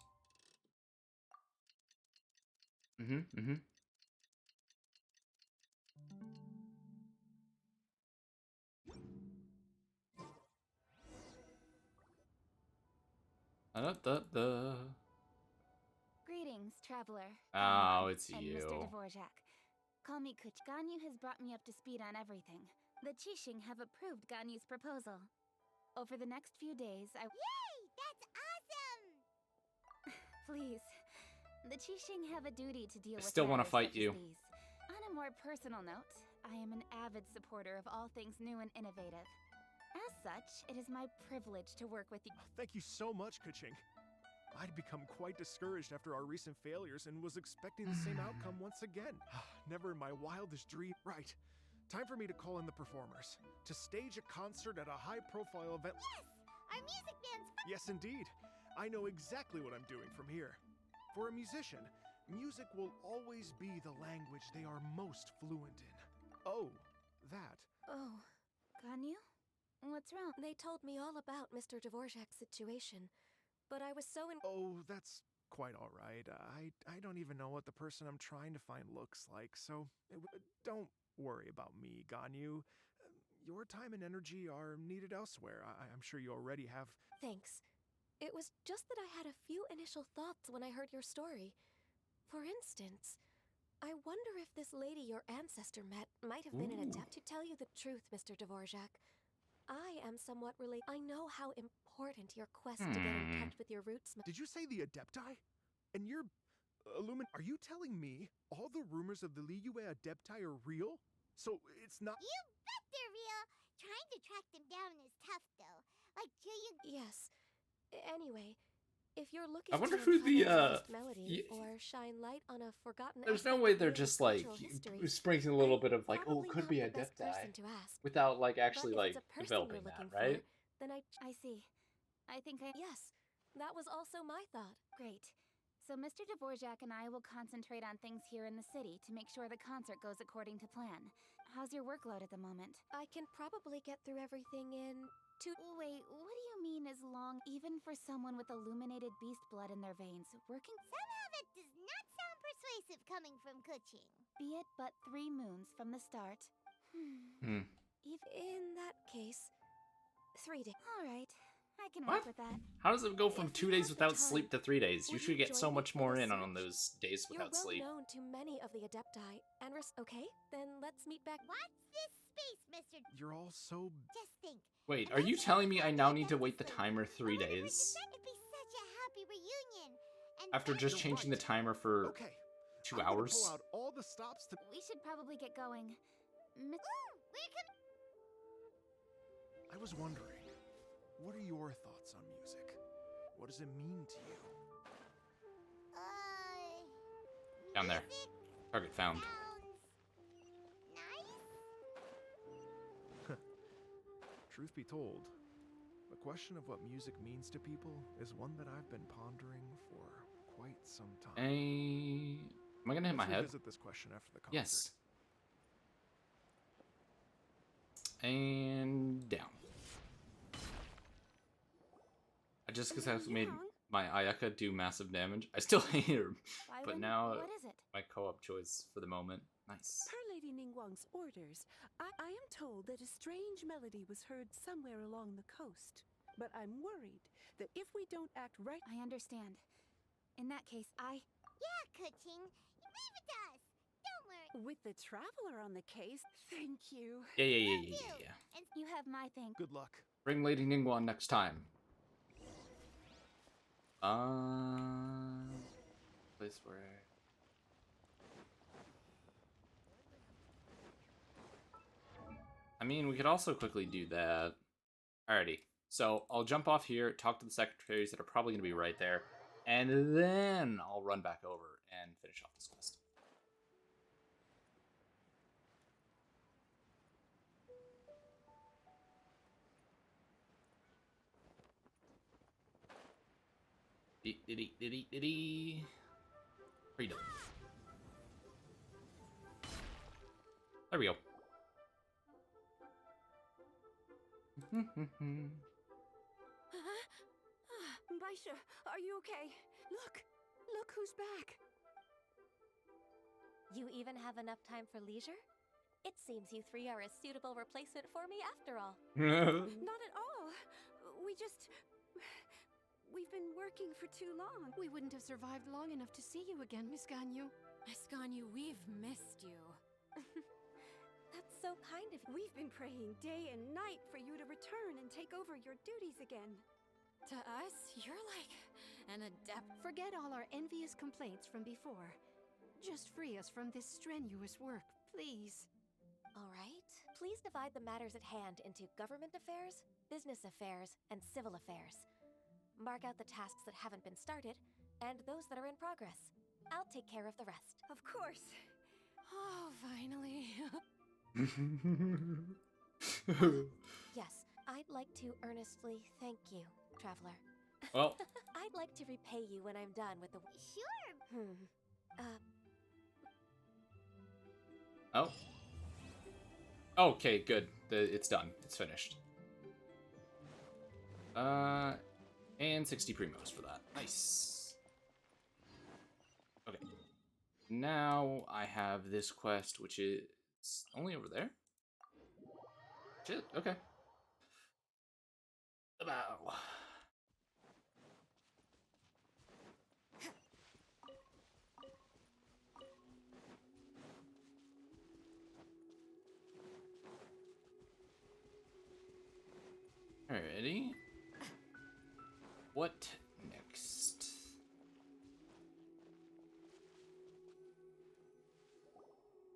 Greetings, traveler. Oh, it's and you. Mr. Dvorak. Call me Kuch. Ganyu has brought me up to speed on everything. The Qixing have approved Ganyu's proposal. Over the next few days, I... Yay! That's awesome! Please. The Qixing have a duty to deal with still want to matters fight such you. as these. On a more personal note, I am an avid supporter of all things new and innovative. As such, it is my privilege to work with you. Thank you so much, Kuching. I'd become quite discouraged after our recent failures and was expecting the same outcome once again. Never in my wildest dream. Right. Time for me to call in the performers. To stage a concert at a high-profile event. Yes! Our music band's... Yes, indeed. I know exactly what I'm doing from here. For a musician, music will always be the language they are most fluent in. Oh, that. Oh. Ganyu? What's wrong? They told me all about Mr. Dvorak's situation, but I was so Oh, that's quite all right. I don't even know what the person I'm trying to find looks like, so don't worry about me, Ganyu. Your time and energy are needed elsewhere. I'm sure you already have. Thanks. It was just that I had a few initial thoughts when I heard your story. For instance, I wonder if this lady your ancestor met might have been an adept. To tell you the truth, Mr. Dvorak, I am somewhat related. I know how important your quest to get in touch with your roots. Did you say the Adepti? And you're Are you telling me all the rumors of the Liyue Adepti are real? So it's not. You bet they're real! Trying to track them down is tough, though. Like, Yes. Anyway, if you're looking I wonder to who the lost melody or shine light on a forgotten There's no aspect way of they're Liyue's just like cultural history, sprinkling a little bit of like, oh, probably could not be the a best Adepti person to ask. without like actually But if like it's a person developing you're that, looking right? for, then I see. I think I. Yes, that was also my thought. Great. So Mr. Dvorak and I will concentrate on things here in the city to make sure the concert goes according to plan. How's your workload at the moment? I can probably get through everything in 2. Wait, what do you mean is long, even for someone with illuminated beast blood in their veins? Working. Somehow that does not sound persuasive coming from Kuching. Be it but 3 moons from the start. In that case, 3 days. All right, I can What? work with that. How does it go from 2 days without sleep to 3 days? You would should you get so join me much for more the in on search? those days You're without well sleep. known to many of the Adepti, and okay? Then let's meet back. Watch this space, Mr. You're all so. Just think. Wait, are you telling me I now need to wait the timer 3 days? It'd be such a happy reunion. And After just changing the timer for Okay. 2 I'm gonna hours? pull out all the stops to. We should probably get going. I was wondering, what are your thoughts on music? What does it mean to you? Down there. Target found. Truth be told, the question of what music means to people is one that I've been pondering for quite some time. Am I gonna hit my Let's head? revisit this question after the concert. Yes. And down. I just because I made my Ayaka do massive damage. I still hate her, but now What is it? my co-op choice for the moment. Nice. Per Lady Ningguang's orders, I am told that a strange melody was heard somewhere along the coast. But I'm worried that if we don't act right... I understand. In that case, Yeah, Kuching. Leave it to us. Don't worry. With the Traveler on the case, thank you. Yeah. and you have my thing. Good luck. Bring Lady Ningguang next time. Place where... I mean, we could also quickly do that. Alrighty. So, I'll jump off here, talk to the secretaries that are probably going to be right there, and then I'll run back over and finish off this quest. Freedom. There we go. Baisha, are you okay? Look who's back. You even have enough time for leisure? It seems you 3 are a suitable replacement for me after all. Not at all. We've been working for too long. We wouldn't have survived long enough to see you again, Miss Ganyu. Miss Ganyu, we've missed you. That's so kind of you. We've been praying day and night for you to return and take over your duties again. To us, you're like an adept. Forget all our envious complaints from before. Just free us from this strenuous work, please. All right. Please divide the matters at hand into government affairs, business affairs, and civil affairs. Mark out the tasks that haven't been started, and those that are in progress. I'll take care of the rest. Of course. Oh, finally. Yes, I'd like to earnestly thank you, Traveler. Well. I'd like to repay you when I'm done with the... Sure. Oh. Okay, good. It's done. It's finished. And 60 primos for that. Nice. Okay. Now I have this quest, which is only over there. Shit. Okay. Wow. Alrighty. What next?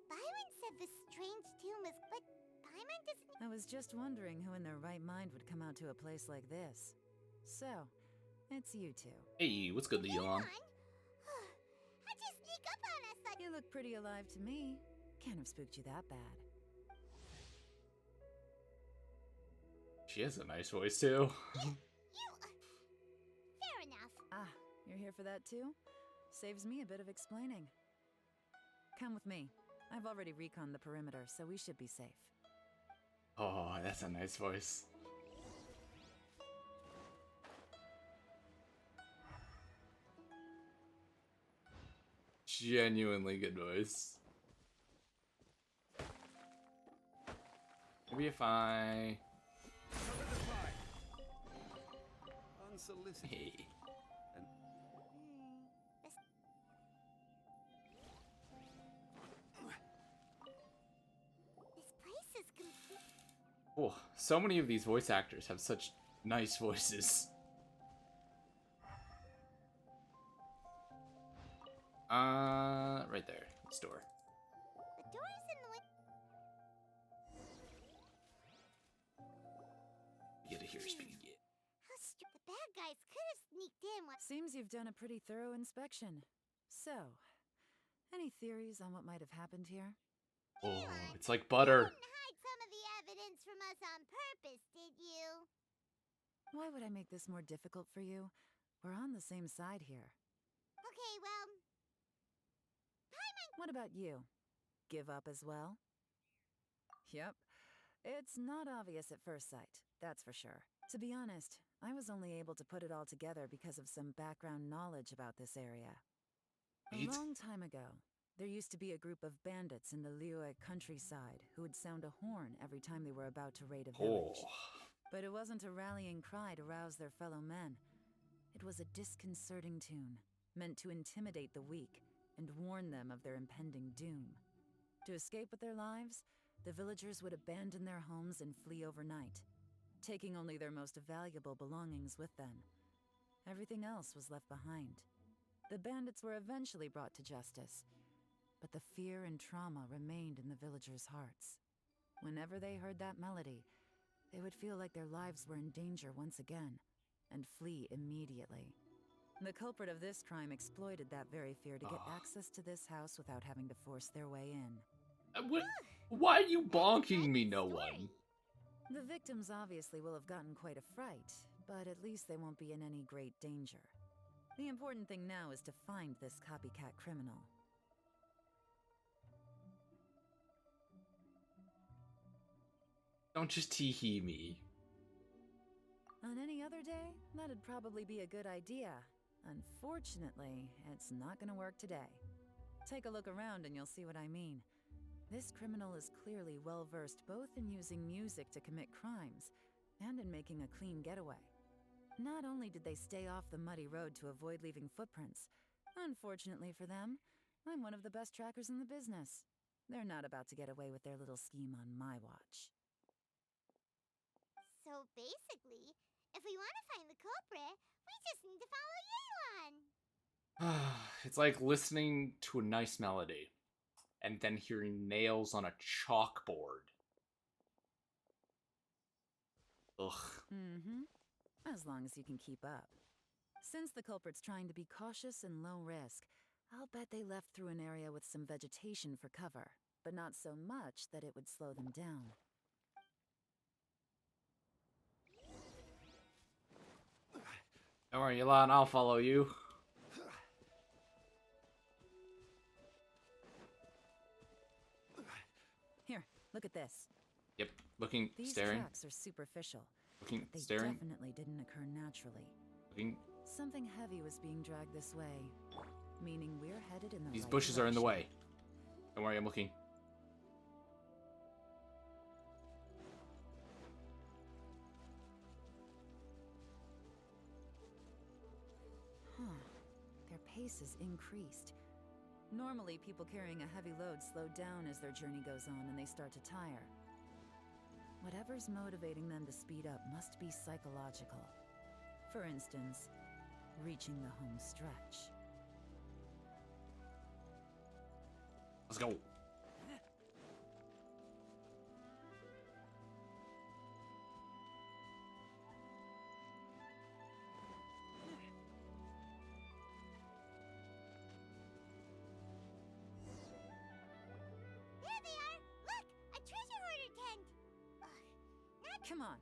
Byron said this strange tomb is... But Byron doesn't... I was just wondering who in their right mind would come out to a place like this. So, it's you two. Hey, what's good, Leon? How'd you sneak up on us like... You look pretty alive to me. Can't have spooked you that bad. She has a nice voice, too. Fair enough. Ah, you're here for that too? Saves me a bit of explaining. Come with me. I've already reconned the perimeter, so we should be safe. Oh, that's a nice voice. Genuinely good voice. Maybe if I... Unsolicited. Hey. This place is complete. Oh, so many of these voice actors have such nice voices. Right there. This door. The door's in the way. You get to hear speaking yet. The bad guys could have sneaked in. Seems you've done a pretty thorough inspection. So, any theories on what might have happened here? Oh, it's like butter. You didn't hide some of the evidence from us on purpose, did you? Why would I make this more difficult for you? We're on the same side here. Okay, well... What about you? Give up as well? Yep. It's not obvious at first sight, that's for sure. To be honest, I was only able to put it all together because of some background knowledge about this area. A long time ago, there used to be a group of bandits in the Liyue countryside who would sound a horn every time they were about to raid a village. But it wasn't a rallying cry to rouse their fellow men. It was a disconcerting tune, meant to intimidate the weak and warn them of their impending doom. To escape with their lives, the villagers would abandon their homes and flee overnight, taking only their most valuable belongings with them. Everything else was left behind. The bandits were eventually brought to justice, but the fear and trauma remained in the villagers' hearts. Whenever they heard that melody, they would feel like their lives were in danger once again, and flee immediately. The culprit of this crime exploited that very fear to get access to this house without having to force their way in. Why are you bonking me, no one? The victims obviously will have gotten quite a fright, but at least they won't be in any great danger. The important thing now is to find this copycat criminal. Don't just tee-hee me. On any other day, that'd probably be a good idea. Unfortunately, it's not gonna work today. Take a look around and you'll see what I mean. This criminal is clearly well-versed both in using music to commit crimes and in making a clean getaway. Not only did they stay off the muddy road to avoid leaving footprints, unfortunately for them, I'm one of the best trackers in the business. They're not about to get away with their little scheme on my watch. So basically, if we want to find the culprit, we just need to follow Yelan. It's like listening to a nice melody and then hearing nails on a chalkboard. Ugh. Mm-hmm. As long as you can keep up. Since the culprit's trying to be cautious and low risk, I'll bet they left through an area with some vegetation for cover, but not so much that it would slow them down. Don't worry, Yelan, I'll follow you. Here, look at this. Yep, looking, These staring, tracks are superficial. looking, But they staring, definitely didn't occur naturally. looking. Something heavy was being dragged this way, meaning we're headed in the These right bushes are in the direction. way. Don't worry, I'm looking. Huh. Their pace is increased. Normally, people carrying a heavy load slow down as their journey goes on and they start to tire. Whatever's motivating them to speed up must be psychological. For instance, reaching the home stretch. Let's go. There they are! Look! A treasure hoarder tent! Come on.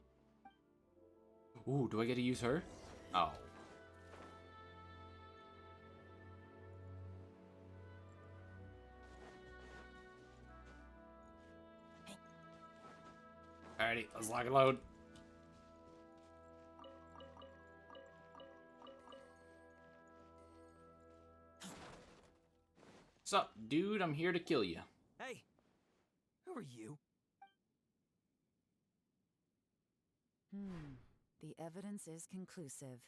Ooh, do I get to use her? Oh. Alrighty, let's lock and load. What's up, dude? I'm here to kill you. Hey, who are you? The evidence is conclusive.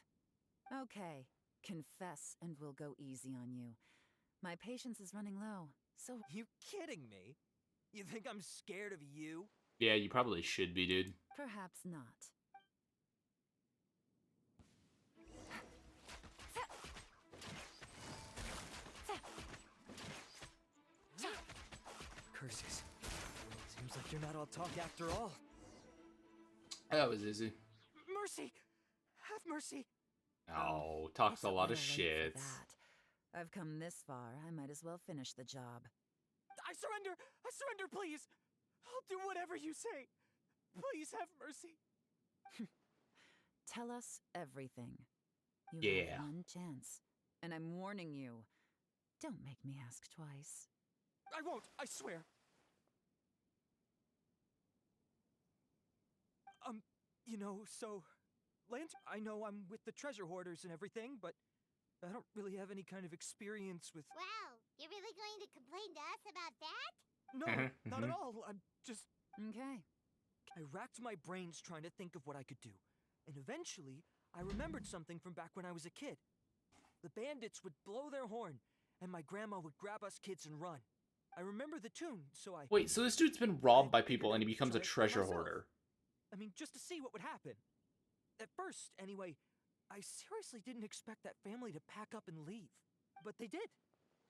Okay, confess and we'll go easy on you. My patience is running low, so... You kidding me? You think I'm scared of you? Yeah, you probably should be, dude. Perhaps not. Curses. Seems like you're not all talk after all. That was easy. Mercy! Have mercy! Oh, talks a lot of It's a little late shit. for that. I've come this far, I might as well finish the job. I surrender! I surrender, please! I'll do whatever you say. Please have mercy. Tell us everything. You Yeah. have one chance, and I'm warning you. Don't make me ask twice. I won't, I swear. You know, so... I know I'm with the treasure hoarders and everything, but I don't really have any kind of experience with... Wow, you're really going to complain to us about that? No, not at all. I'm just... Okay. I racked my brains trying to think of what I could do. And eventually, I remembered something from back when I was a kid. The bandits would blow their horn, and my grandma would grab us kids and run. I remember the tune, so I... Wait, so this dude's been robbed by people and he becomes a Try it for treasure myself. hoarder. I mean, just to see what would happen. At first, anyway, I seriously didn't expect that family to pack up and leave. But they did.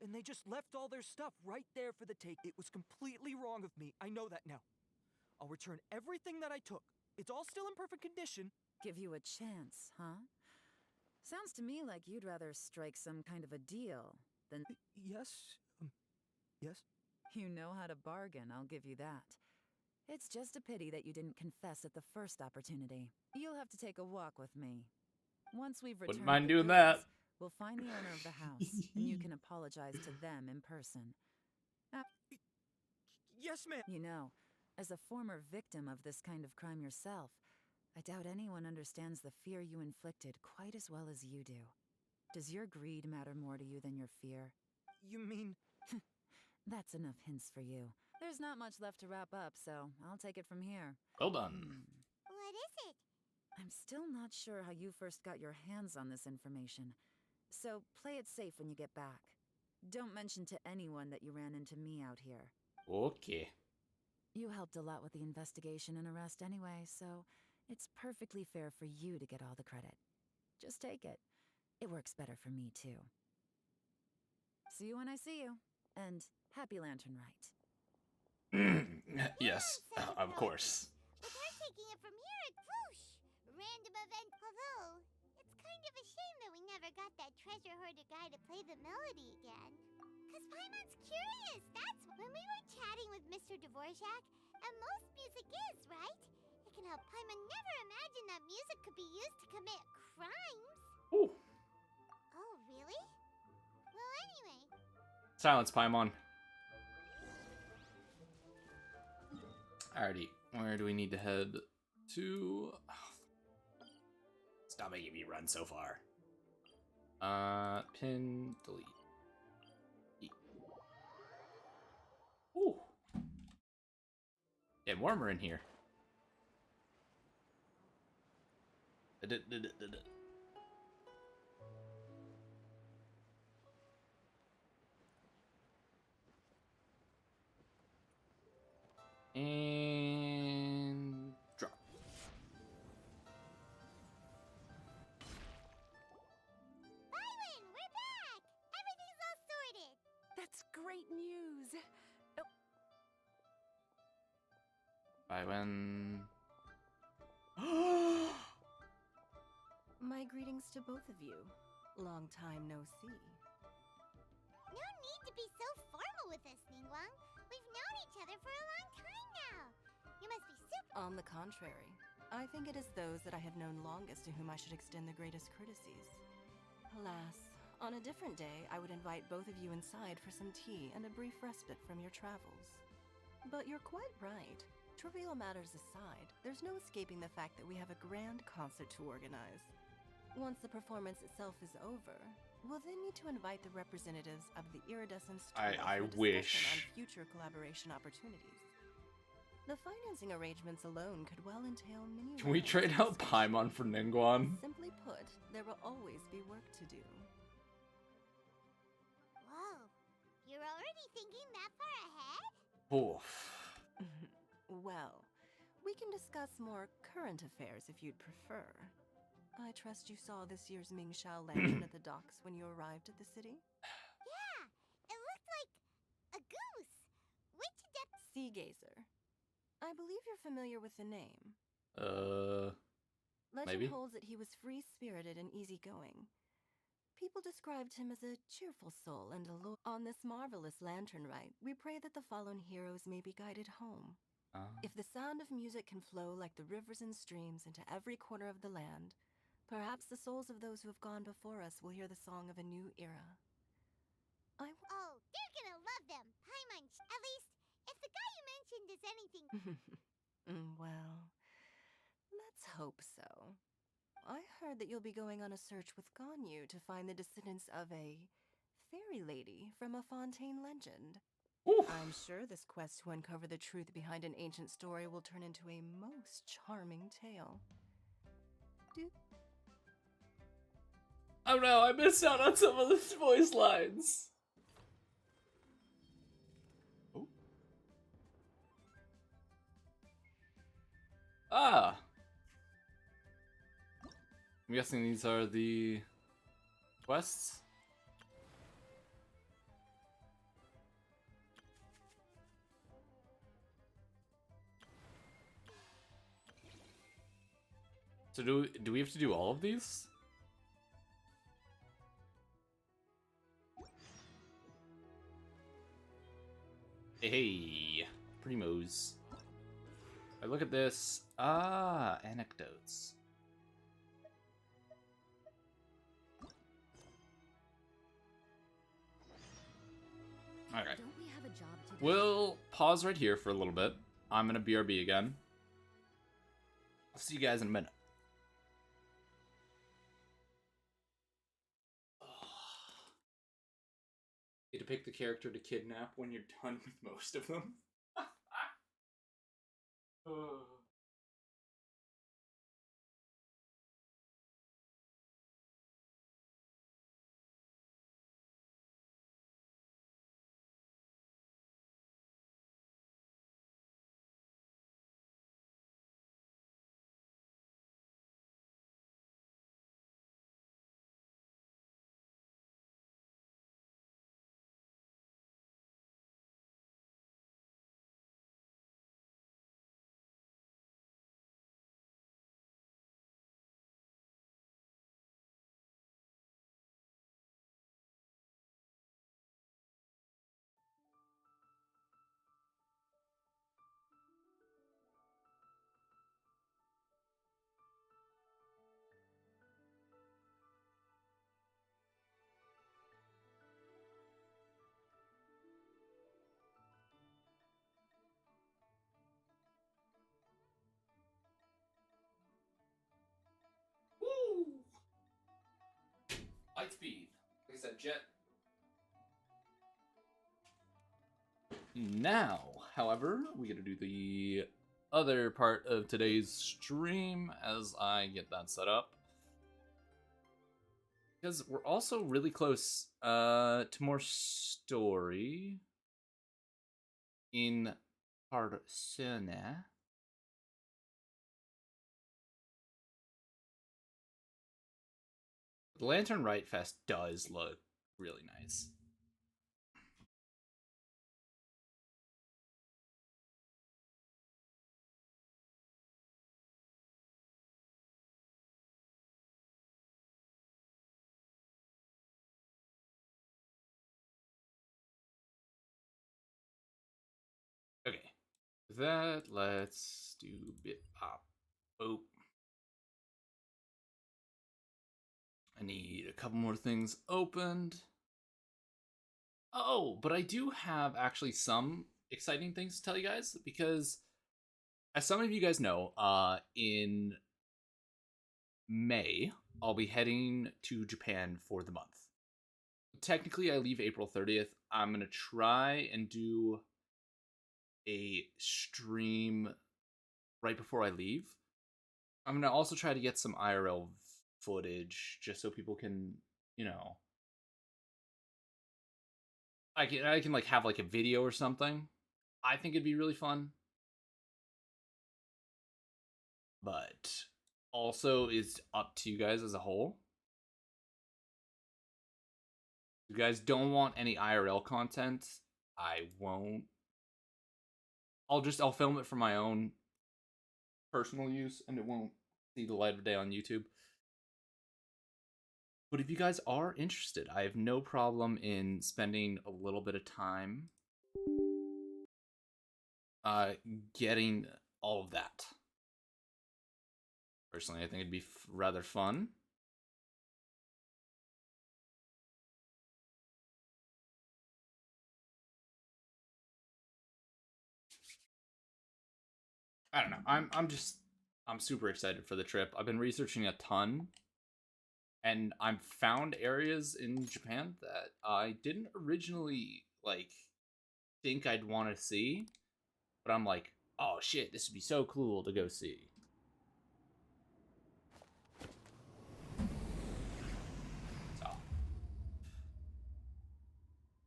And they just left all their stuff right there for the take. It was completely wrong of me. I know that now. I'll return everything that I took. It's all still in perfect condition. Give you a chance, huh? Sounds to me like you'd rather strike some kind of a deal than... Yes? Yes? You know how to bargain, I'll give you that. It's just a pity that you didn't confess at the first opportunity. You'll have to take a walk with me. Once we've returned Wouldn't mind the doing goods, that. we'll find the owner of the house, and you can apologize to them in person. Yes, ma'am. You know, as a former victim of this kind of crime yourself, I doubt anyone understands the fear you inflicted quite as well as you do. Does your greed matter more to you than your fear? You mean... That's enough hints for you. There's not much left to wrap up, so I'll take it from here. Well done. What is it? I'm still not sure how you first got your hands on this information, so play it safe when you get back. Don't mention to anyone that you ran into me out here. Okay. You helped a lot with the investigation and arrest anyway, so it's perfectly fair for you to get all the credit. Just take it. It works better for me, too. See you when I see you, and happy Lantern Rite. Yes, of course. But they're taking it from here at Whoosh! Random event. Although, it's kind of a shame that we never got that treasure hoarder guy to play the melody again. Cause Paimon's curious, that's when we were chatting with Mr. Dvorak, and most music is, right? It can help Paimon never imagine that music could be used to commit crimes. Ooh. Oh, really? Well, anyway. Silence, Paimon. Alrighty, where do we need to head to? Stop making me run so far. Pin, delete. E. Ooh. Getting warmer in here. And drop. Byron, we're back! Everything's all sorted! That's great news. By when? My greetings to both of you. Long time no see. No need to be so formal with us, Ningguang. We've known each other for a long time now. You must be super. On the contrary, I think it is those that I have known longest to whom I should extend the greatest courtesies. Alas, on a different day, I would invite both of you inside for some tea and a brief respite from your travels. But you're quite right. Trivial matters aside, there's no escaping the fact that we have a grand concert to organize. Once the performance itself is over, we'll then need to invite the representatives of the Iridescence Tour I for a wish. discussion on future collaboration opportunities. The financing arrangements alone could well entail many. Can we rounds trade of out Paimon for Ningguang? Simply put, there will always be work to do. Whoa, you're already thinking that far ahead? Oof. Well, we can discuss more current affairs if you'd prefer. I trust you saw this year's Mingxiao lantern at the docks when you arrived at the city? Yeah, it looked like a goose. Which adept? Sea Gazer. I believe you're familiar with the name. Legend Maybe? holds that he was free-spirited and easygoing. People described him as a cheerful soul and a On this marvelous lantern rite, we pray that the fallen heroes may be guided home. If the sound of music can flow like the rivers and streams into every corner of the land, perhaps the souls of those who have gone before us will hear the song of a new era. Oh, they're gonna love them, Paimon. At least, if the guy you mentioned is anything. Well, let's hope so. I heard that you'll be going on a search with Ganyu to find the descendants of a fairy lady from a Fontaine legend. I'm sure this quest to uncover the truth behind an ancient story will turn into a most charming tale. Oh no, I missed out on some of the voice lines. Oh. Ah. I'm guessing these are the quests. So do we have to do all of these? Hey, primos. I look at this. Ah, anecdotes. Alright. Don't we have a job to do? We'll pause right here for a little bit. I'm gonna BRB again. I'll see you guys in a minute. You get to pick the character to kidnap when you're done with most of them. Light speed. Like I said, jet. Now, however, we gotta do the other part of today's stream as I get that set up. Because we're also really close to more story in Persona. The Lantern Rite Fest does look really nice. Okay, with that, let's do bit pop. Oh, I need a couple more things opened. Oh, but I do have actually some exciting things to tell you guys because, as some of you guys know, in May, I'll be heading to Japan for the month. Technically, I leave April 30th. I'm going to try and do a stream right before I leave. I'm going to also try to get some IRL footage just so people can, you know, I can like have like a video or something. I think it'd be really fun. But also it's up to you guys as a whole. If you guys don't want any IRL content, I won't. I'll film it for my own personal use and it won't see the light of day on YouTube. But if you guys are interested, I have no problem in spending a little bit of time getting all of that. Personally, I think it'd be rather fun. I don't know. I'm super excited for the trip. I've been researching a ton, and I've found areas in Japan that I didn't originally like think I'd want to see, but I'm like, oh shit, this would be so cool to go see. So,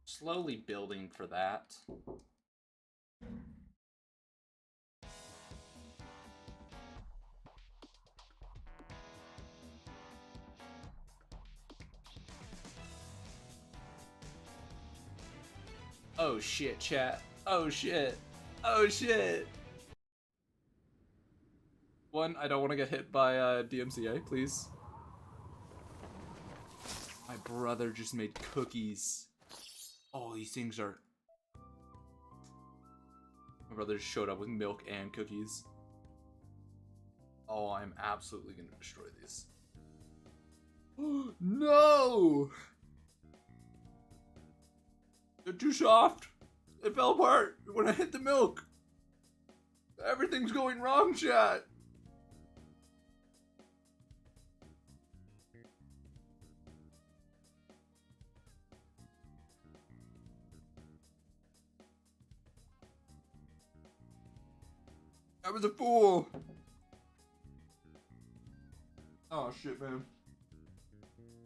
slowly building for that. Oh shit, chat. Oh shit. Oh shit. One, I don't want to get hit by DMCA, please. My brother just made cookies. Oh, these things are... My brother just showed up with milk and cookies. Oh, I'm absolutely gonna destroy these. No! They're too soft. They fell apart when I hit the milk. Everything's going wrong, chat. I was a fool. Oh shit, man.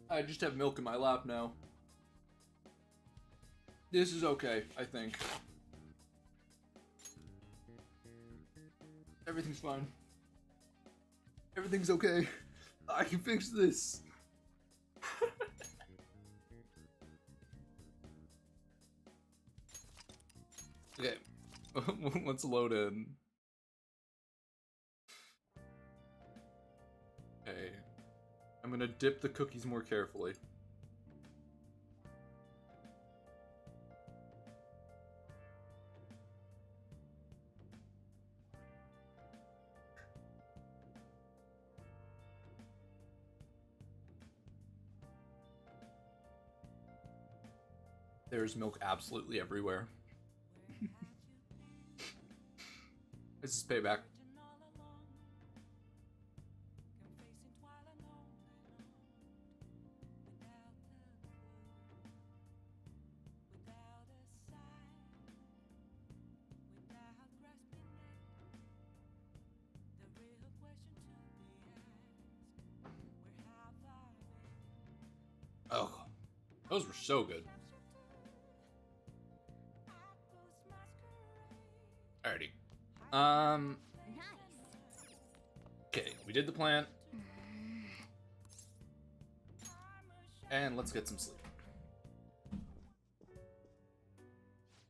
I just have milk in my lap now. This is okay, I think. Everything's fine. Everything's okay. I can fix this. Okay, let's load in. Okay, I'm gonna dip the cookies more carefully. There's milk absolutely everywhere. This is payback. Those were so good. Alrighty. Okay, we did the plan. And let's get some sleep.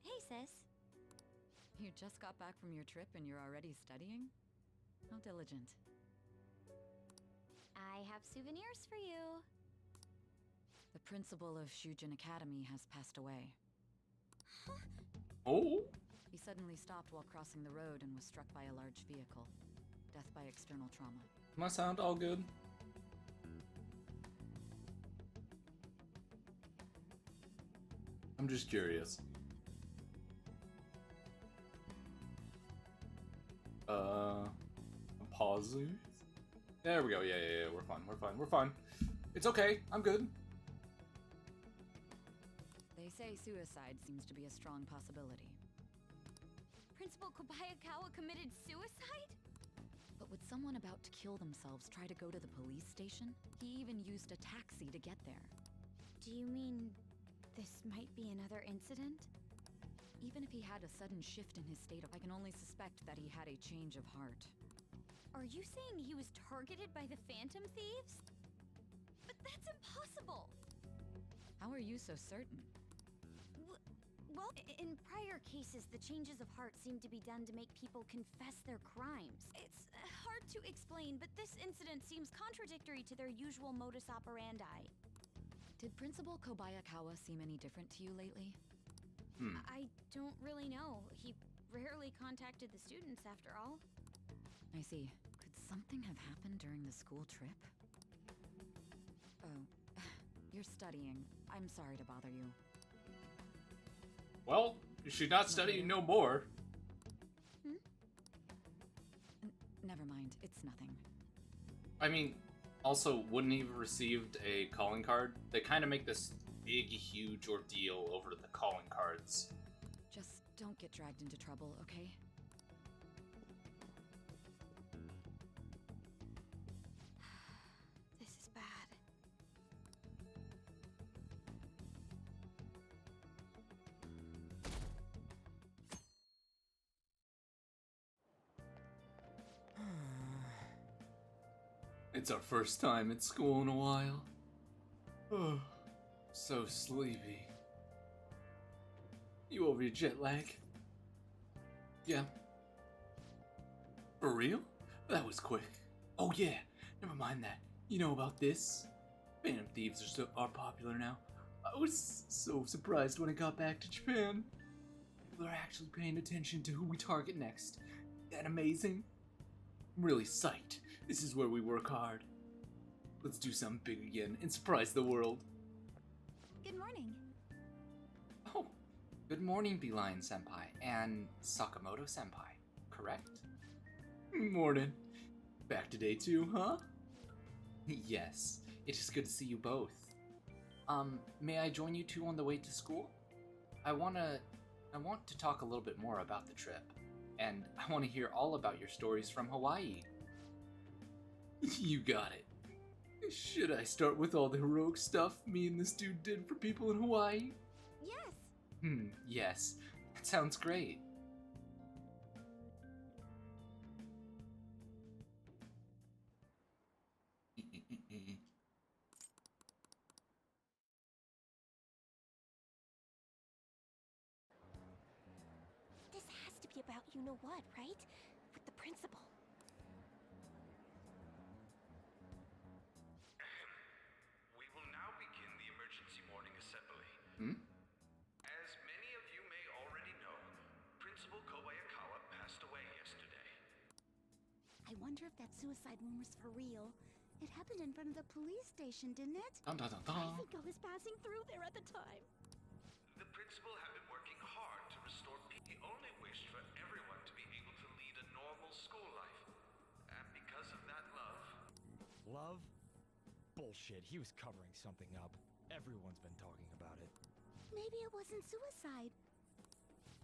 Hey, sis. You just got back from your trip and you're already studying? How diligent. I have souvenirs for you. The principal of Shujin Academy has passed away. Oh? He suddenly stopped while crossing the road and was struck by a large vehicle. Death by external trauma. My sound all good? I'm just curious. Pausing. There we go. Yeah, we're fine. It's okay. I'm good. They say suicide seems to be a strong possibility. Principal Kobayakawa committed suicide? But would someone about to kill themselves try to go to the police station? He even used a taxi to get there. Do you mean this might be another incident? Even if he had a sudden shift in his state, I can only suspect that he had a change of heart. Are you saying he was targeted by the Phantom Thieves? But that's impossible! How are you so certain? Well, in prior cases, the changes of heart seem to be done to make people confess their crimes. It's hard to explain, but this incident seems contradictory to their usual modus operandi. Did Principal Kobayakawa seem any different to you lately? I don't really know. He rarely contacted the students, after all. I see. Could something have happened during the school trip? Oh, you're studying. I'm sorry to bother you. Well, you should not study no more. Never mind. It's nothing. I mean, also, wouldn't he have received a calling card? They kind of make this big, huge ordeal over the calling cards. Just don't get dragged into trouble, okay? This is bad. It's our first time at school in a while. Oh, so sleepy. You over your jet lag? Yeah. For real? That was quick. Oh yeah, never mind that. You know about this? Phantom Thieves are popular now. I was so surprised when I got back to Japan. People are actually paying attention to who we target next. Isn't that amazing? I'm really psyched. This is where we work hard. Let's do something big again and surprise the world. Good morning. Oh, good morning, Beeline Senpai and Sakamoto Senpai, correct? Morning. Back to day 2, huh? Yes, it is good to see you both. May I join you two on the way to school? I want to talk a little bit more about the trip, and I want to hear all about your stories from Hawaii. You got it. Should I start with all the heroic stuff me and this dude did for people in Hawaii? Yes. Yes. That sounds great. This has to be about you-know-what, right? With the principal. We will now begin the emergency morning assembly. As many of you may already know, Principal Kobayakawa passed away yesterday. I wonder if that suicide rumor's for real. It happened in front of the police station, didn't it? Dun, dun, dun, dun. I think I was passing through there at the time. The principal had been working hard to restore peace. He only wished for everyone to be able to lead a normal school life. And because of that love... Love? Bullshit, he was covering something up. Everyone's been talking about it. Maybe it wasn't suicide.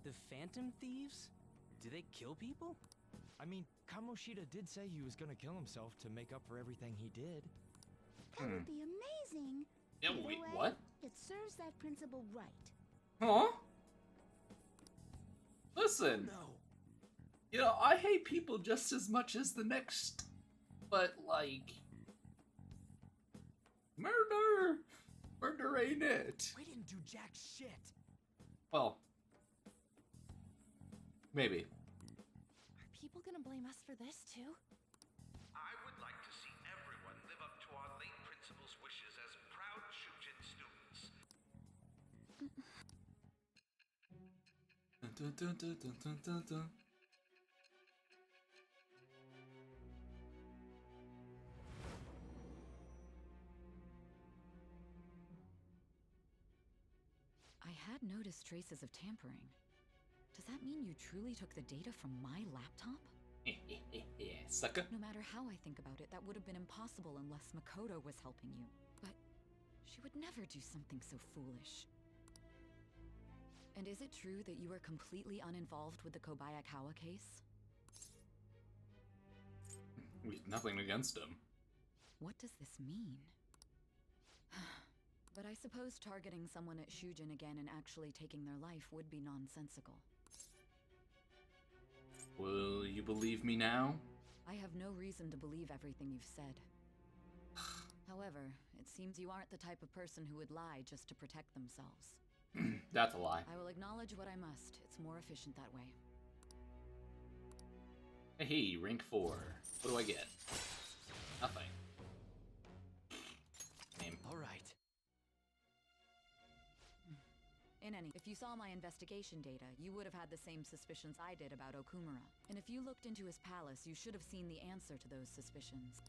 The Phantom Thieves? Do they kill people? I mean, Kamoshida did say he was gonna kill himself to make up for everything he did. That would be amazing. Yeah, wait, what? It serves that principle right. Huh? Listen. No. You know, I hate people just as much as the next, but like, murder ain't it. We didn't do jack shit. Well, maybe. Are people gonna blame us for this too? I would like to see everyone live up to our late principal's wishes as proud Shujin students. Dun, dun, dun, dun, dun, dun, dun. I had noticed traces of tampering. Does that mean you truly took the data from my laptop? Yeah, sucker. No matter how I think about it, that would have been impossible unless Makoto was helping you. But she would never do something so foolish. And is it true that you were completely uninvolved with the Kobayakawa case? We've nothing against him. What does this mean? But I suppose targeting someone at Shujin again and actually taking their life would be nonsensical. Will you believe me now? I have no reason to believe everything you've said. However, it seems you aren't the type of person who would lie just to protect themselves. That's a lie. I will acknowledge what I must. It's more efficient that way. Hey, rank 4. What do I get? Nothing. Name. All right. If you saw my investigation data, you would have had the same suspicions I did about Okumura. And if you looked into his palace, you should have seen the answer to those suspicions.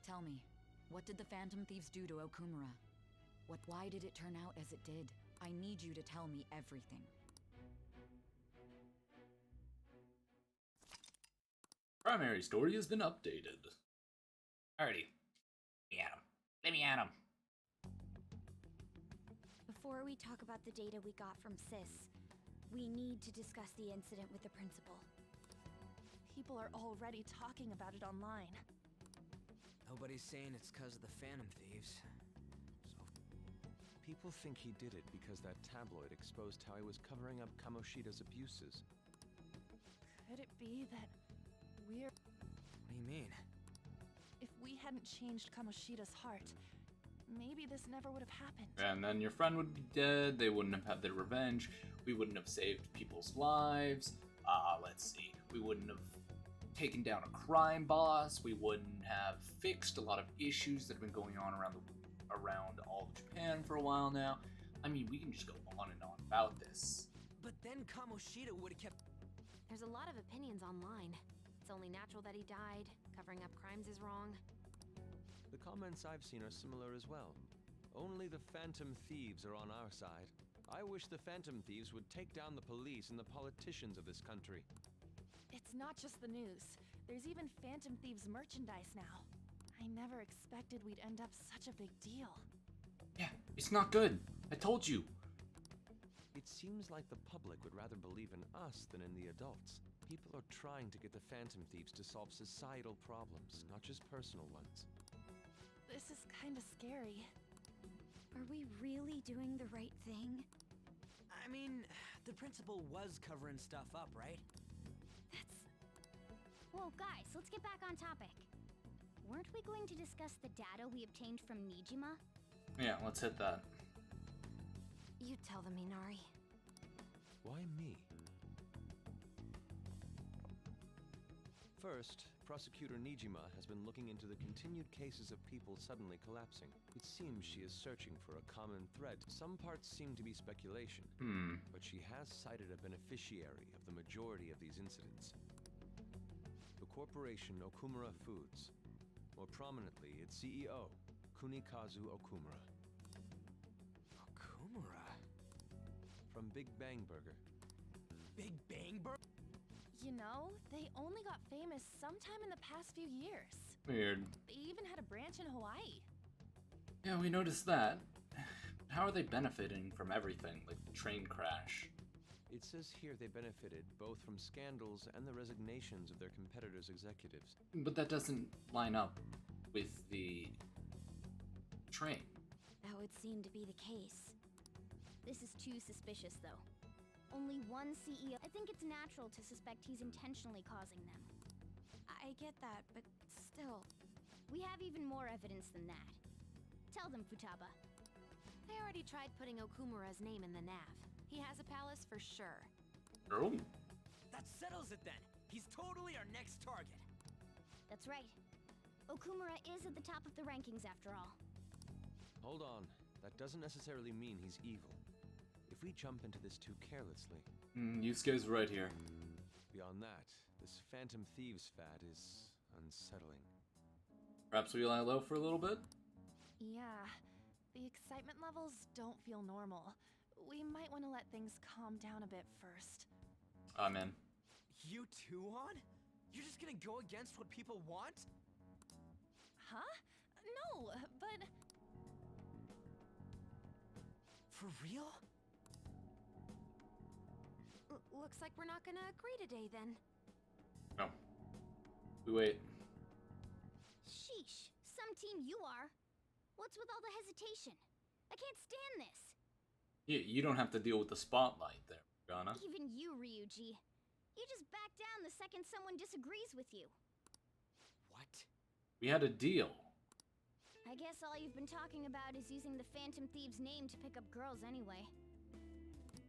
Tell me, what did the Phantom Thieves do to Okumura? Why did it turn out as it did? I need you to tell me everything. Primary story has been updated. Alrighty. Let me at him. Before we talk about the data we got from Sis, we need to discuss the incident with the principal. People are already talking about it online. Nobody's saying it's because of the Phantom Thieves. People think he did it because that tabloid exposed how he was covering up Kamoshida's abuses. Could it be that we're... What do you mean? If we hadn't changed Kamoshida's heart, maybe this never would have happened. And then your friend would be dead, they wouldn't have had their revenge, we wouldn't have saved people's lives, let's see, we wouldn't have taken down a crime boss, we wouldn't have fixed a lot of issues that have been going on around all of Japan for a while now. I mean, we can just go on and on about this. But then Kamoshida would have kept... There's a lot of opinions online. It's only natural that he died. Covering up crimes is wrong. The comments I've seen are similar as well. Only the Phantom Thieves are on our side. I wish the Phantom Thieves would take down the police and the politicians of this country. It's not just the news. There's even Phantom Thieves merchandise now. I never expected we'd end up such a big deal. Yeah, it's not good. I told you. It seems like the public would rather believe in us than in the adults. People are trying to get the Phantom Thieves to solve societal problems, not just personal ones. This is kinda scary. Are we really doing the right thing? I mean, the principal was covering stuff up, right? Whoa, guys, let's get back on topic. Weren't we going to discuss the data we obtained from Nijima? Yeah, let's hit that. You tell them, Minari. Why me? First, Prosecutor Nijima has been looking into the continued cases of people suddenly collapsing. It seems she is searching for a common thread. Some parts seem to be speculation, but she has cited a beneficiary of the majority of these incidents. The corporation Okumura Foods. More prominently, its CEO, Kunikazu Okumura. Okumura? From Big Bang Burger. Big Bang Burger? You know, they only got famous sometime in the past few years. Weird. They even had a branch in Hawaii. Yeah, we noticed that. How are they benefiting from everything, like the train crash? It says here they benefited both from scandals and the resignations of their competitors' executives. But that doesn't line up with the train. That would seem to be the case. This is too suspicious, though. Only one CEO. I think it's natural to suspect he's intentionally causing them. I get that, but still. We have even more evidence than that. Tell them, Futaba. They already tried putting Okumura's name in the nav. He has a palace for sure. Oh. That settles it then. He's totally our next target. That's right. Okumura is at the top of the rankings after all. Hold on. That doesn't necessarily mean he's evil. If we jump into this too carelessly... Yusuke's right here. Beyond that, this Phantom Thieves fad is unsettling. Perhaps we lie low for a little bit? Yeah. The excitement levels don't feel normal. We might want to let things calm down a bit first. I'm in. You too, On? You're just gonna go against what people want? Huh? No, but... For real? Looks like we're not gonna agree today, then. No. We wait. Sheesh. Some team you are. What's with all the hesitation? I can't stand this. You don't have to deal with the spotlight there, Ghana. Even you, Ryuji. You just back down the second someone disagrees with you. What? We had a deal. I guess all you've been talking about is using the Phantom Thieves' name to pick up girls anyway.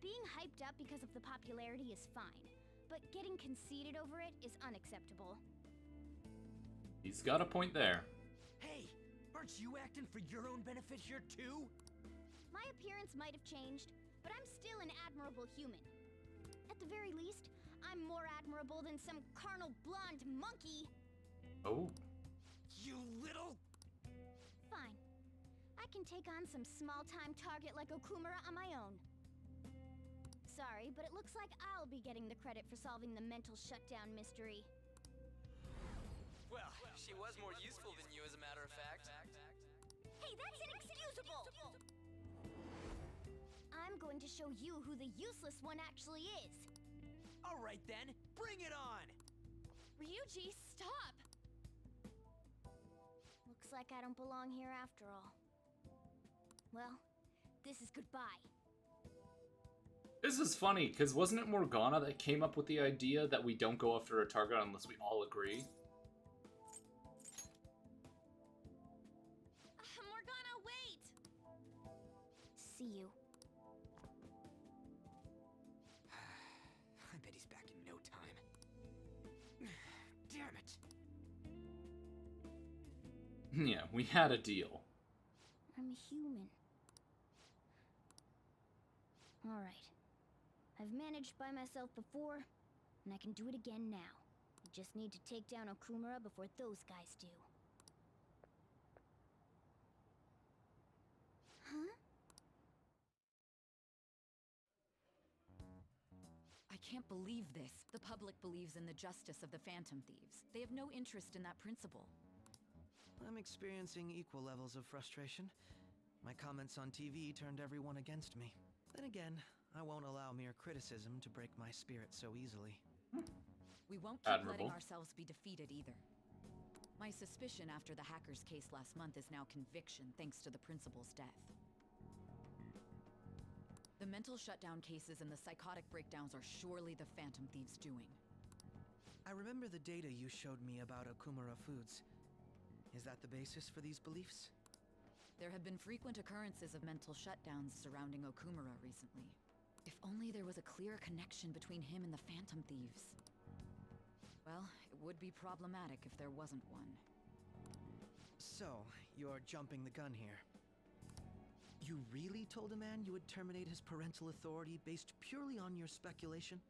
Being hyped up because of the popularity is fine, but getting conceited over it is unacceptable. He's got a point there. Hey, aren't you acting for your own benefit here too? My appearance might have changed, but I'm still an admirable human. At the very least, I'm more admirable than some carnal blonde monkey. Oh. You little... Fine. I can take on some small-time target like Okumura on my own. Sorry, but it looks like I'll be getting the credit for solving the mental shutdown mystery. Well, she was more useful than you, as a matter of fact. Hey, that's inexcusable! I'm going to show you who the useless one actually is. Alright then, bring it on! Ryuji, stop! Looks like I don't belong here after all. Well, this is goodbye. This is funny, because wasn't it Morgana that came up with the idea that we don't go after a target unless we all agree? Morgana, wait! See you. I bet he's back in no time. Damn it! Yeah, we had a deal. I'm a human. Alright. I've managed by myself before, and I can do it again now. I just need to take down Okumura before those guys do. Huh? I can't believe this. The public believes in the justice of the Phantom Thieves. They have no interest in that principle. I'm experiencing equal levels of frustration. My comments on TV turned everyone against me. Then again, I won't allow mere criticism to break my spirit so easily. We won't keep letting ourselves be defeated either. My suspicion after the hackers case last month is now conviction thanks to the principal's death. The mental shutdown cases and the psychotic breakdowns are surely the Phantom Thieves' doing. I remember the data you showed me about Okumura Foods. Is that the basis for these beliefs? There have been frequent occurrences of mental shutdowns surrounding Okumura recently. If only there was a clear connection between him and the Phantom Thieves. Well, it would be problematic if there wasn't one. So, you're jumping the gun here. You really told a man you would terminate his parental authority based purely on your speculation?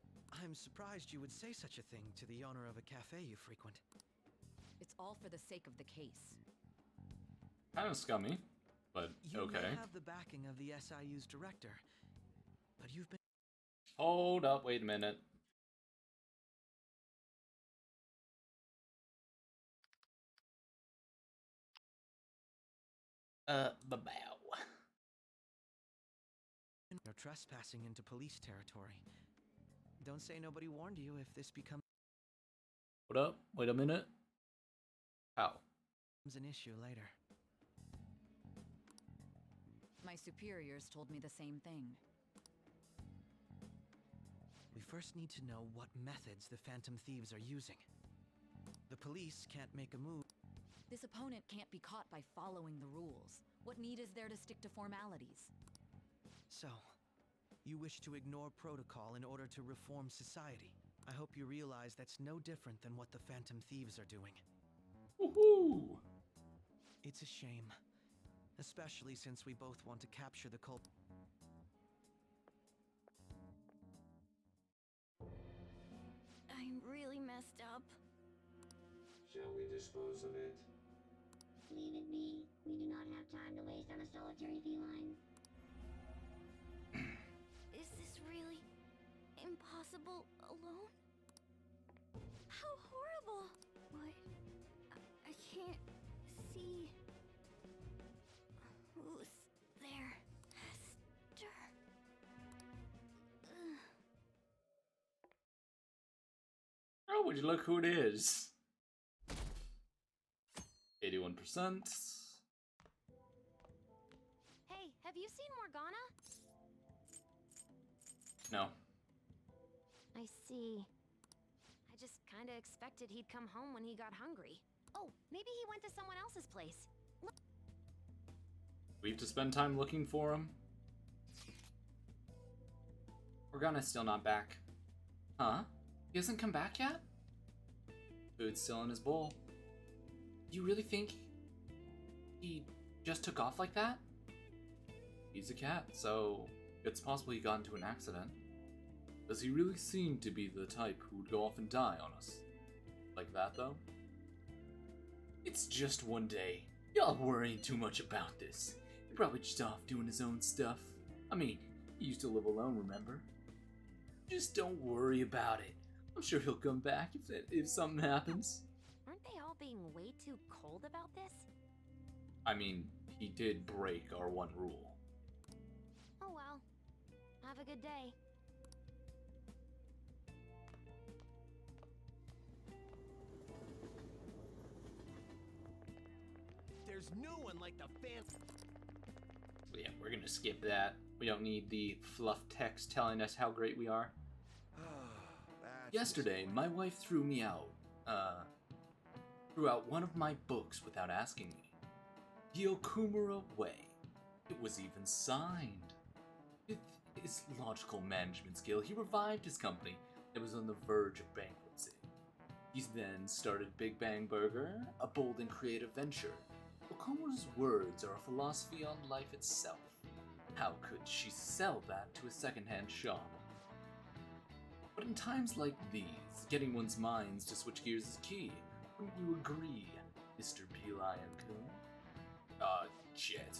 I'm surprised you would say such a thing to the owner of a cafe you frequent. It's all for the sake of the case. Kind of scummy, but You okay. may have the backing of the SIU's director, but you've been... Hold up, wait a minute. Bow. You're trespassing into police territory. Don't say nobody warned you if this becomes Hold up, wait a minute. How? an issue later. My superiors told me the same thing. We first need to know what methods the Phantom Thieves are using. The police can't make a move. This opponent can't be caught by following the rules. What need is there to stick to formalities? So, you wish to ignore protocol in order to reform society. I hope you realize that's no different than what the Phantom Thieves are doing. Woohoo! It's a shame. Especially since we both want to capture the cult. I'm really messed up. Shall we dispose of it? Leave it be. We do not have time to waste on a solitary feline. Is this really impossible alone? How horrible! What? I can't see. Who's there? Hester. Oh, would you look who it is? 81%. Hey, have you seen Morgana? No. I see. I just kinda expected he'd come home when he got hungry. Oh, maybe he went to someone else's place. We have to spend time looking for him. Morgana's still not back. Huh? He hasn't come back yet? Food's still in his bowl. You really think he just took off like that? He's a cat, so it's possible he got into an accident. Does he really seem to be the type who would go off and die on us? Like that, though? It's just one day. Y'all worrying too much about this. He's probably just off doing his own stuff. I mean, he used to live alone, remember? Just don't worry about it. I'm sure he'll come back if something happens. Aren't they all being way too cold about this? I mean, he did break our one rule. Oh well. Have a good day. There's no one like the Phantom. Yeah, we're gonna skip that. We don't need the fluff text telling us how great we are. Yesterday, my wife threw out one of my books without asking me. The Okumura Way. It was even signed. With his logical management skill, he revived his company that was on the verge of bankruptcy. He then started Big Bang Burger, a bold and creative venture. Okumura's words are a philosophy on life itself. How could she sell that to a secondhand shop? But in times like these, getting one's minds to switch gears is key. Wouldn't you agree, Mr. P-Lion-kun? Jet.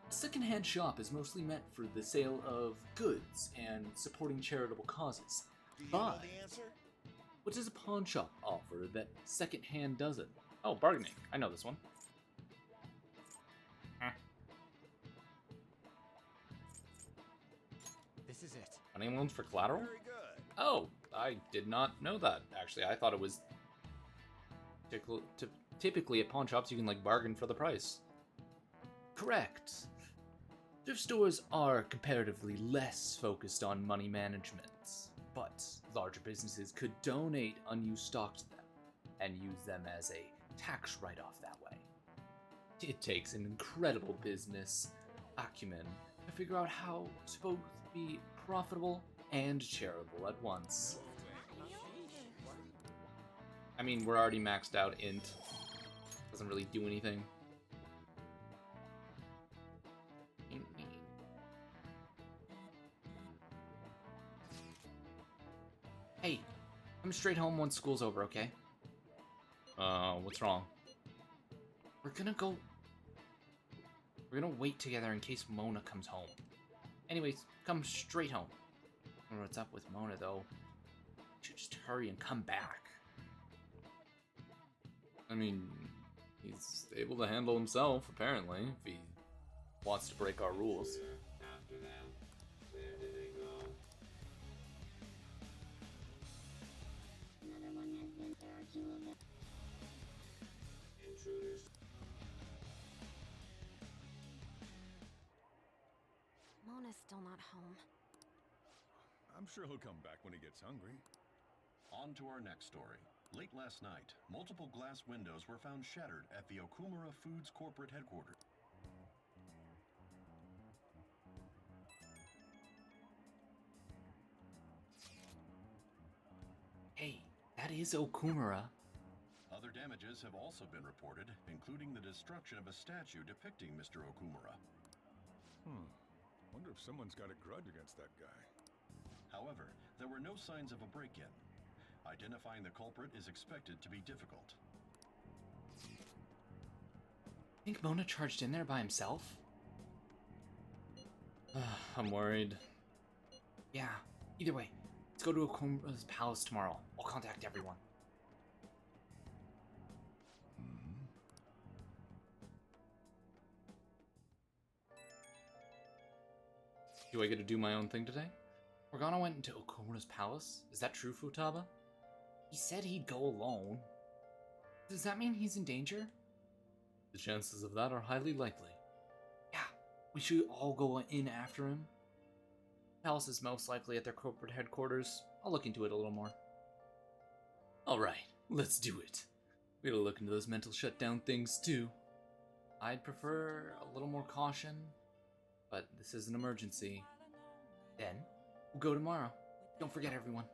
A secondhand shop is mostly meant for the sale of goods and supporting charitable causes. But what does a pawn shop offer that secondhand doesn't? Oh, bargaining. I know this one. This is it. Money loans for collateral? Very good. Oh, I did not know that, actually. I thought it was... Typically at pawn shops you can, like, bargain for the price. Correct. Thrift stores are comparatively less focused on money management, but larger businesses could donate unused stock to them and use them as a tax write-off that way. It takes an incredible business acumen to figure out how to both be profitable and charitable at once. I mean, we're already maxed out int. Doesn't really do anything. Hey, come straight home once school's over, okay? What's wrong? We're gonna wait together in case Mona comes home. Anyways, come straight home. I don't know what's up with Mona, though. Should just hurry and come back. I mean, he's able to handle himself, apparently, if he wants to break our rules. After them, where did they go? Another one has been. There are two of them. Intruders. not home. I'm sure he'll come back when he gets hungry. On to our next story. Late last night, multiple glass windows were found shattered at the Okumura Foods corporate headquarters. Hey, that is Okumura. Other damages have also been reported, including the destruction of a statue depicting Mr. Okumura. Wonder if someone's got a grudge against that guy. However, there were no signs of a break-in. Identifying the culprit is expected to be difficult. Think Mona charged in there by himself? I'm worried. Yeah, either way, let's go to Okumura's palace tomorrow. I'll contact everyone. Do I get to do my own thing today? Morgana went into Okumura's palace? Is that true, Futaba? He said he'd go alone. Does that mean he's in danger? The chances of that are highly likely. Yeah, we should all go in after him. Palace is most likely at their corporate headquarters. I'll look into it a little more. Alright, let's do it. We gotta look into those mental shutdown things too. I'd prefer a little more caution, but this is an emergency. Then, we'll go tomorrow. Don't forget, everyone.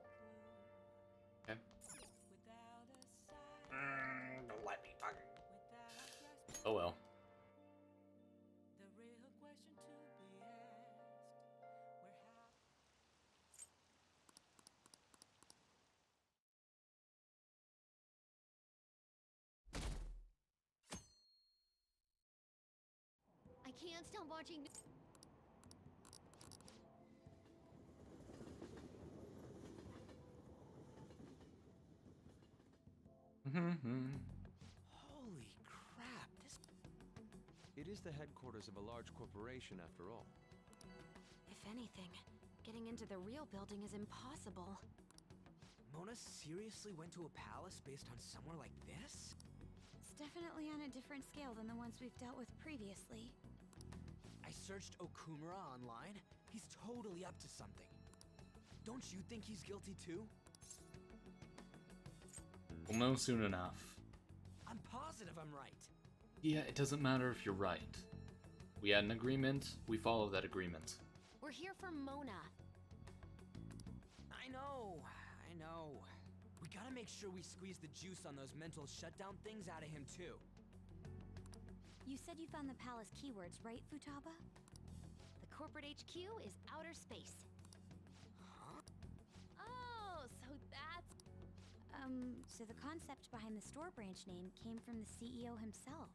Okay. Don't let me fuck. Oh well. I can't stop watching. Holy crap, this... It is the headquarters of a large corporation after all. If anything, getting into the real building is impossible. Mona seriously went to a palace based on somewhere like this? It's definitely on a different scale than the ones we've dealt with previously. I searched Okumura online. He's totally up to something. Don't you think he's guilty too? We'll know soon enough. I'm positive I'm right. Yeah, it doesn't matter if you're right. We had an agreement, we follow that agreement. We're here for Mona. I know. We gotta make sure we squeeze the juice on those mental shutdown things out of him too. You said you found the palace keywords, right, Futaba? The corporate HQ is outer space. Huh? Oh, so that's... So the concept behind the store branch name came from the CEO himself.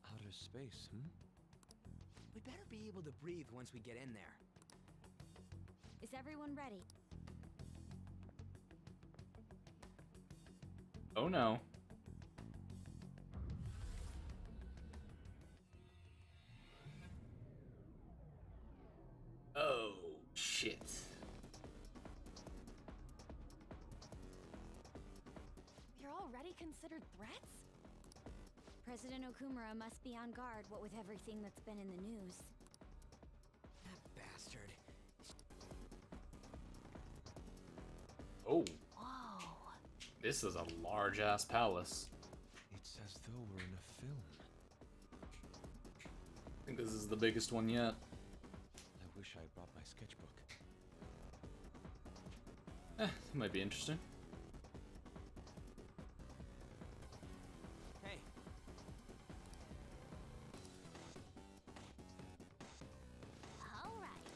Outer space, We better be able to breathe once we get in there. Is everyone ready? Oh no. Oh, shit. You're already considered threats? President Okumura must be on guard, what with everything that's been in the news. That bastard. Oh. Whoa. This is a large-ass palace. It's as though we're in a film. I think this is the biggest one yet. I wish I brought my sketchbook. It might be interesting. Hey. Alright,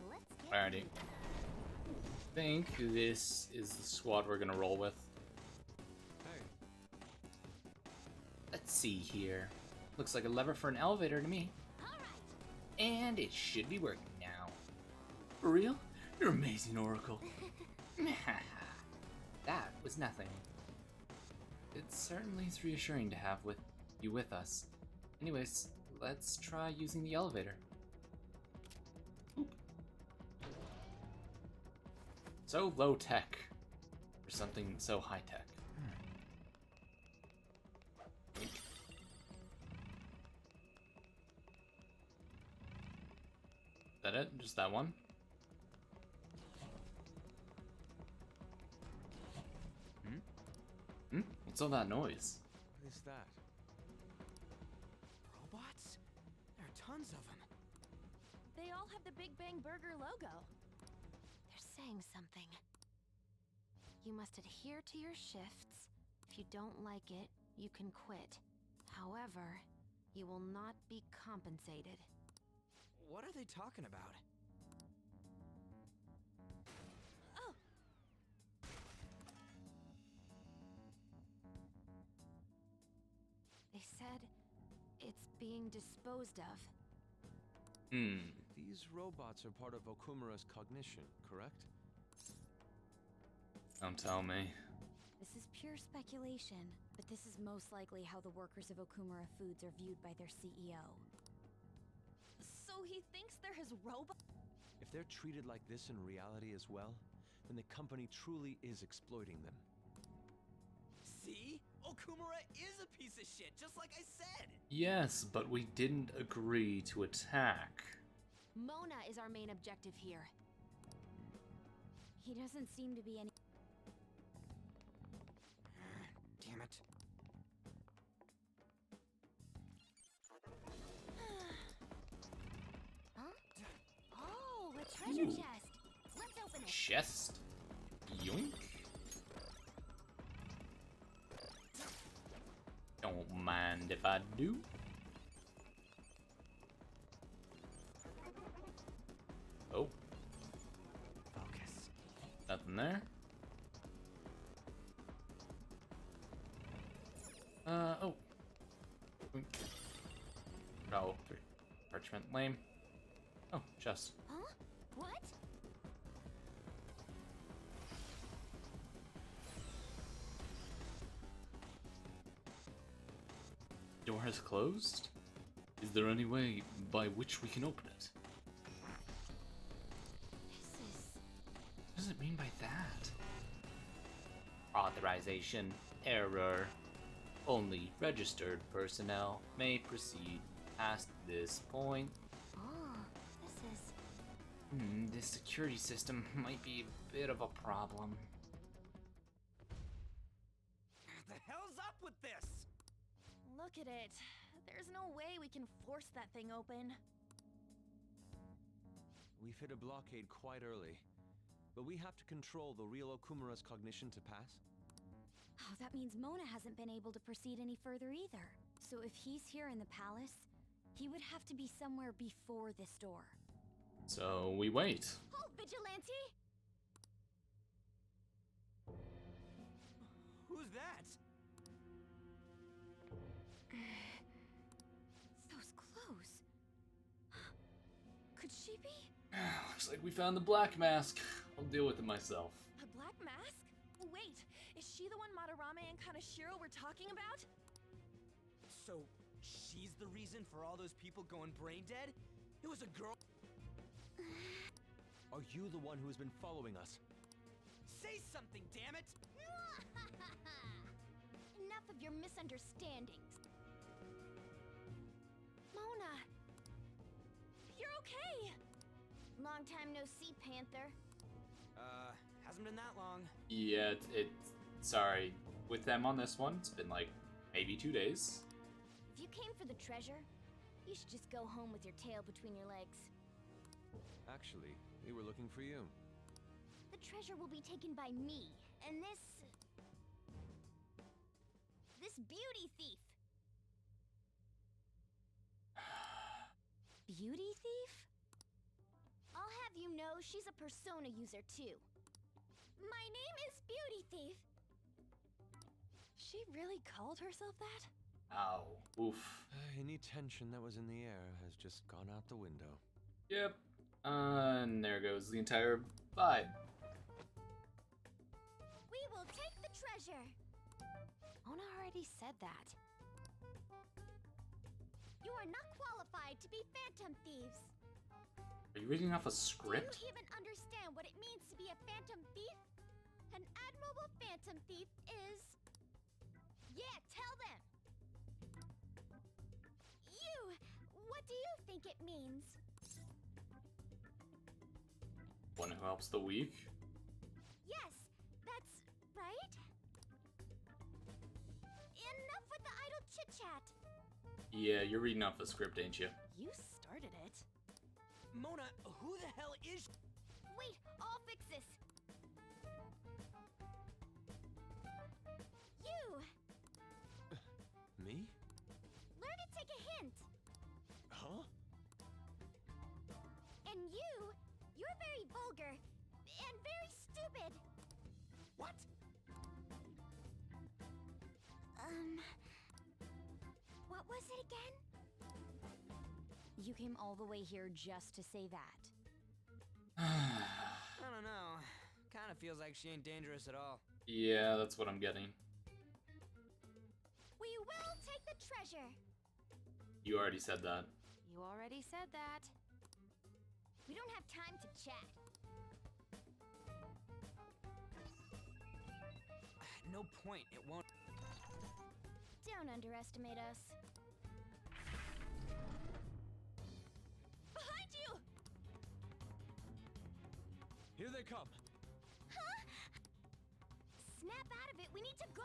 let's get Alrighty. I think this is the squad we're gonna roll with. Hey. Let's see here. Looks like a lever for an elevator to me. And it should be working now. For real? You're amazing, Oracle. That was nothing. It certainly is reassuring to have you with us. Anyways, let's try using the elevator. Oop. So low tech for something so high tech. that it? Just that one? What's all that noise? What is that? Robots? There are tons of them. They all have the Big Bang Burger logo. They're saying something. You must adhere to your shifts. If you don't like it, you can quit. However, you will not be compensated. What are they talking about? Oh! They said it's being disposed of. These robots are part of Okumura's cognition, correct? Don't tell me. This is pure speculation, but this is most likely how the workers of Okumura Foods are viewed by their CEO. So he thinks they're his robot? If they're treated like this in reality as well, then the company truly is exploiting them. See? Okumura is a piece of shit, just like I said! Yes, but we didn't agree to attack. Mona is our main objective here. He doesn't seem to be any... Damn it. Huh? Oh, a treasure Ooh. chest! Let's open it! Chest? Yoink. Don't mind if I do. Oh. Focus. Nothing there. Oh. Boink. Oh, parchment, lame. Oh, chest. Huh? What? Door has closed? Is there any way by which we can open it? What does it mean by that? Authorization error. Only registered personnel may proceed past this point. Oh, this is... This security system might be a bit of a problem. The hell's up with this? Look at it. There's no way we can force that thing open. We've hit a blockade quite early, but we have to control the real Okumura's cognition to pass. Oh, that means Mona hasn't been able to proceed any further either. So if he's here in the palace, he would have to be somewhere before this door. So we wait. Halt, Vigilante! Who's that? Those clothes. Could she be? Looks like we found the black mask. I'll deal with it myself. A black mask? Wait, is she the one Madarame and Kaneshiro were talking about? So, she's the reason for all those people going brain dead? It was a girl. Are you the one who has been following us? Say something, damn it! Enough of your misunderstandings. Mona! You're okay! Long time no see, Panther. Hasn't been that long. Yeah, sorry. With them on this one, it's been like maybe 2 days. If you came for the treasure, you should just go home with your tail between your legs. Actually, we were looking for you. The treasure will be taken by me, and this beauty thief. Beauty thief? I'll have you know she's a Persona user too. My name is Beauty Thief. She really called herself that? Ow. Oof. Any tension that was in the air has just gone out the window. Yep. And there goes the entire vibe. We will take the treasure. Mona already said that. You are not qualified to be phantom thieves. Are you reading off a Do script? you even understand what it means to be a phantom thief? An admirable phantom thief is... Yeah, tell them! You! What do you think it means? One who helps the weak? Yes, that's right. Enough with the idle chit-chat. Yeah, you're reading off the script, ain't you? You started it. Mona, who the hell is... Wait, I'll fix this. You! Me? Learn to take a hint. Huh? And you're very vulgar and very stupid. What? What was it again? You came all the way here just to say that. I don't know. Kinda feels like she ain't dangerous at all. Yeah, that's what I'm getting. We will take the treasure. You already said that. You already said that. We don't have time to chat. No point, it won't... Don't underestimate us. Behind you! Here they come. Huh? Snap out of it. We need to go.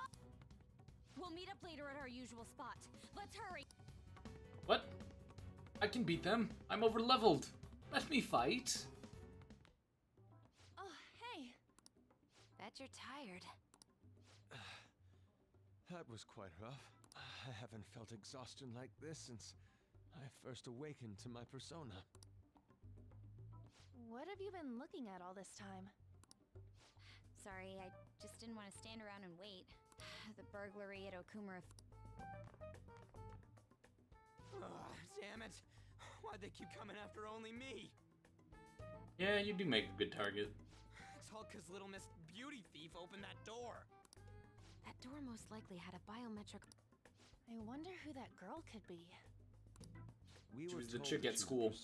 We'll meet up later at our usual spot. Let's hurry. What? I can beat them. I'm over-leveled. Let me fight. Oh, hey. Bet you're tired. That was quite rough. I haven't felt exhaustion like this since I first awakened to my persona. What have you been looking at all this time? Sorry, I just didn't want to stand around and wait. The burglary at Okumura... Ugh, damn it. Why'd they keep coming after only me? Yeah, you do make a good target. It's all because Little Miss Beauty Thief opened that door. That door most likely had a biometric... I wonder who that girl could be. She was the chick at school.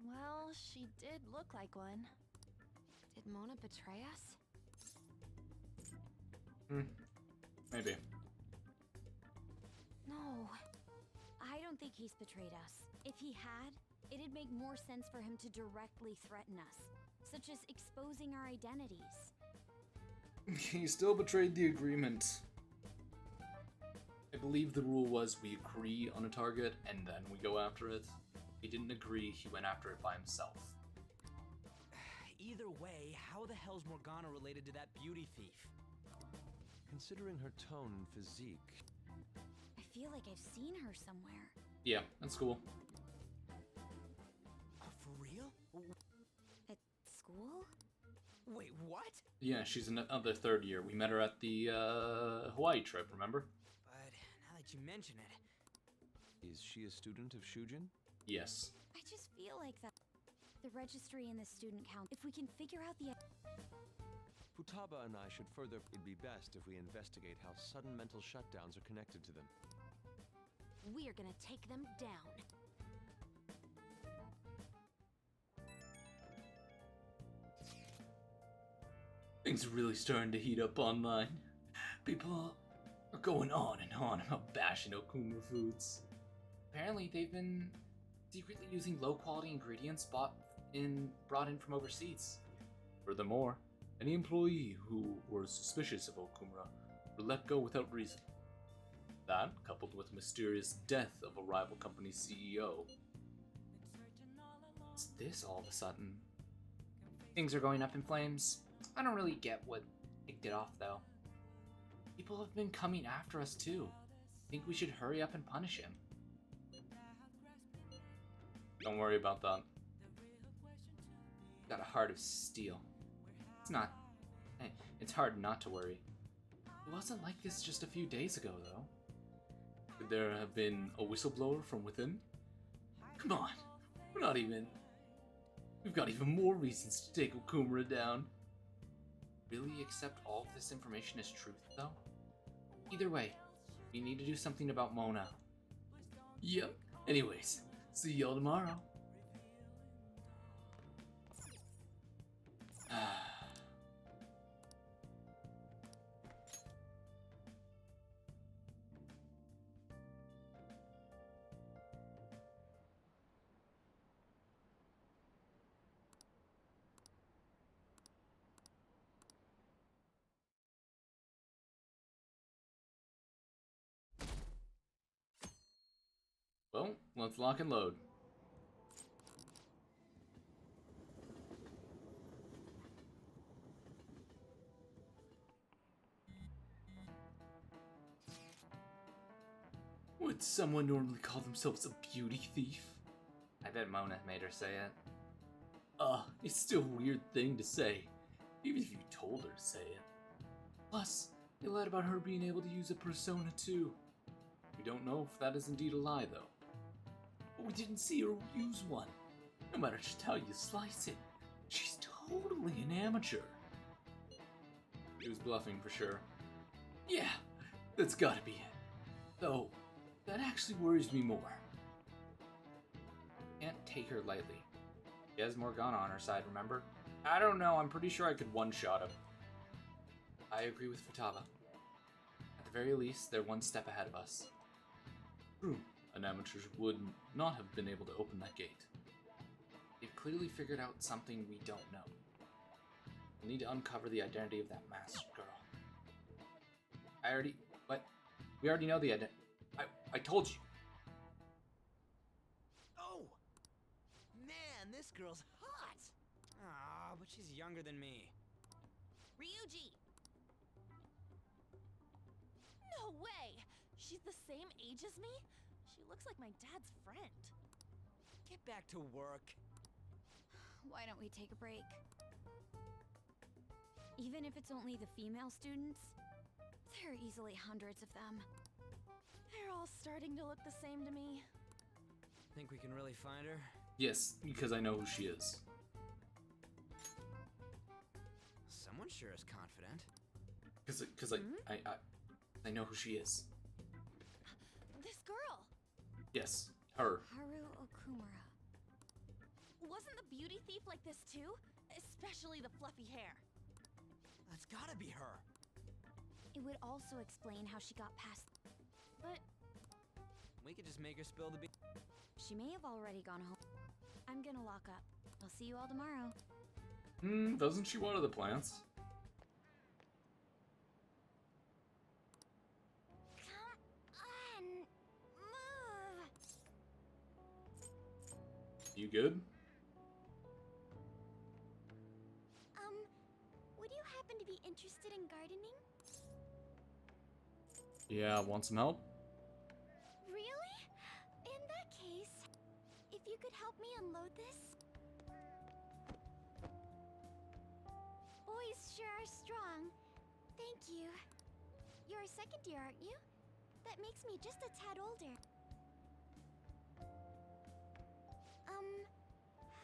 Well, she did look like one. Did Mona betray us? Maybe. No. I don't think he's betrayed us. If he had, it'd make more sense for him to directly threaten us, such as exposing our identities. He still betrayed the agreement. I believe the rule was we agree on a target and then we go after it. He didn't agree, he went after it by himself. Either way, how the hell's Morgana related to that beauty thief? Considering her tone and physique... I feel like I've seen her somewhere. Yeah, that's cool. For real? At school? Wait, what? Yeah, she's another third year. We met her at the Hawaii trip, remember? But now that you mention it... Is she a student of Shujin? Yes. I just feel like that. The registry and the student count. If we can figure out the... Futaba and I should further... It'd be best if we investigate how sudden mental shutdowns are connected to them. We are gonna take them down. Things are really starting to heat up online. People are going on and on about bashing Okumura foods. Apparently, they've been secretly using low-quality ingredients brought in from overseas. Furthermore, any employee who were suspicious of Okumura were let go without reason. That, coupled with the mysterious death of a rival company's CEO. What's this all of a sudden? Things are going up in flames. I don't really get what kicked it off, though. People have been coming after us, too. I think we should hurry up and punish him. Don't worry about that. Got a heart of steel. It's hard not to worry. It wasn't like this just a few days ago, though. Could there have been a whistleblower from within? Come on, we've got even more reasons to take Okumura down. Really accept all of this information as truth, though? Either way, we need to do something about Mona. Yep. Anyways, see y'all tomorrow. Let's lock and load. Would someone normally call themselves a beauty thief? I bet Mona made her say it. It's still a weird thing to say, even if you told her to say it. Plus, they lied about her being able to use a persona too. We don't know if that is indeed a lie though. But we didn't see her use one. No matter just how you slice it, she's totally an amateur. He was bluffing for sure. Yeah, that's gotta be it. Though, that actually worries me more. Can't take her lightly. She has Morgana on her side, remember? I don't know, I'm pretty sure I could one-shot him. I agree with Futaba. At the very least, they're one step ahead of us. True, an amateur would not have been able to open that gate. They've clearly figured out something we don't know. We'll need to uncover the identity of that masked girl. What? We already know the identity. I told you. Oh! Man, this girl's hot! Aw, but she's younger than me. Ryuji! No way! She's the same age as me? She looks like my dad's friend. Get back to work. Why don't we take a break? Even if it's only the female students, there are easily hundreds of them. They're all starting to look the same to me. Think we can really find her? Yes, because I know who she is. Someone sure is confident. Because I know who she is. This girl! Yes, her. Haru Okumura. Wasn't the beauty thief like this too? Especially the fluffy hair. That's gotta be her. It would also explain how she got past. But we could just make her spill the beans. She may have already gone home. I'm gonna lock up. I'll see you all tomorrow. Doesn't she water the plants? Come on, move. You good? Would you happen to be interested in gardening? Yeah, want some help? Really? In that case, if you could help me unload this? Boys sure are strong. Thank you. You're a second year, aren't you? That makes me just a tad older.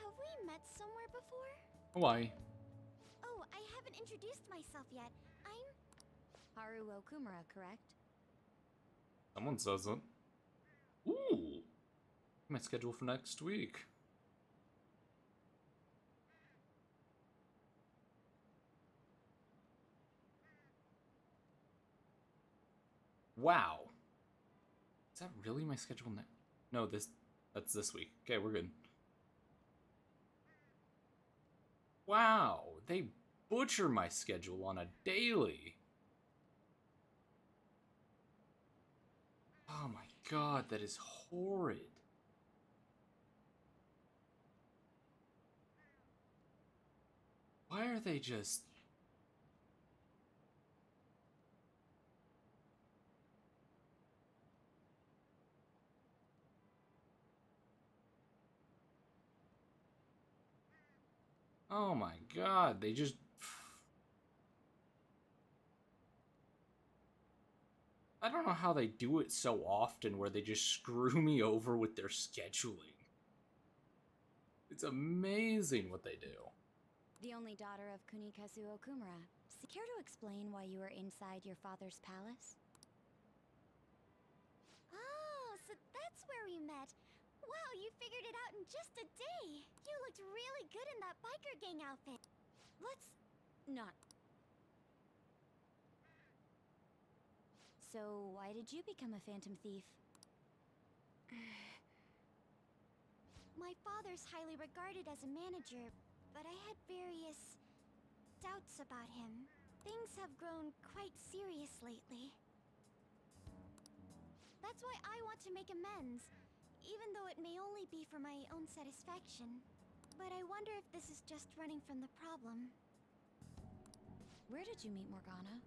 Have we met somewhere before? Why? Oh, I haven't introduced myself yet. I'm Haru Okumura, correct? Someone says it. Ooh! My schedule for next week. Wow. Is that really my schedule next? No, that's this week. Okay, we're good. Wow, they butcher my schedule on a daily. Oh my god, that is horrid. Why are they just... Oh my god, they just... I don't know how they do it so often where they just screw me over with their scheduling. It's amazing what they do. The only daughter of Kunikazu Okumura. Care to explain why you were inside your father's palace? Oh, so that's where we met. Wow, you figured it out in just a day. You looked really good in that biker gang outfit. Let's not. So, why did you become a phantom thief? My father's highly regarded as a manager, but I had various doubts about him. Things have grown quite serious lately. That's why I want to make amends. even though it may only be for my own satisfaction. But I wonder if this is just running from the problem. Where did you meet Morgana?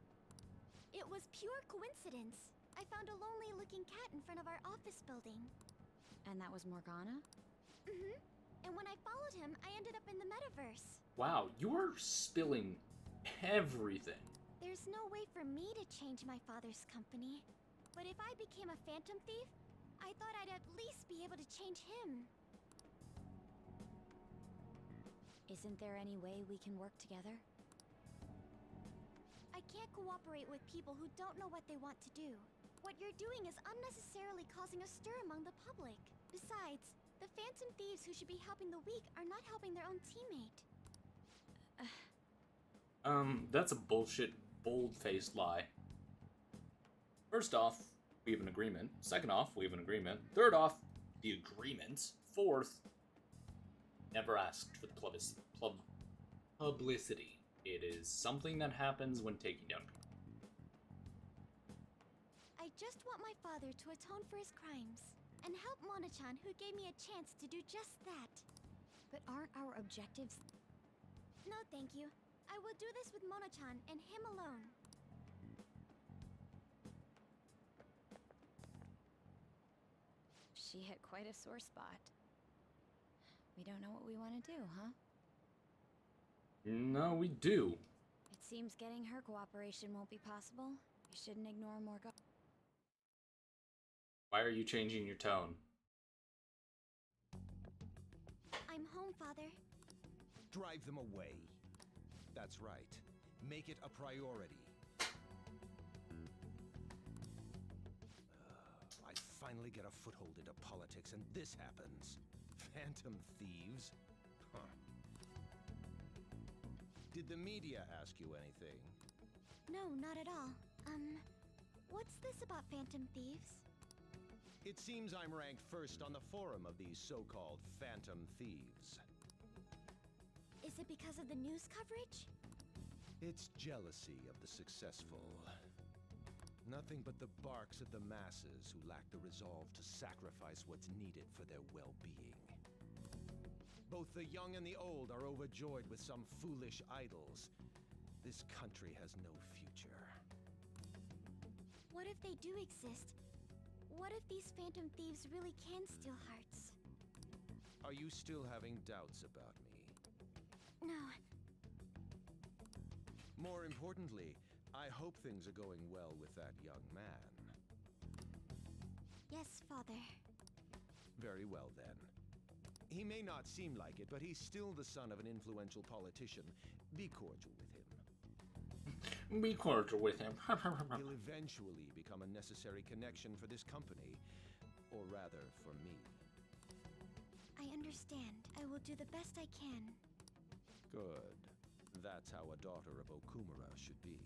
It was pure coincidence. I found a lonely-looking cat in front of our office building. And that was Morgana? Mm-hmm. And when I followed him, I ended up in the metaverse. Wow, you're spilling everything. There's no way for me to change my father's company. But if I became a phantom thief, I thought I'd at least be able to change him. Isn't there any way we can work together? I can't cooperate with people who don't know what they want to do. What you're doing is unnecessarily causing a stir among the public. Besides, the phantom thieves who should be helping the weak are not helping their own teammate. That's a bullshit, bold-faced lie. First off, we have an agreement. Second off, we have an agreement. Third off, the agreement. Fourth, never asked for the publicity. It is something that happens when taking down people. I just want my father to atone for his crimes and help Mona-chan, who gave me a chance to do just that. But aren't our objectives... No, thank you. I will do this with Mona-chan and him alone. She hit quite a sore spot. We don't know what we want to do, huh? No, we do. It seems getting her cooperation won't be possible. We shouldn't ignore Morgana. Why are you changing your tone? I'm home, Father. Drive them away. That's right. Make it a priority. I finally get a foothold into politics and this happens. Phantom thieves? Huh. Did the media ask you anything? No, not at all. What's this about phantom thieves? It seems I'm ranked first on the forum of these so-called phantom thieves. Is it because of the news coverage? It's jealousy of the successful. Nothing but the barks of the masses who lack the resolve to sacrifice what's needed for their well-being. Both the young and the old are overjoyed with some foolish idols. This country has no future. What if they do exist? What if these phantom thieves really can steal hearts? Are you still having doubts about me? No. More importantly, I hope things are going well with that young man. Yes, Father. Very well, then. He may not seem like it, but he's still the son of an influential politician. Be cordial with him. Be cordial with him. He'll eventually become a necessary connection for this company. Or rather, for me. I understand. I will do the best I can. Good. That's how a daughter of Okumura should be.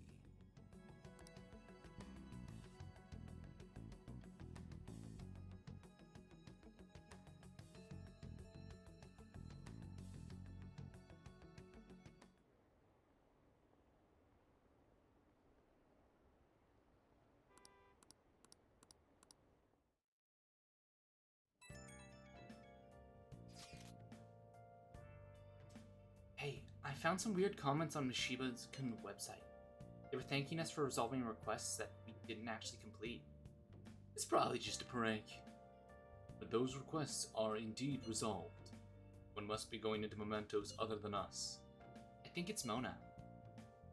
Hey, I found some weird comments on Mishiba's website. They were thanking us for resolving requests that we didn't actually complete. It's probably just a prank. But those requests are indeed resolved. One must be going into mementos other than us. I think it's Mona.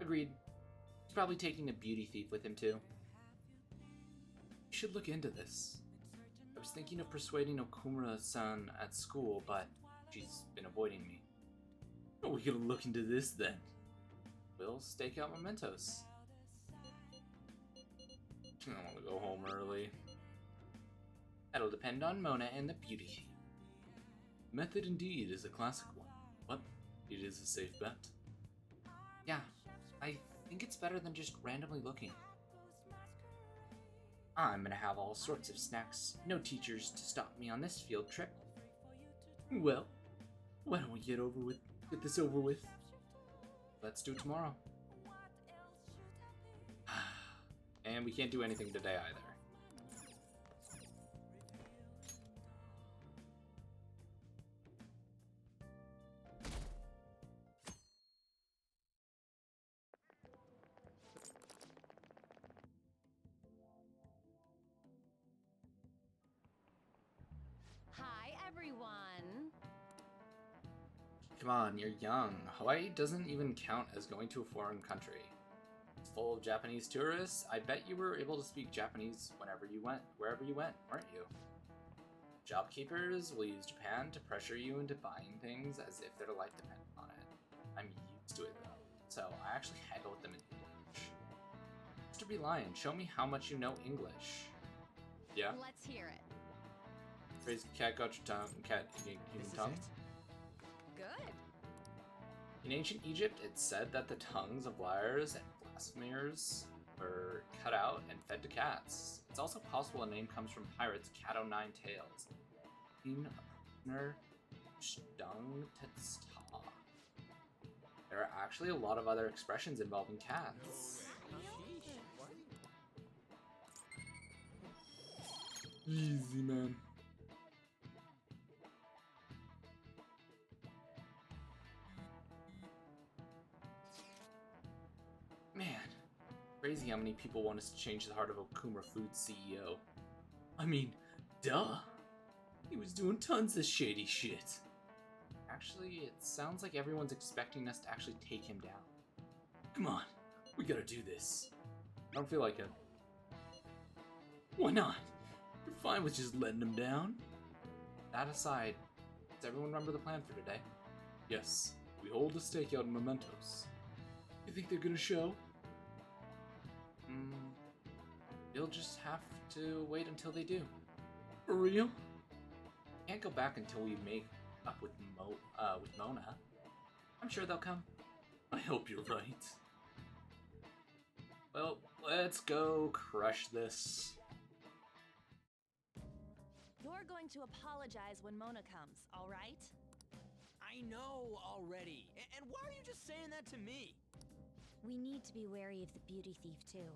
Agreed. He's probably taking a beauty thief with him too. We should look into this. I was thinking of persuading Okumura-san at school, but she's been avoiding me. We could look into this then. We'll stake out mementos. I want to go home early. That'll depend on Mona and the beauty thief. Method indeed is a classic one, but it is a safe bet. Yeah, I think it's better than just randomly looking. I'm gonna have all sorts of snacks. No teachers to stop me on this field trip. Well, why don't we get this over with? Let's do it tomorrow. And we can't do anything today either. Come on, you're young. Hawaii doesn't even count as going to a foreign country. It's full of Japanese tourists. I bet you were able to speak Japanese wherever you went, weren't you? Jobkeepers will use Japan to pressure you into buying things as if their life depended on it. I'm used to it though, so I actually haggle with them in English. Mr. B. Lion, show me how much you know English. Yeah? Let's hear it. Phrase cat got your tongue, cat eating human tongue. Good. In ancient Egypt, it's said that the tongues of liars and blasphemers were cut out and fed to cats. It's also possible a name comes from pirates' cat o' nine tails. Being a prisoner stung to stop. There are actually a lot of other expressions involving cats. Easy, man. Man, crazy how many people want us to change the heart of Okumura Foods CEO. I mean, duh. He was doing tons of shady shit. Actually, it sounds like everyone's expecting us to actually take him down. Come on, we gotta do this. I don't feel like it. Why not? You're fine with just letting him down. That aside, does everyone remember the plan for today? Yes, we hold a stakeout in mementos. You think they're gonna show? You'll just have to wait until they do. For real? Can't go back until we make up with Mona. I'm sure they'll come. I hope you're right. Well, let's go crush this. You're going to apologize when Mona comes, alright? I know already. And why are you just saying that to me? We need to be wary of the beauty thief, too.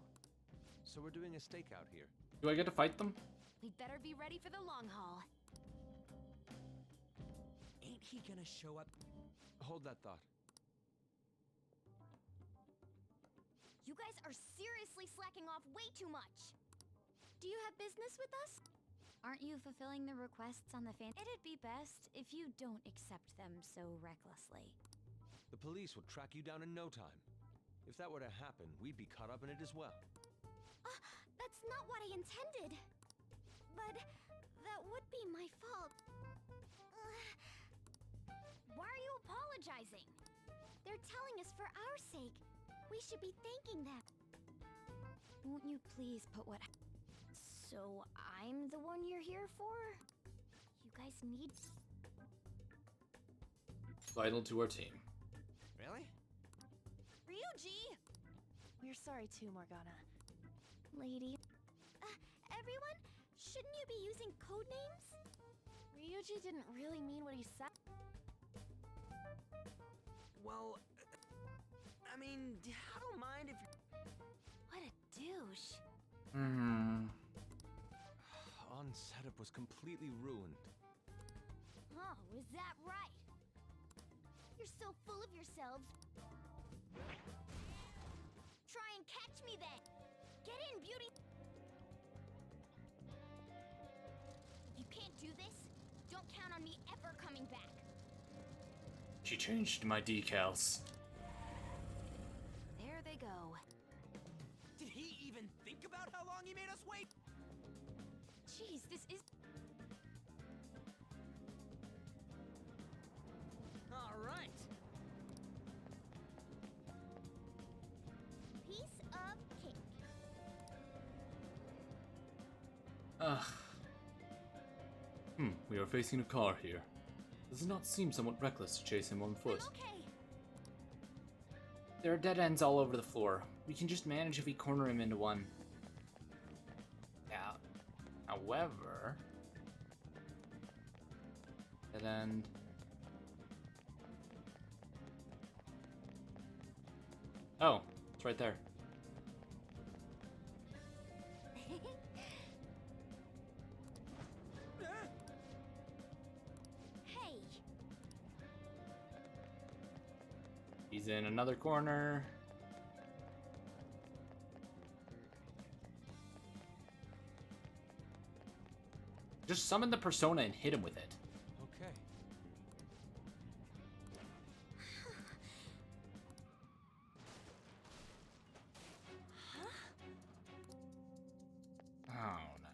So we're doing a stakeout here. Do I get to fight them? We'd better be ready for the long haul. Ain't he gonna show up? Hold that thought. You guys are seriously slacking off way too much. Do you have business with us? Aren't you fulfilling the requests on the fan? It'd be best if you don't accept them so recklessly. The police will track you down in no time. If that were to happen, we'd be caught up in it as well. That's not what I intended. But that would be my fault. Why are you apologizing? They're telling us for our sake. We should be thanking them. Won't you please put what... So I'm the one you're here for? You guys need... Vital to our team. Really? Ryuji! We're sorry too, Morgana. Lady... Everyone, shouldn't you be using code names? Ryuji didn't really mean what he said. Well, I mean, I don't mind if you're... What a douche. On setup was completely ruined. Oh, is that right? You're so full of yourselves. Try and catch me then. Get in, beauty. If you can't do this, don't count on me ever coming back. She changed my decals. There they go. Did he even think about how long he made us wait? Jeez, this is... All right. Piece of cake. Ugh. We are facing a car here. Does it not seem somewhat reckless to chase him on foot? Okay. There are dead ends all over the floor. We can just manage if we corner him into one. Yeah. However... Dead end... Oh, it's right there. Hey. He's in another corner. Just summon the persona and hit him with it. Okay. Oh no.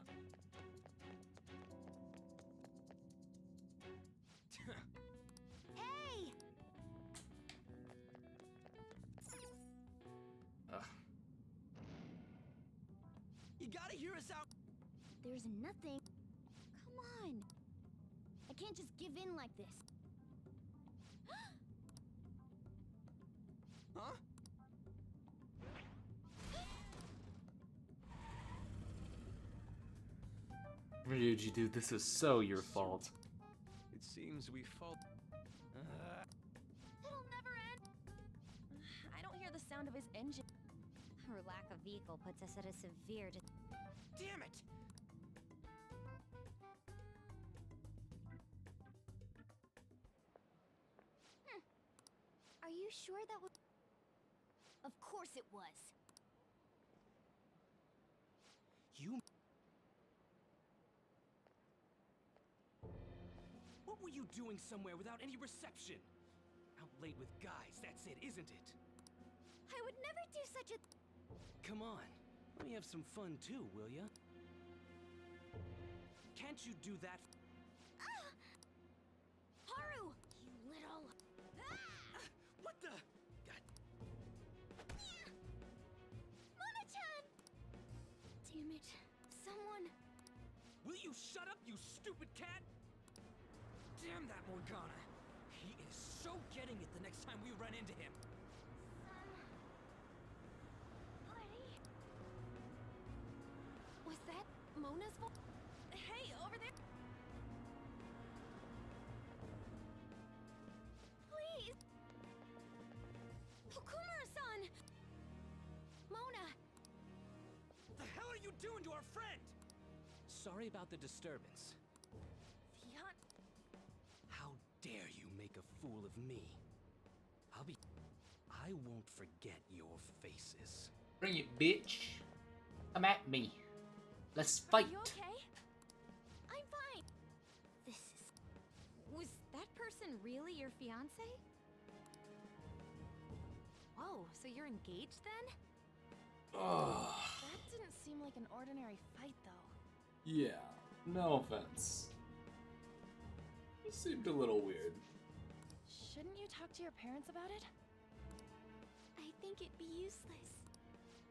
Hey! Ugh. You gotta hear us out. There's nothing. Come on. I can't just give in like this. Huh? Ryuji, dude, this is so your fault. It seems we fall. It'll never end. I don't hear the sound of his engine. Her lack of vehicle puts us at a severe Damn it! Are you sure that was... Of course it was. You... What were you doing somewhere without any reception? Out late with guys, that's it, isn't it? I would never do such a... Come on, let me have some fun too, will ya? Can't you do that? Haru! You little... What the? God. Mona-chan! Damn it. Someone... Will you shut up, you stupid cat? Damn that Morgana! He is so getting it the next time we run into him. Was that Mona's voice? Hey, over there! Please! Okumura-san! Mona! What the hell are you doing to our friend? Sorry about the disturbance. How dare you make a fool of me? I won't forget your faces. Bring it, bitch. Come at me. Let's fight. Are you okay? I'm fine. This is... Was that person really your fiance? Whoa, so you're engaged then? Ugh. That didn't seem like an ordinary fight, though. Yeah, no offense. It seemed a little weird. Shouldn't you talk to your parents about it? I think it'd be useless.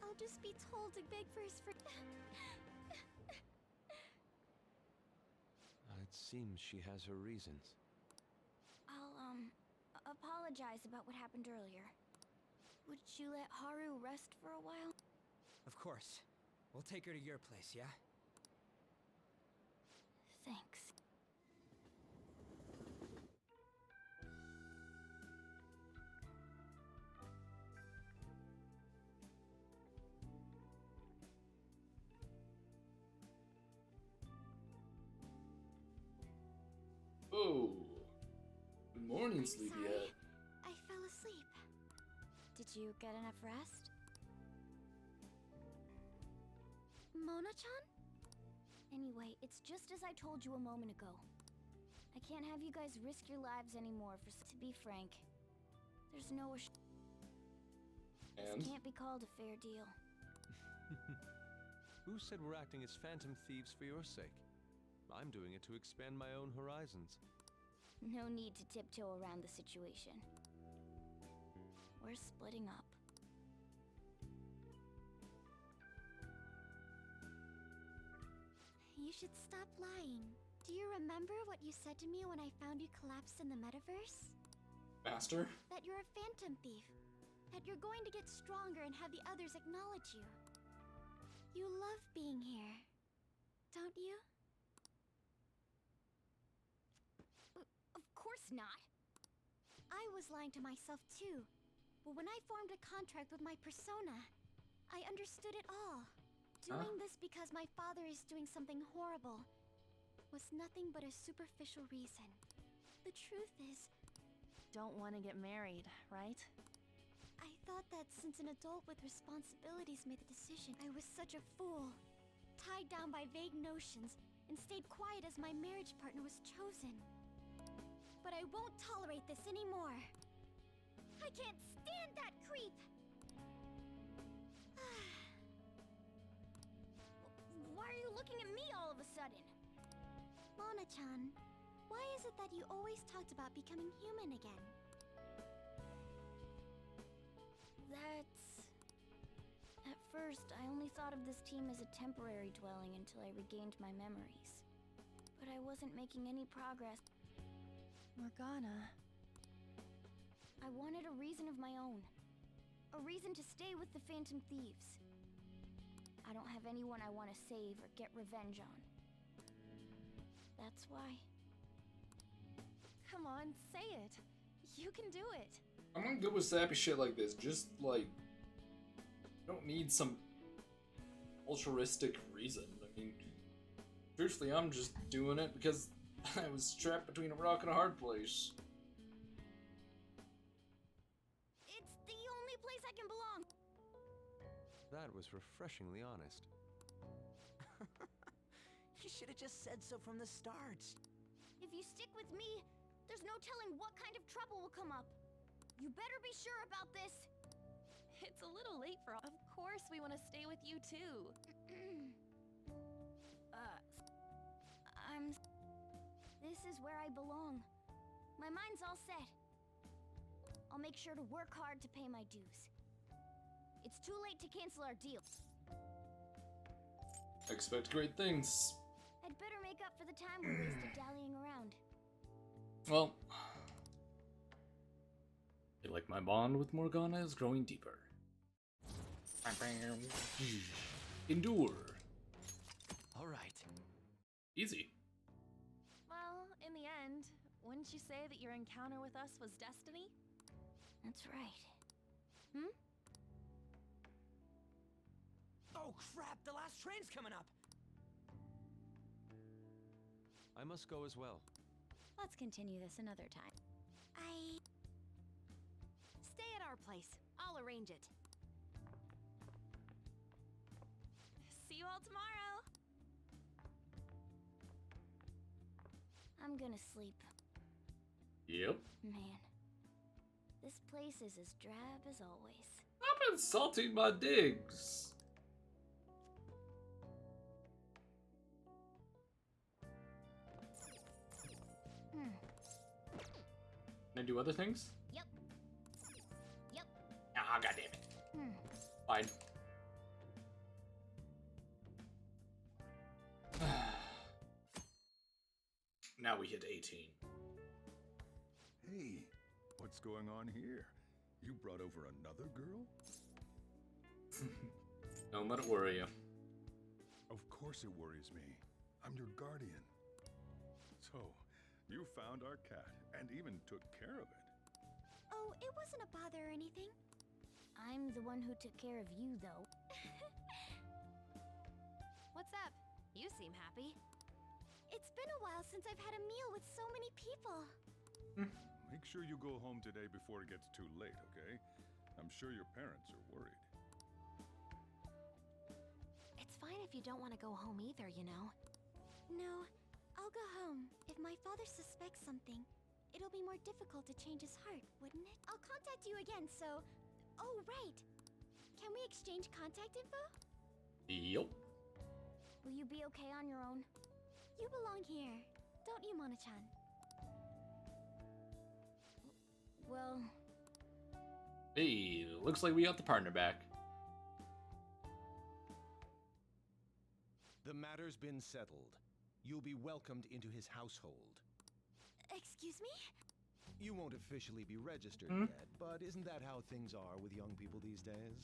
I'll just be told to beg for his It seems she has her reasons. I'll, apologize about what happened earlier. Would you let Haru rest for a while? Of course. We'll take her to your place, yeah? Thanks. Oh. Good morning, Sleepyhead. I fell asleep. Did you get enough rest? Mona-chan? Anyway, it's just as I told you a moment ago. I can't have you guys risk your lives anymore to be frank. There's no This can't be called a fair deal. Who said we're acting as phantom thieves for your sake? I'm doing it to expand my own horizons. No need to tiptoe around the situation. We're splitting up. You should stop lying. Do you remember what you said to me when I found you collapsed in the metaverse? Master? That you're a phantom thief. That you're going to get stronger and have the others acknowledge you. You love being here, don't you? Of course not. I was lying to myself too. But when I formed a contract with my persona, I understood it all. Doing this because my father is doing something horrible was nothing but a superficial reason. The truth is... Don't want to get married, right? I thought that since an adult with responsibilities made the decision, I was such a fool. Tied down by vague notions, and stayed quiet as my marriage partner was chosen. But I won't tolerate this anymore. I can't stand that creep! Why are you looking at me all of a sudden? Mona-chan, why is it that you always talked about becoming human again? That's... At first, I only thought of this team as a temporary dwelling until I regained my memories. But I wasn't making any progress. Morgana. I wanted a reason of my own. A reason to stay with the Phantom Thieves. I don't have anyone I want to save or get revenge on. That's why. Come on, say it. You can do it. I'm not good with sappy shit like this. Just, like, don't need some altruistic reason. I mean, truthfully, I'm just doing it because I was trapped between a rock and a hard place. It's the only place I can belong. That was refreshingly honest. You should have just said so from the start. If you stick with me, there's no telling what kind of trouble will come up. You better be sure about this. It's a little late for all. Of course we want to stay with you too. This is where I belong. My mind's all set. I'll make sure to work hard to pay my dues. It's too late to cancel our deal. Expect great things. I'd better make up for the time we wasted dallying around. Well, I feel like my bond with Morgana is growing deeper. Endure. All right. Easy. Well, in the end, wouldn't you say that your encounter with us was destiny? That's right. Oh crap, the last train's coming up! I must go as well. Let's continue this another time. Stay at our place. I'll arrange it. See you all tomorrow! I'm gonna sleep. Yep. Man, this place is as drab as always. Stop insulting my digs. Can I do other things? Yep. Yep. Ah, goddammit. Fine. Now we hit 18. Hey, what's going on here? You brought over another girl? Don't let it worry you. Of course it worries me. I'm your guardian. So, you found our cat and even took care of it. Oh, it wasn't a bother or anything. I'm the one who took care of you, though. What's up? You seem happy. It's been a while since I've had a meal with so many people. Make sure you go home today before it gets too late, okay? I'm sure your parents are worried. It's fine if you don't want to go home either, you know. No, I'll go home. If my father suspects something, it'll be more difficult to change his heart, wouldn't it? I'll contact you again, so... Oh, right. Can we exchange contact info? Yup. Will you be okay on your own? You belong here, don't you, Mona-chan? Well... Hey, looks like we got the partner back. The matter's been settled. You'll be welcomed into his household. Excuse me? You won't officially be registered yet, but isn't that how things are with young people these days?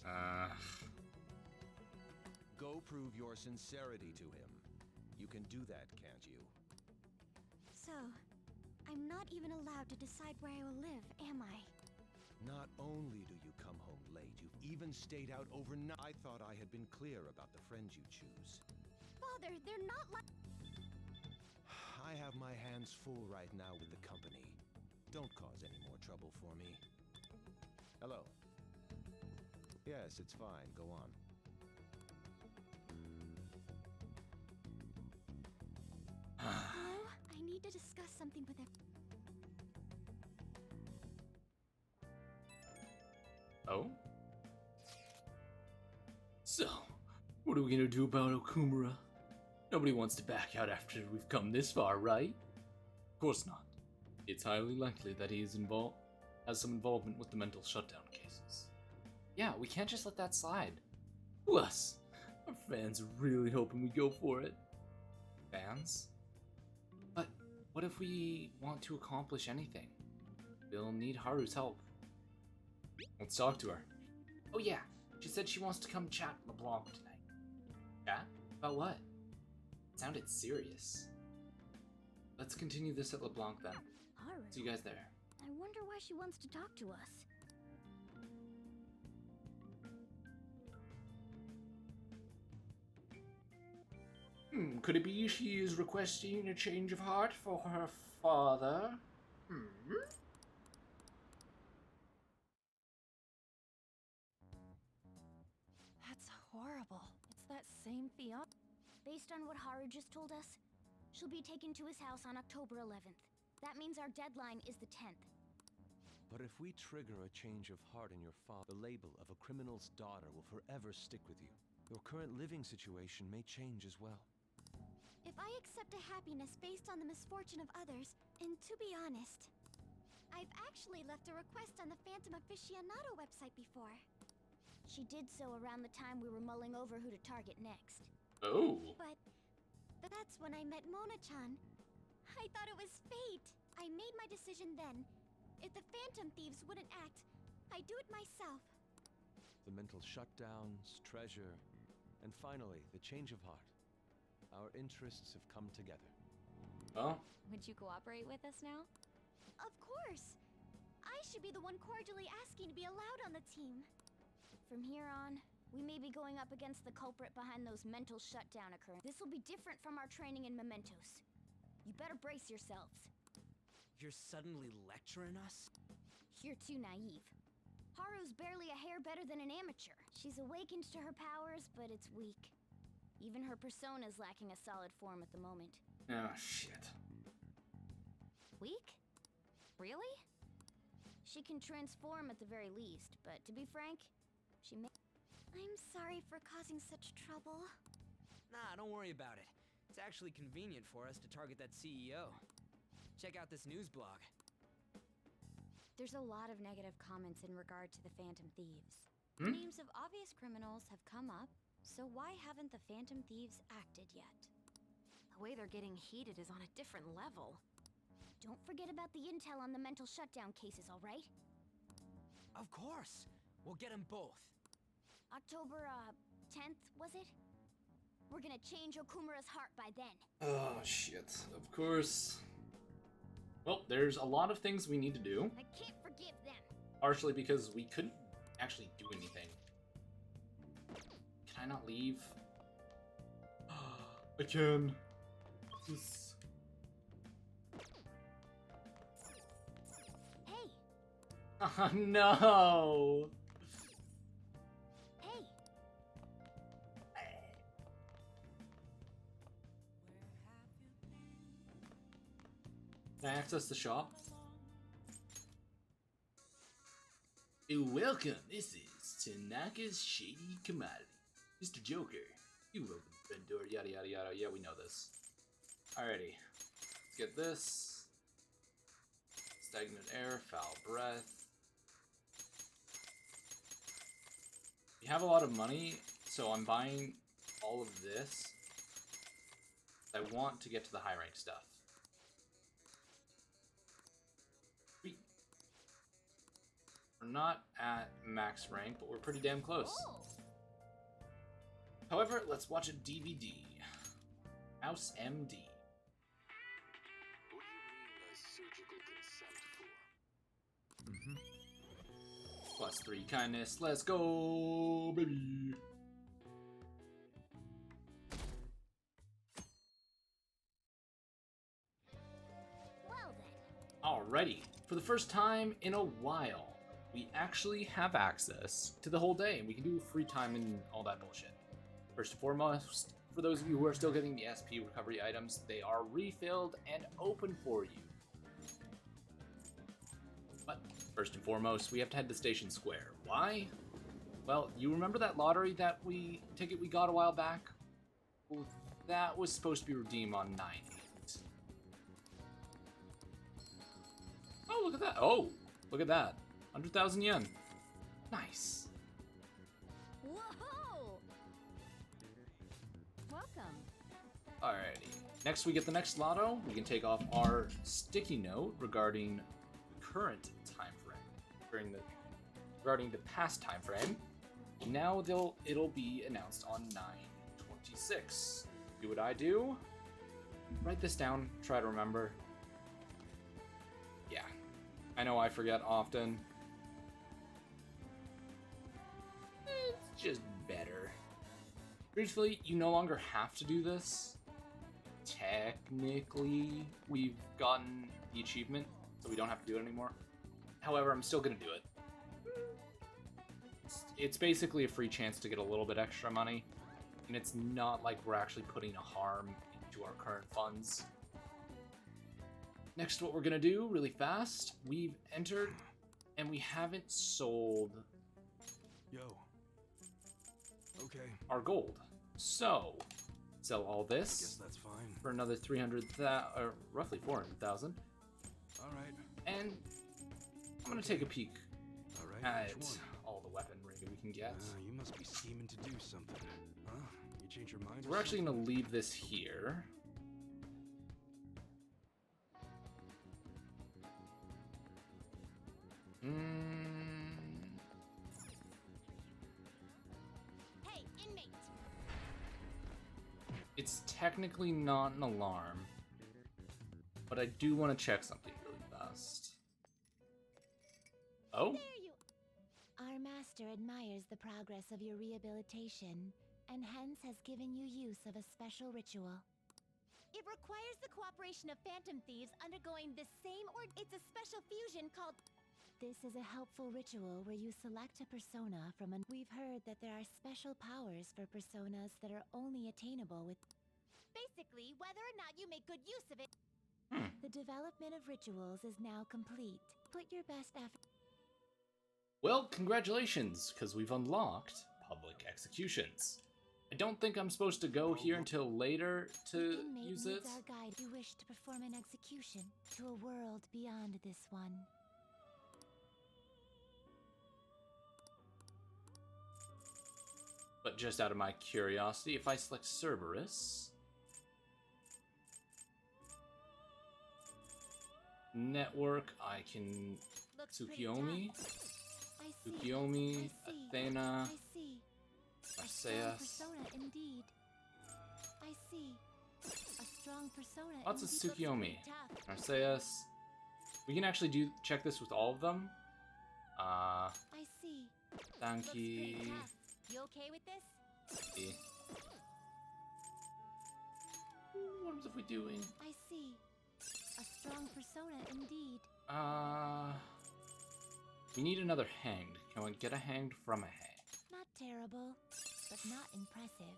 Go prove your sincerity to him. You can do that, can't you? So, I'm not even allowed to decide where I will live, am I? Not only do you come home late, you've even stayed out overnight. I thought I had been clear about the friends you choose. Father, they're not like... I have my hands full right now with the company. Don't cause any more trouble for me. Hello. Yes, it's fine. Go on. Hello? I need to discuss something with him. Oh? So, what are we gonna do about Okumura? Nobody wants to back out after we've come this far, right? Of course not. It's highly likely that he is has some involvement with the mental shutdown cases. Yeah, we can't just let that slide. Who us? Our fans are really hoping we go for it. Fans? But what if we want to accomplish anything? We'll need Haru's help. Let's talk to her. Oh yeah, she said she wants to come chat LeBlanc tonight. Chat? About what? It sounded serious. Let's continue this at LeBlanc then. Haru. See you guys there. I wonder why she wants to talk to us. Could it be she is requesting a change of heart for her father? That's horrible. It's that same fiance. Based on what Haru just told us, she'll be taken to his house on October 11th. That means our deadline is the 10th. But if we trigger a change of heart in your father, the label of a criminal's daughter will forever stick with you. Your current living situation may change as well. If I accept a happiness based on the misfortune of others, and to be honest, I've actually left a request on the Phantom Aficionado website before. She did so around the time we were mulling over who to target next. Oh. But that's when I met Mona-chan. I thought it was fate. I made my decision then. If the Phantom Thieves wouldn't act, I'd do it myself. The mental shutdowns, treasure, and finally, the change of heart. Our interests have come together. Oh? Would you cooperate with us now? Of course. I should be the one cordially asking to be allowed on the team. From here on, we may be going up against the culprit behind those mental shutdown occurrences. This will be different from our training in Mementos. You better brace yourselves. You're suddenly lecturing us? You're too naive. Haru's barely a hair better than an amateur. She's awakened to her powers, but it's weak. Even her persona's lacking a solid form at the moment. Oh, shit. Weak? Really? She can transform at the very least, but to be frank, she may... I'm sorry for causing such trouble. Nah, don't worry about it. It's actually convenient for us to target that CEO. Check out this news blog. There's a lot of negative comments in regard to the Phantom Thieves. The names of obvious criminals have come up, so why haven't the Phantom Thieves acted yet? The way they're getting heated is on a different level. Don't forget about the intel on the mental shutdown cases, all right? Of course! We'll get them both. October, 10th, was it? We're gonna change Okumura's heart by then. Oh, shit. Of course. Well, there's a lot of things we need to do. I can't forgive them. Partially because we couldn't actually do anything. Can I not leave? I can. This... Hey! Oh, no! Hey! Can I access the shop? Welcome, this is Tanaka's Shady Commodity. Mr. Joker, you open the front door, yada yada yada. Yeah, we know this. Alrighty. Let's get this. Stagnant air, foul breath. We have a lot of money, so I'm buying all of this. I want to get to the high rank stuff. We're not at max rank, but we're pretty damn close. Oh. However, let's watch a DVD. House MD. What do you mean by surgical consent for? +3 kindness. Let's go, baby. Well then. Alrighty. For the first time in a while, we actually have access to the whole day, and we can do free time and all that bullshit. First and foremost, for those of you who are still getting the SP recovery items, they are refilled and open for you. But first and foremost, we have to head to Station Square. Why? Well, you remember that lottery ticket we got a while back? Well, that was supposed to be redeemed on 9. Oh, look at that. Oh, look at that. 100,000 yen. Nice. Whoa! Welcome. Alrighty. Next, we get the next lotto. We can take off our sticky note regarding the current time frame, regarding the past time frame. Now it'll be announced on 9/26. Do what I do. Write this down. Try to remember. Yeah, I know I forget often. It's just better. Truthfully, you no longer have to do this. Technically, we've gotten the achievement, so we don't have to do it anymore. However, I'm still gonna do it. It's basically a free chance to get a little bit extra money, and it's not like we're actually putting a harm into our current funds. Next, what we're gonna do really fast, we've entered and we haven't sold our gold. So, sell all this. Guess that's fine. For another 300,000, or roughly 400,000. All right. And I'm gonna take a peek at which one? all the weaponry we can get. You must be scheming to do something. Huh? You change your mind? We're actually gonna leave this here. Hey, inmate! It's technically not an alarm, but I do want to check something really fast. Oh? There you... Our master admires the progress of your rehabilitation, and hence has given you use of a special ritual. It requires the cooperation of phantom thieves undergoing the same it's a special fusion called... This is a helpful ritual where you select a persona from We've heard that there are special powers for personas that are only attainable with... Basically, whether or not you make good use of it. The development of rituals is now complete. Put your best effort... Well, congratulations, because we've unlocked public executions. I don't think I'm supposed to go here until later to use it. Our guide. You wish to perform an execution to a world beyond this one. But just out of my curiosity, if I select Cerberus, network, I can Tsukiyomi, Athena, Marseilles. Persona indeed. I see. A strong persona. Lots of indeed looks Tsukiyomi, pretty tough. Marseilles. We can actually check this with all of them. I see. Danki. You okay with this? What are we doing? I see. A strong persona indeed. We need another hanged. Can we get a hanged from a hanged? Not terrible, but not impressive.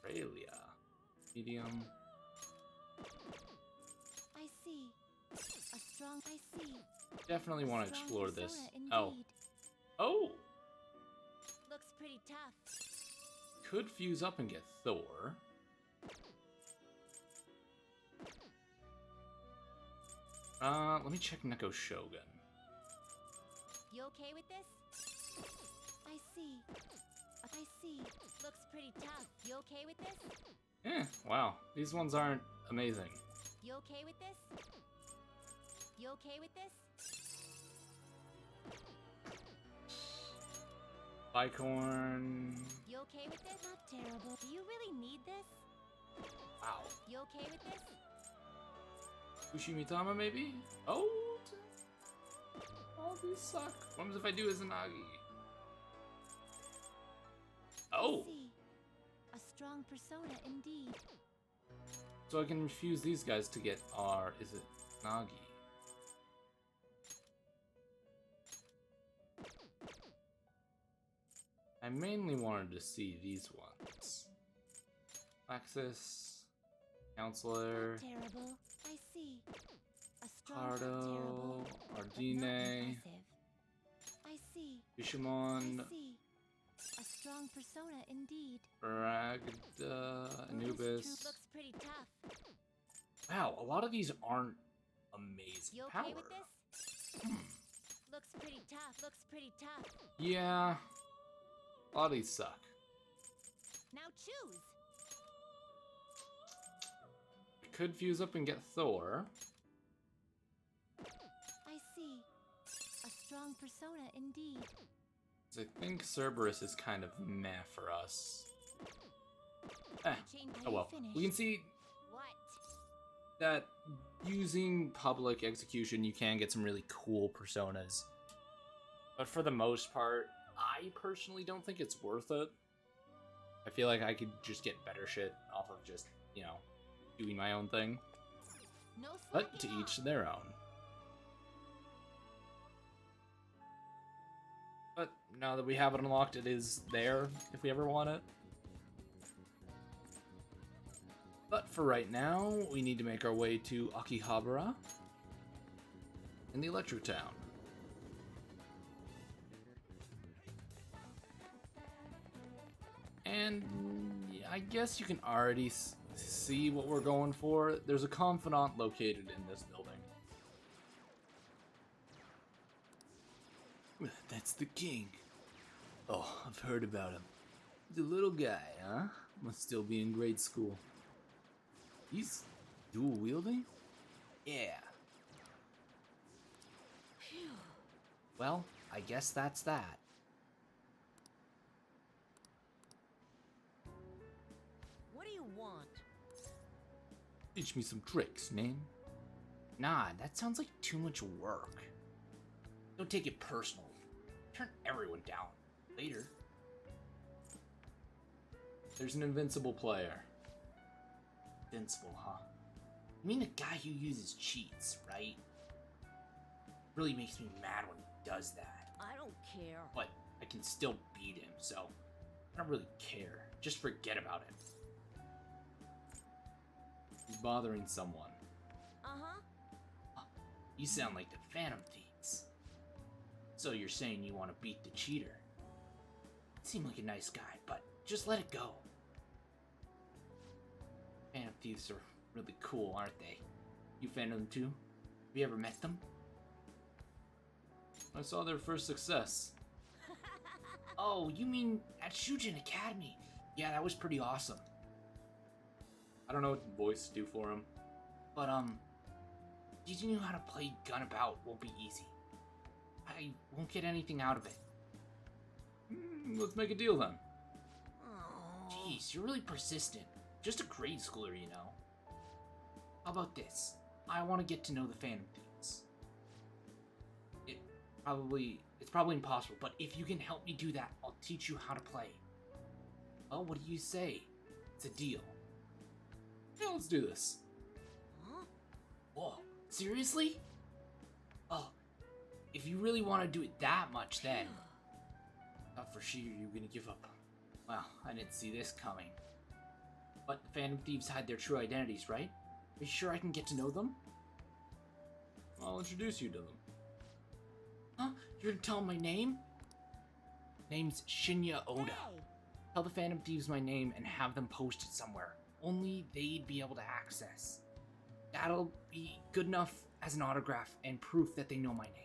Aurelia. Medium. I see. A strong... I see. Definitely want to Strong explore persona this. indeed. Oh! Looks pretty tough. Could fuse up and get Thor. Let me check Neko Shogun. You okay with this? I see. I see. Looks pretty tough. You okay with this? Wow. These ones aren't amazing. You okay with this? You okay with this? Bicorn. You okay with this? Not terrible. Do you really need this? Wow. You okay with this? Ushimitama, maybe? Oh! All these suck. What happens if I do Izanagi? Oh! I see. A strong persona indeed. So I can refuse these guys to get our... Is it Nagi? I mainly wanted to see these ones. Axis, Counselor, Terrible. I see. A strong Cardo, not terrible, but not Ardine, impressive. I see. Bishamon, I see. A strong persona indeed. Ragda, Anubis. Looks pretty tough. Wow, a lot of these aren't amazing You okay power. with this? Looks pretty tough. Looks pretty tough. Yeah, a lot of these suck. Now choose. Could fuse up and get Thor. I see. A strong persona indeed. I think Cerberus is kind of meh for us. Oh well. We can see that using public execution, you can get some really cool personas. But for the most part, I personally don't think it's worth it. I feel like I could just get better shit off of just, you know, doing my own thing. But to each their own. But now that we have it unlocked, it is there if we ever want it. But for right now, we need to make our way to Akihabara in the Electro Town. And yeah, I guess you can already see what we're going for. There's a confidant located in this building. That's the king. Oh, I've heard about him. He's a little guy, huh? Must still be in grade school. He's dual wielding? Yeah. Phew. Well, I guess that's that. What do you want? Teach me some tricks, man. Nah, that sounds like too much work. Don't take it personal. Turn everyone down. Later. There's an invincible player. Invincible, huh? You mean the guy who uses cheats, right? Really makes me mad when he does that. I don't care. But I can still beat him, so I don't really care. Just forget about him. He's bothering someone. Uh-huh. You sound like the Phantom Thieves. So you're saying you want to beat the cheater? Seem like a nice guy, but just let it go. Phantom Thieves are really cool, aren't they? You fan of them too? Have you ever met them? I saw their first success. Oh, you mean at Shujin Academy? Yeah, that was pretty awesome. I don't know what the voice do for him, but teaching you how to play Gunabout won't be easy. I won't get anything out of it. Let's make a deal then. Jeez, you're really persistent. Just a grade schooler, you know. How about this? I want to get to know the Phantom Thieves. It's probably impossible, but if you can help me do that, I'll teach you how to play. Well, what do you say? It's a deal. Yeah, let's do this. Huh? Whoa, seriously? Oh, if you really want to do it that much, then thought for sure you were gonna give up. Well, I didn't see this coming. But the Phantom Thieves hide their true identities, right? Are you sure I can get to know them? I'll introduce you to them. Huh? You're gonna tell them my name? Name's Shinya Oda. Hey. Tell the Phantom Thieves my name and have them post it somewhere. Only they'd be able to access. That'll be good enough as an autograph and proof that they know my name.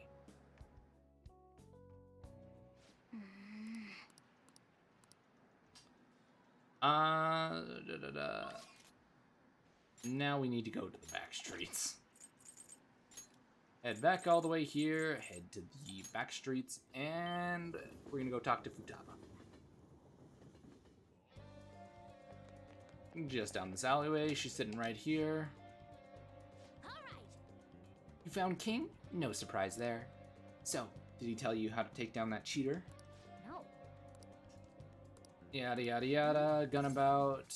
Now we need to go to the back streets. Head back all the way here, head to the back streets, and we're gonna go talk to Futaba. Just down this alleyway, she's sitting right here. You found King? No surprise there. So, did he tell you how to take down that cheater? No. Yada yada yada, Gunabout.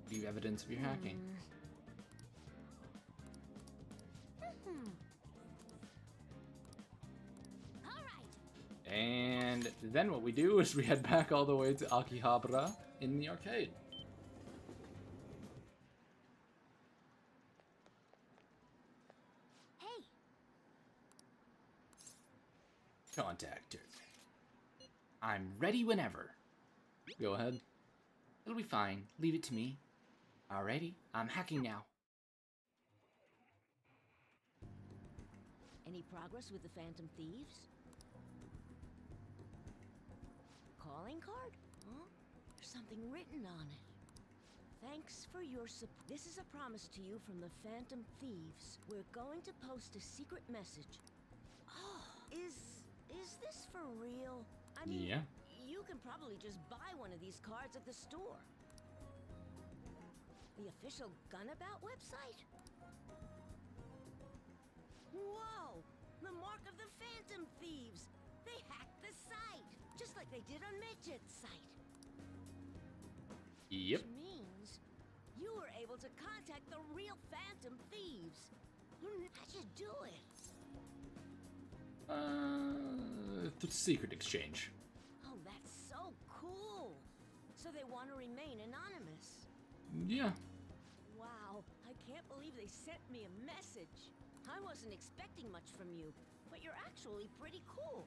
Do you have evidence of your hacking? And then what we do is we head back all the way to Akihabara in the arcade. Hey. Contact her. I'm ready whenever. Go ahead. It'll be fine. Leave it to me. Alrighty, I'm hacking now. Any progress with the Phantom Thieves? Calling card? Huh? There's something written on it. Thanks for your support. This is a promise to you from the Phantom Thieves. We're going to post a secret message. Oh, is this for real? I mean, yeah. You can probably just buy one of these cards at the store. The official Gunabout website? Whoa! The mark of the Phantom Thieves! They hacked the site! Just like they did on Midget's site. Yep. Which means you were able to contact the real Phantom Thieves. How'd you do it? The secret exchange. Oh, that's so cool! So they want to remain anonymous. Yeah. Wow, I can't believe they sent me a message. I wasn't expecting much from you, but you're actually pretty cool.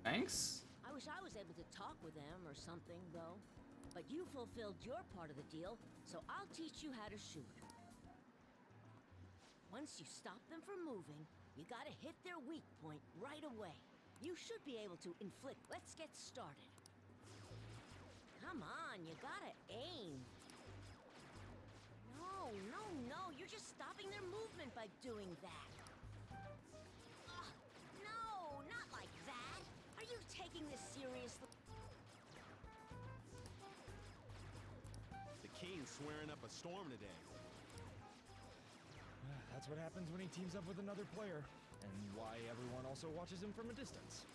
Thanks. I wish I was able to talk with them or something, though. But you fulfilled your part of the deal, so I'll teach you how to shoot. Once you stop them from moving, you gotta hit their weak point right away. You should be able to inflict. Let's get started. Come on, you gotta aim. No, you're just stopping their movement by doing that. No, not like that. Are you taking this seriously? The king's swearing up a storm today. That's what happens when he teams up with another player, and why everyone also watches him from a distance.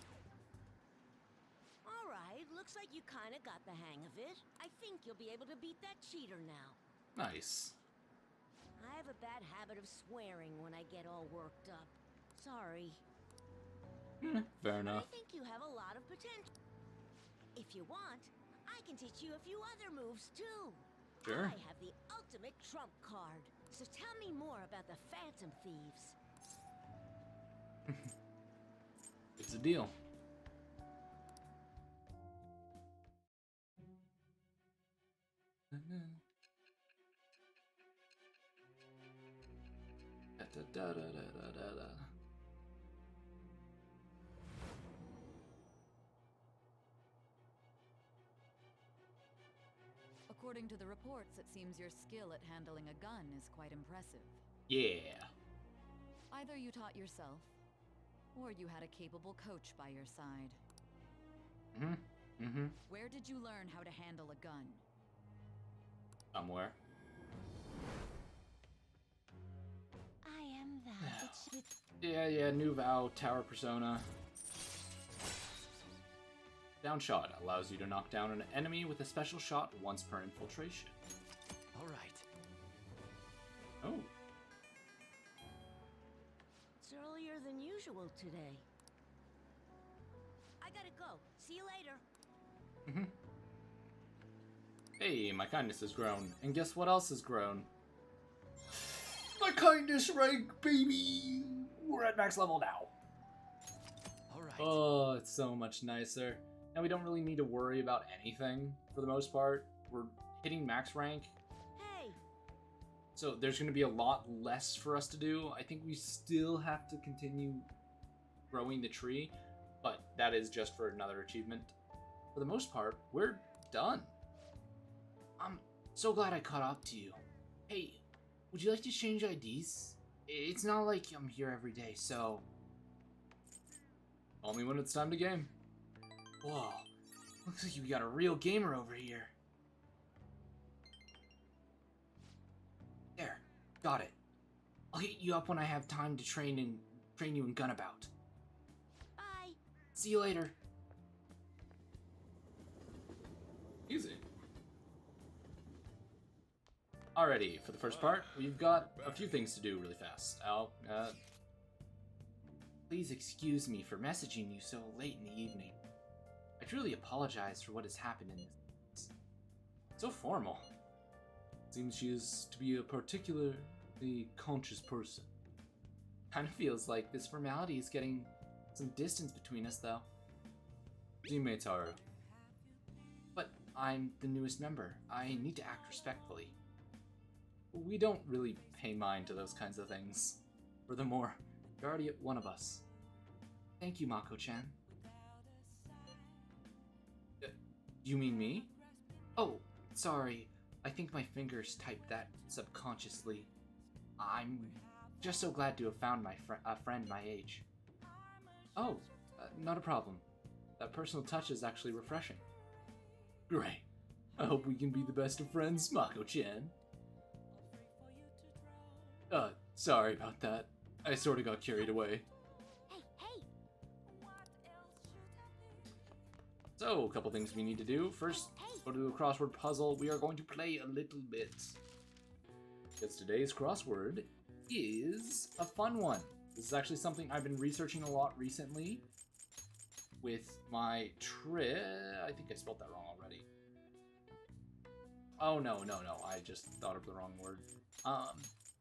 All right, looks like you kind of got the hang of it. I think you'll be able to beat that cheater now. Nice. I have a bad habit of swearing when I get all worked up. Sorry. Fair enough. I think you have a lot of potential. If you want, I can teach you a few other moves too. Sure. I have the ultimate trump card. So tell me more about the Phantom Thieves. It's a deal. According to the reports, it seems your skill at handling a gun is quite impressive. Yeah. Either you taught yourself, or you had a capable coach by your side. Where did you learn how to handle a gun? Somewhere. I am that. Yeah, new VOD, Tower Persona. Down shot allows you to knock down an enemy with a special shot once per infiltration. Alright. Oh. It's earlier than usual today. I gotta go. See you later. Hey, my kindness has grown. And guess what else has grown? My kindness rank, baby! We're at max level now. Alright. Oh, it's so much nicer. Now we don't really need to worry about anything, for the most part. We're hitting max rank. Hey! So there's going to be a lot less for us to do. I think we still have to continue growing the tree, but that is just for another achievement. For the most part, we're done. I'm so glad I caught up to you. Hey, would you like to change IDs? It's not like I'm here every day, so... Only when it's time to game. Whoa, looks like you got a real gamer over here. There, got it. I'll hit you up when I have time to train you in Gunabout. Bye. See you later. Easy. Alrighty, for the first part, we've got a few things to do really fast. Please excuse me for messaging you so late in the evening. I truly apologize for what has happened in this. So formal. Seems she is to be a particularly conscious person. Kinda feels like this formality is getting some distance between us, though. Teammates, Haru. But I'm the newest member. I need to act respectfully. We don't really pay mind to those kinds of things. Furthermore, you're already one of us. Thank you, Mako-chan. You mean me? Oh, sorry. I think my fingers typed that subconsciously. I'm just so glad to have found a friend my age. Oh, not a problem. That personal touch is actually refreshing. Great. I hope we can be the best of friends, Mako-chan. Sorry about that. I sort of got carried away. Hey! So, a couple things we need to do. First, go to the crossword puzzle. We are going to play a little bit. Because today's crossword is a fun one. This is actually something I've been researching a lot recently with my trip. I think I spelled that wrong already. Oh, no. I just thought of the wrong word.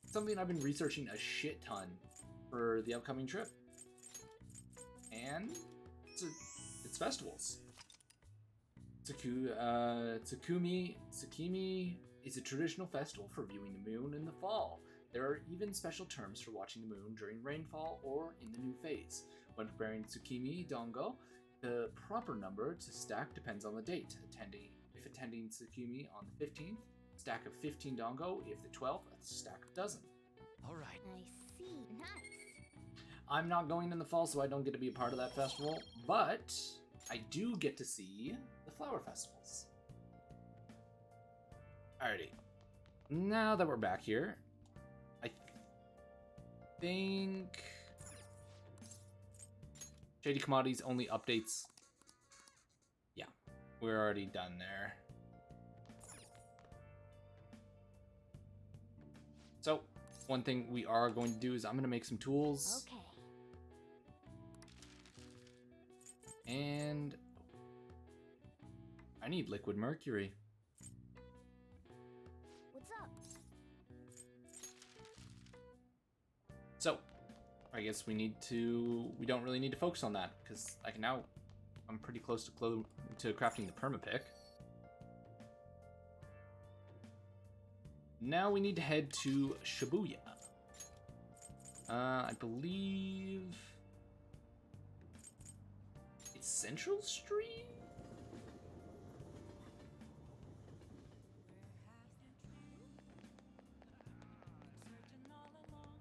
Something I've been researching a shit ton for the upcoming trip. And it's festivals. Tsukimi is a traditional festival for viewing the moon in the fall. There are even special terms for watching the moon during rainfall or in the new phase. When preparing Tsukimi Dongo, the proper number to stack depends on the date. If attending Tsukimi on the 15th, stack of 15 Dongo. If the 12th, a stack of dozen. Alright. I see. Nice. I'm not going in the fall, so I don't get to be a part of that festival, but I do get to see the flower festivals. Alrighty. Now that we're back here, I think Shady Commodities only updates. Yeah, we're already done there. So, one thing we are going to do is I'm going to make some tools. Okay. And I need liquid mercury. What's up? So, I guess we don't really need to focus on that because I'm pretty close to crafting the permapick. Now we need to head to Shibuya. I believe it's Central Street?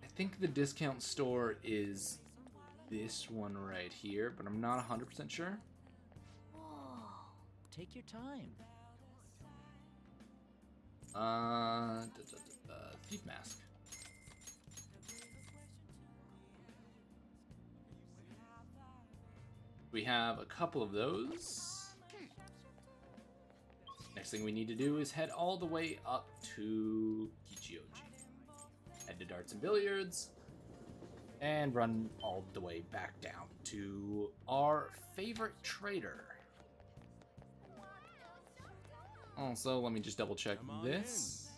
I think the discount store is this one right here, but I'm not 100% sure. Whoa. Take your time. Thief mask. We have a couple of those. Next thing we need to do is head all the way up to Kichioji. Head to Darts and Billiards. And run all the way back down to our favorite trader. Also, let me just double check this.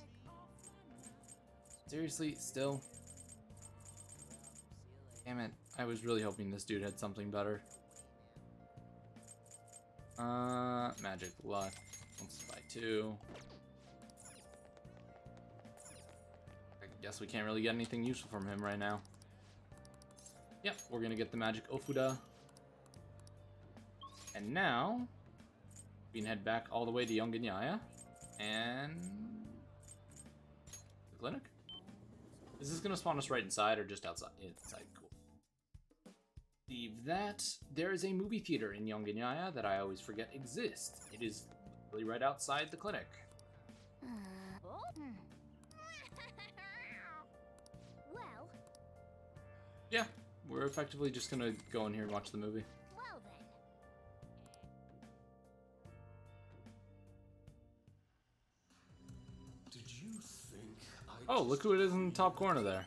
Seriously, still? Damn it. I was really hoping this dude had something better. Magic luck. Let's buy 2. I guess we can't really get anything useful from him right now. Yep, we're gonna get the magic Ofuda. And now we can head back all the way to Yonganyaya and the clinic. Is this gonna spawn us right inside or just outside? Inside, cool. Leave that. There is a movie theater in Yonganyaya that I always forget exists. It is really right outside the clinic. Well. Yeah, we're effectively just gonna go in here and watch the movie. Well then. Did you think Oh, look who it is in the top corner there.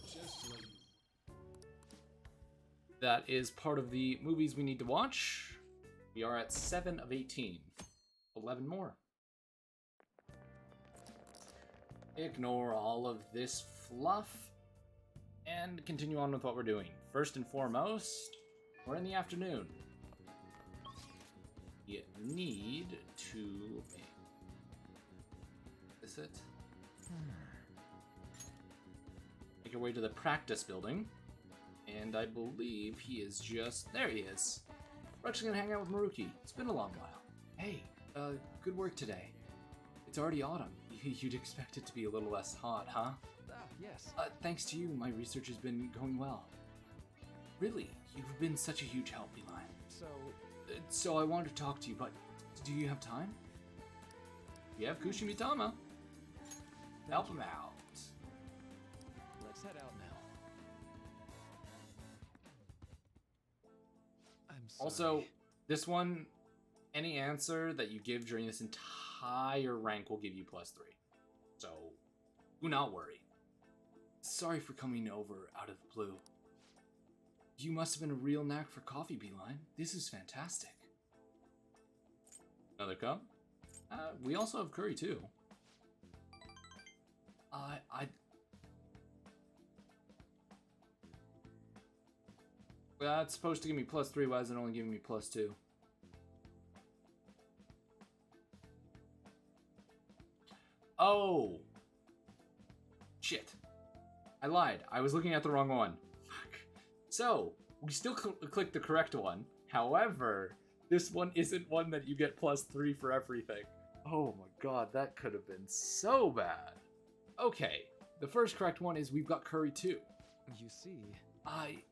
just like That is part of the movies we need to watch. We are at 7 of 18. 11 more. Ignore all of this fluff and continue on with what we're doing. First and foremost, we're in the afternoon. need to is it? Make your way to the practice building. And I believe he is just there he is. We're actually gonna hang out with Maruki. It's been a long while. Hey, good work today. It's already autumn. You'd expect it to be a little less hot, huh? Yes. Thanks to you, my research has been going well. Really, you've been such a huge help, Beeline. So I wanted to talk to you, but do you have time? You have Kushimitama. Help him out. Let's head out now. I'm sorry. Also, this one, any answer that you give during this entire rank will give you +3. So, do not worry. Sorry for coming over out of the blue. You must have been a real knack for coffee, Beeline. This is fantastic. Another cup? We also have curry too. That's supposed to give me +3, why is it only giving me +2? Oh! Shit. I lied. I was looking at the wrong one. Fuck. So, we still clicked the correct one. However, this one isn't one that you get +3 for everything. Oh my god, that could have been so bad. Okay, the first correct one is we've got curry too. You see...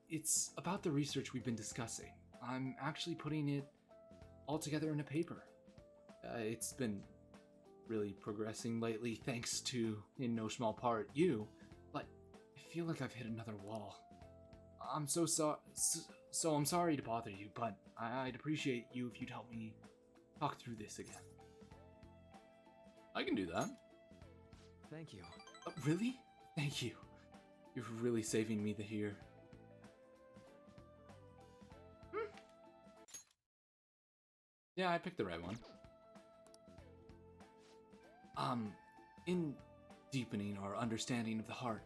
It's about the research we've been discussing. I'm actually putting it all together in a paper. It's been really progressing lately, thanks to, in no small part, you. But I feel like I've hit another wall. I'm so I'm sorry to bother you, but I'd appreciate you if you'd help me talk through this again. I can do that. Thank you. Really? Thank you. You're really saving me the here. Yeah, I picked the right one. In deepening our understanding of the heart,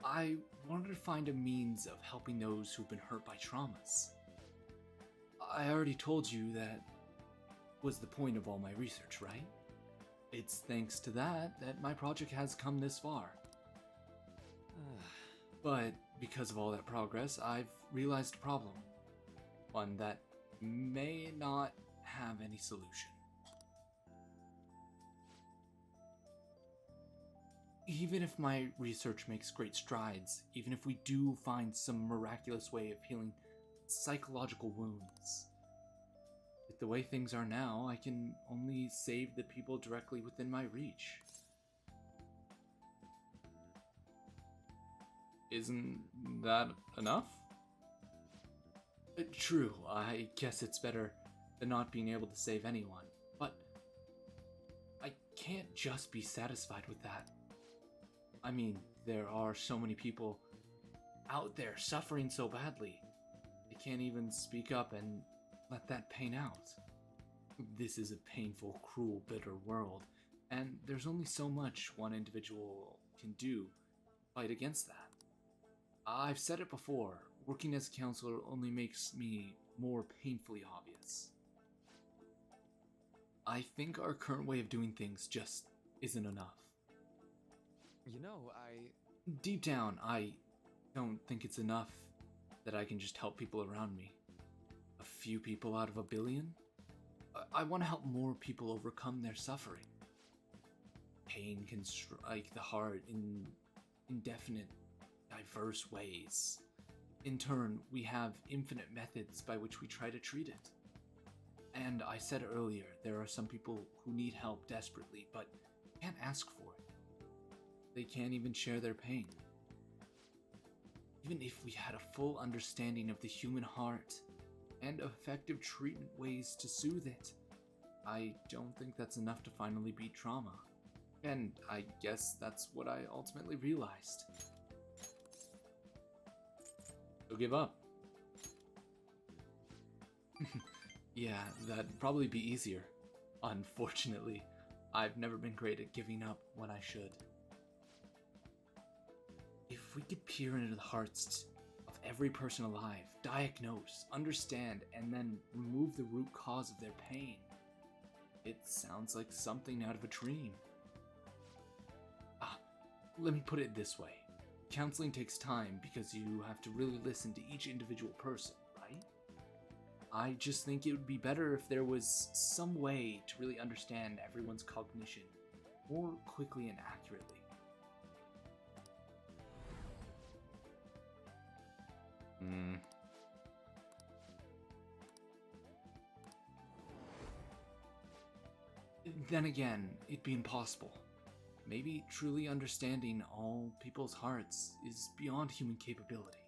I wanted to find a means of helping those who've been hurt by traumas. I already told you that was the point of all my research, right? It's thanks to that my project has come this far. But because of all that progress, I've realized a problem. One that may not have any solution. Even if my research makes great strides, even if we do find some miraculous way of healing psychological wounds, with the way things are now, I can only save the people directly within my reach. Isn't that enough? True, I guess it's better than not being able to save anyone, but I can't just be satisfied with that. I mean, there are so many people out there suffering so badly. They can't even speak up and let that pain out. This is a painful, cruel, bitter world, and there's only so much one individual can do to fight against that. I've said it before, working as a counselor only makes me more painfully obvious. I think our current way of doing things just isn't enough. You know, Deep down, I don't think it's enough that I can just help people around me. A few people out of a billion? I want to help more people overcome their suffering. Pain can strike the heart in indefinite, diverse ways. In turn, we have infinite methods by which we try to treat it. And I said earlier, there are some people who need help desperately, but can't ask for it. They can't even share their pain. Even if we had a full understanding of the human heart and effective treatment ways to soothe it, I don't think that's enough to finally beat trauma. And I guess that's what I ultimately realized. So give up. Yeah, that'd probably be easier. Unfortunately, I've never been great at giving up when I should. If we could peer into the hearts of every person alive, diagnose, understand, and then remove the root cause of their pain, It sounds like something out of a dream. Let me put it this way. Counseling takes time because you have to really listen to each individual person, right? I just think it would be better if there was some way to really understand everyone's cognition more quickly and accurately. Then again, it'd be impossible. Maybe truly understanding all people's hearts is beyond human capability.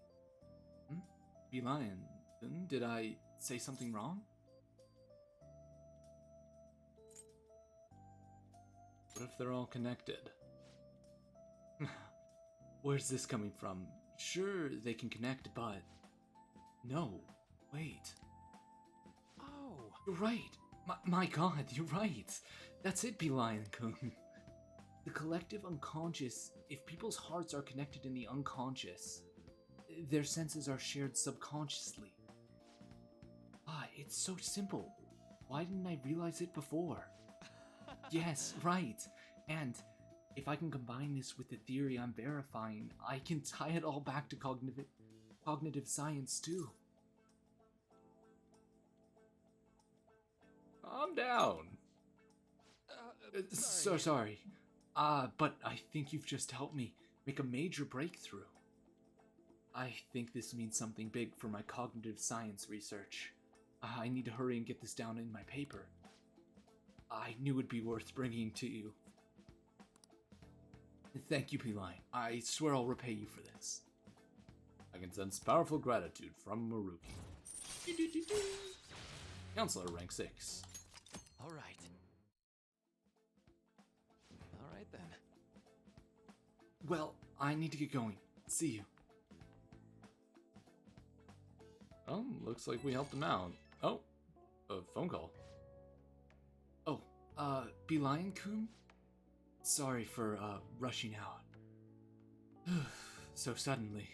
Lion, did I say something wrong? What if they're all connected? Where's this coming from? Sure, they can connect, but... No, wait. Oh! You're right! My god, you're right! That's it, Lion-kun. The collective unconscious, if people's hearts are connected in the unconscious, their senses are shared subconsciously. It's so simple. Why didn't I realize it before? Yes, right. And if I can combine this with the theory I'm verifying, I can tie it all back to cognitive science too. Calm down. So sorry. But I think you've just helped me make a major breakthrough. I think this means something big for my cognitive science research. I need to hurry and get this down in my paper. I knew it'd be worth bringing to you. Thank you, P-Line. I swear I'll repay you for this. I can sense powerful gratitude from Maruki. Counselor rank 6. Alright. Alright then. Well, I need to get going. See you. Oh, looks like we helped him out. Oh, a phone call. Oh, Lion-kun? Sorry for, rushing out. So suddenly.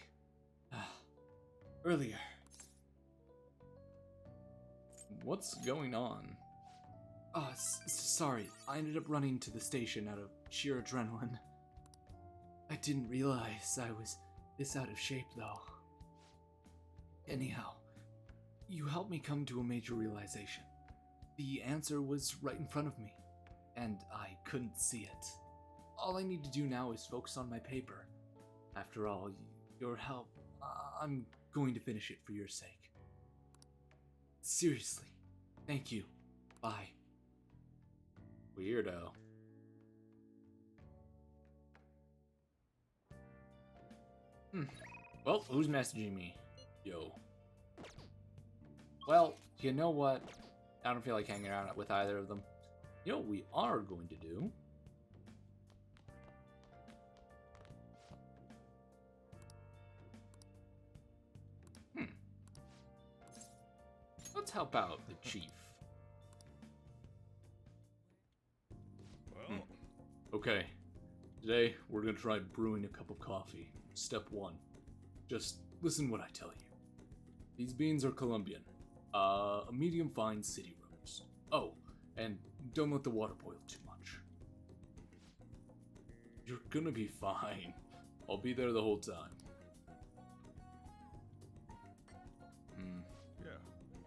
Earlier. What's going on? Sorry. I ended up running to the station out of sheer adrenaline. I didn't realize I was this out of shape, though. Anyhow, you helped me come to a major realization. The answer was right in front of me, and I couldn't see it. All I need to do now is focus on my paper. After all, your help, I'm going to finish it for your sake. Seriously, thank you. Bye. Weirdo. Well, who's messaging me? Yo. Well, you know what? I don't feel like hanging out with either of them. You know what we are going to do? Let's help out the chief. Well, Okay. Today, we're gonna try brewing a cup of coffee. Step 1. Just listen what I tell you. These beans are Colombian. A medium fine city roast. Oh, and don't let the water boil too much. You're gonna be fine. I'll be there the whole time. yeah.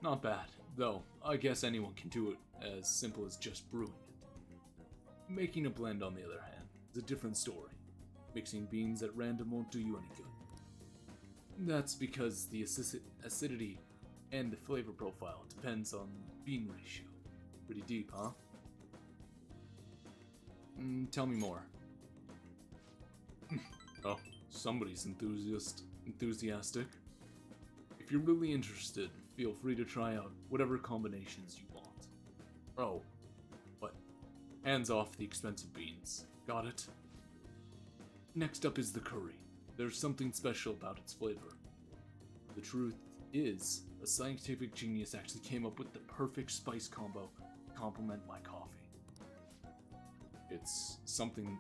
Not bad, though. I guess anyone can do it as simple as just brewing it. Making a blend, on the other hand, is a different story. Mixing beans at random won't do you any good. That's because the acidity and the flavor profile depends on bean ratio. Pretty deep, huh? Tell me more. Oh, somebody's enthusiastic. If you're really interested, feel free to try out whatever combinations you want. Oh, but hands off the expensive beans. Got it? Next up is the curry. There's something special about its flavor. The truth is, a scientific genius actually came up with the perfect spice combo to complement my coffee. It's something,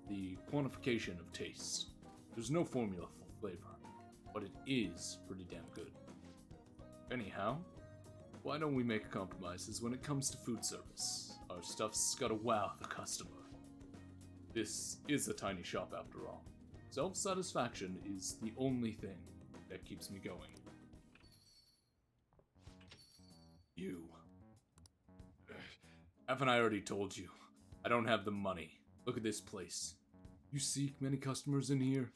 the quantification of taste. There's no formula for flavor, but it is pretty damn good. Anyhow, why don't we make compromises when it comes to food service? Our stuff's gotta wow the customer. This is a tiny shop after all. Self-satisfaction is the only thing that keeps me going. You. Haven't I already told you? I don't have the money. Look at this place. You seek many customers in here?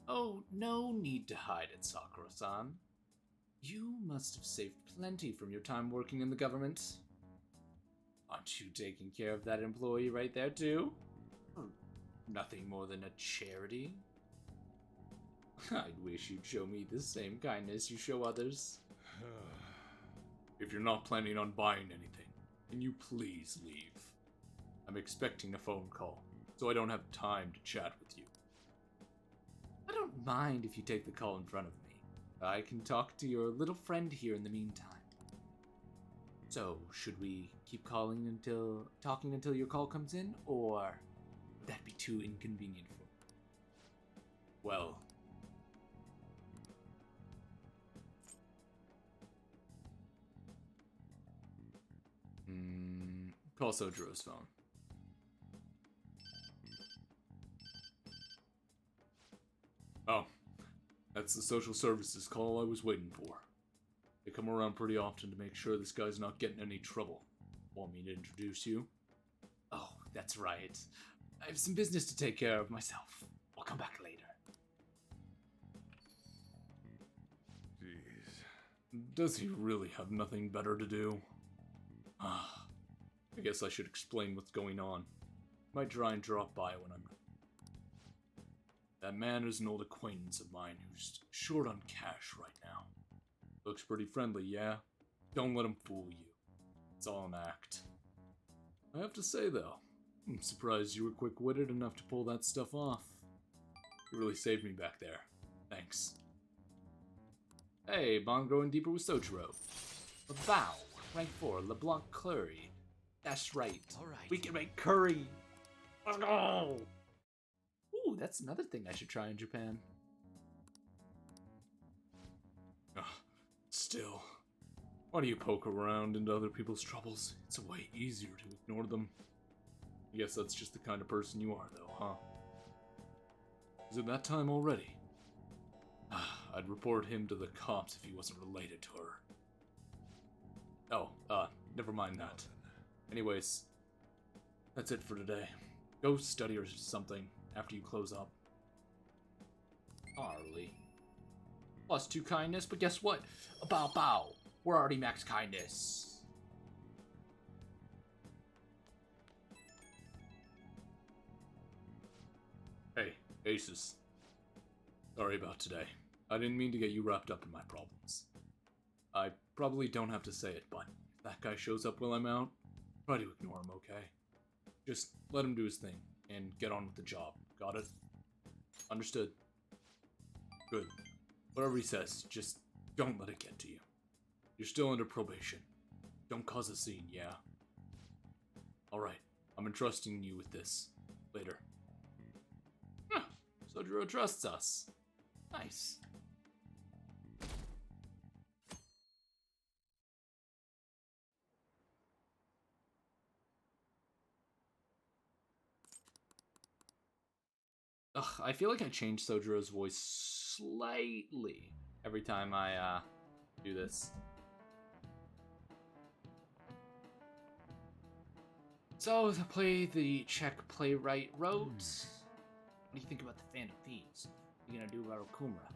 Oh, no need to hide it, Sakura-san. You must have saved plenty from your time working in the government. Aren't you taking care of that employee right there, too? Nothing more than a charity? I'd wish you'd show me the same kindness you show others. If you're not planning on buying anything, can you please leave? I'm expecting a phone call, so I don't have time to chat with you. I don't mind if you take the call in front of me. I can talk to your little friend here in the meantime. So, should we keep talking until your call comes in, or would that be too inconvenient for you? Well, call Sojiro's phone. Oh, that's the social services call I was waiting for. They come around pretty often to make sure this guy's not getting any trouble. Want me to introduce you? Oh, that's right. I have some business to take care of myself. I'll come back later. Jeez. Does he really have nothing better to do? I guess I should explain what's going on. Might try and drop by when I'm... That man is an old acquaintance of mine who's short on cash right now. Looks pretty friendly, yeah? Don't let him fool you. It's all an act. I have to say, though, I'm surprised you were quick-witted enough to pull that stuff off. You really saved me back there. Thanks. Hey, bond growing deeper with Sojiro. A bow. Rank 4, LeBlanc Curry. That's right. Alright. We can make curry. Let's go! Ooh, that's another thing I should try in Japan. Still, why do you poke around into other people's troubles? It's way easier to ignore them. I guess that's just the kind of person you are, though, huh? Is it that time already? I'd report him to the cops if he wasn't related to her. Oh, never mind that. Anyways, that's it for today. Go study or something after you close up. Harley. +2 kindness, but guess what? Bow bow. We're already max kindness. Hey, Aces. Sorry about today. I didn't mean to get you wrapped up in my problems. I probably don't have to say it, but if that guy shows up while I'm out, try to ignore him, okay? Just let him do his thing and get on with the job. Got it? Understood. Good. Whatever he says, just don't let it get to you. You're still under probation. Don't cause a scene, yeah? Alright, I'm entrusting you with this. Later. Sojiro trusts us. Nice. Ugh, I feel like I change Sojiro's voice slightly every time I do this. So, to play the Czech playwright wrote, what do you think about the Phantom Thieves? What are you gonna do about Okumura?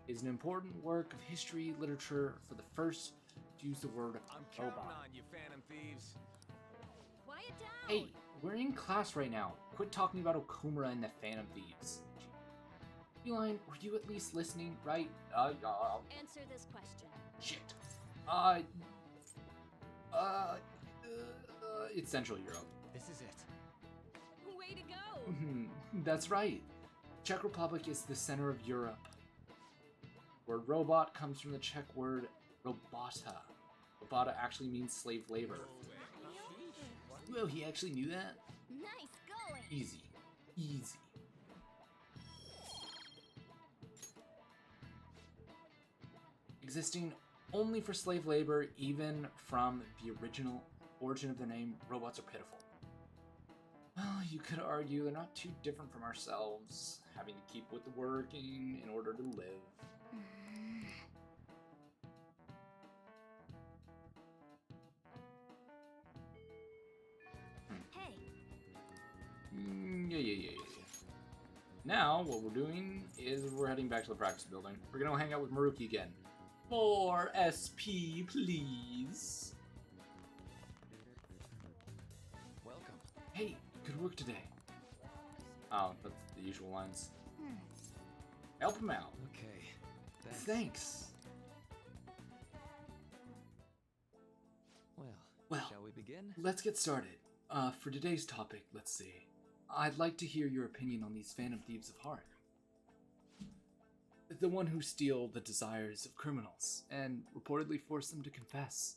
Is an important work of history literature for the first to use the word I'm counting robot. on you, Phantom Thieves. Quiet down! Hey, we're in class right now. Quit talking about Okumura and the Phantom Thieves. Feline, were you at least listening, right? Answer this question. Shit. It's Central Europe. This is it. Way to go! That's right. Czech Republic is the center of Europe. Word robot comes from the Czech word robota. Robota actually means slave labor. Whoa, he actually knew that? Nice going. Easy. Easy. Existing only for slave labor, even from the original origin of their name, robots are pitiful. Well, you could argue they're not too different from ourselves, having to keep with the working in order to live. Hey, Yeah. Now, what we're doing is we're heading back to the practice building. We're gonna hang out with Maruki again. More SP, please. Welcome. Hey, good work today. Oh, that's the usual lines. Help him out. Okay. Thanks. Well, shall we begin? Let's get started. For today's topic, let's see. I'd like to hear your opinion on these Phantom Thieves of Heart. The one who steal the desires of criminals and reportedly force them to confess.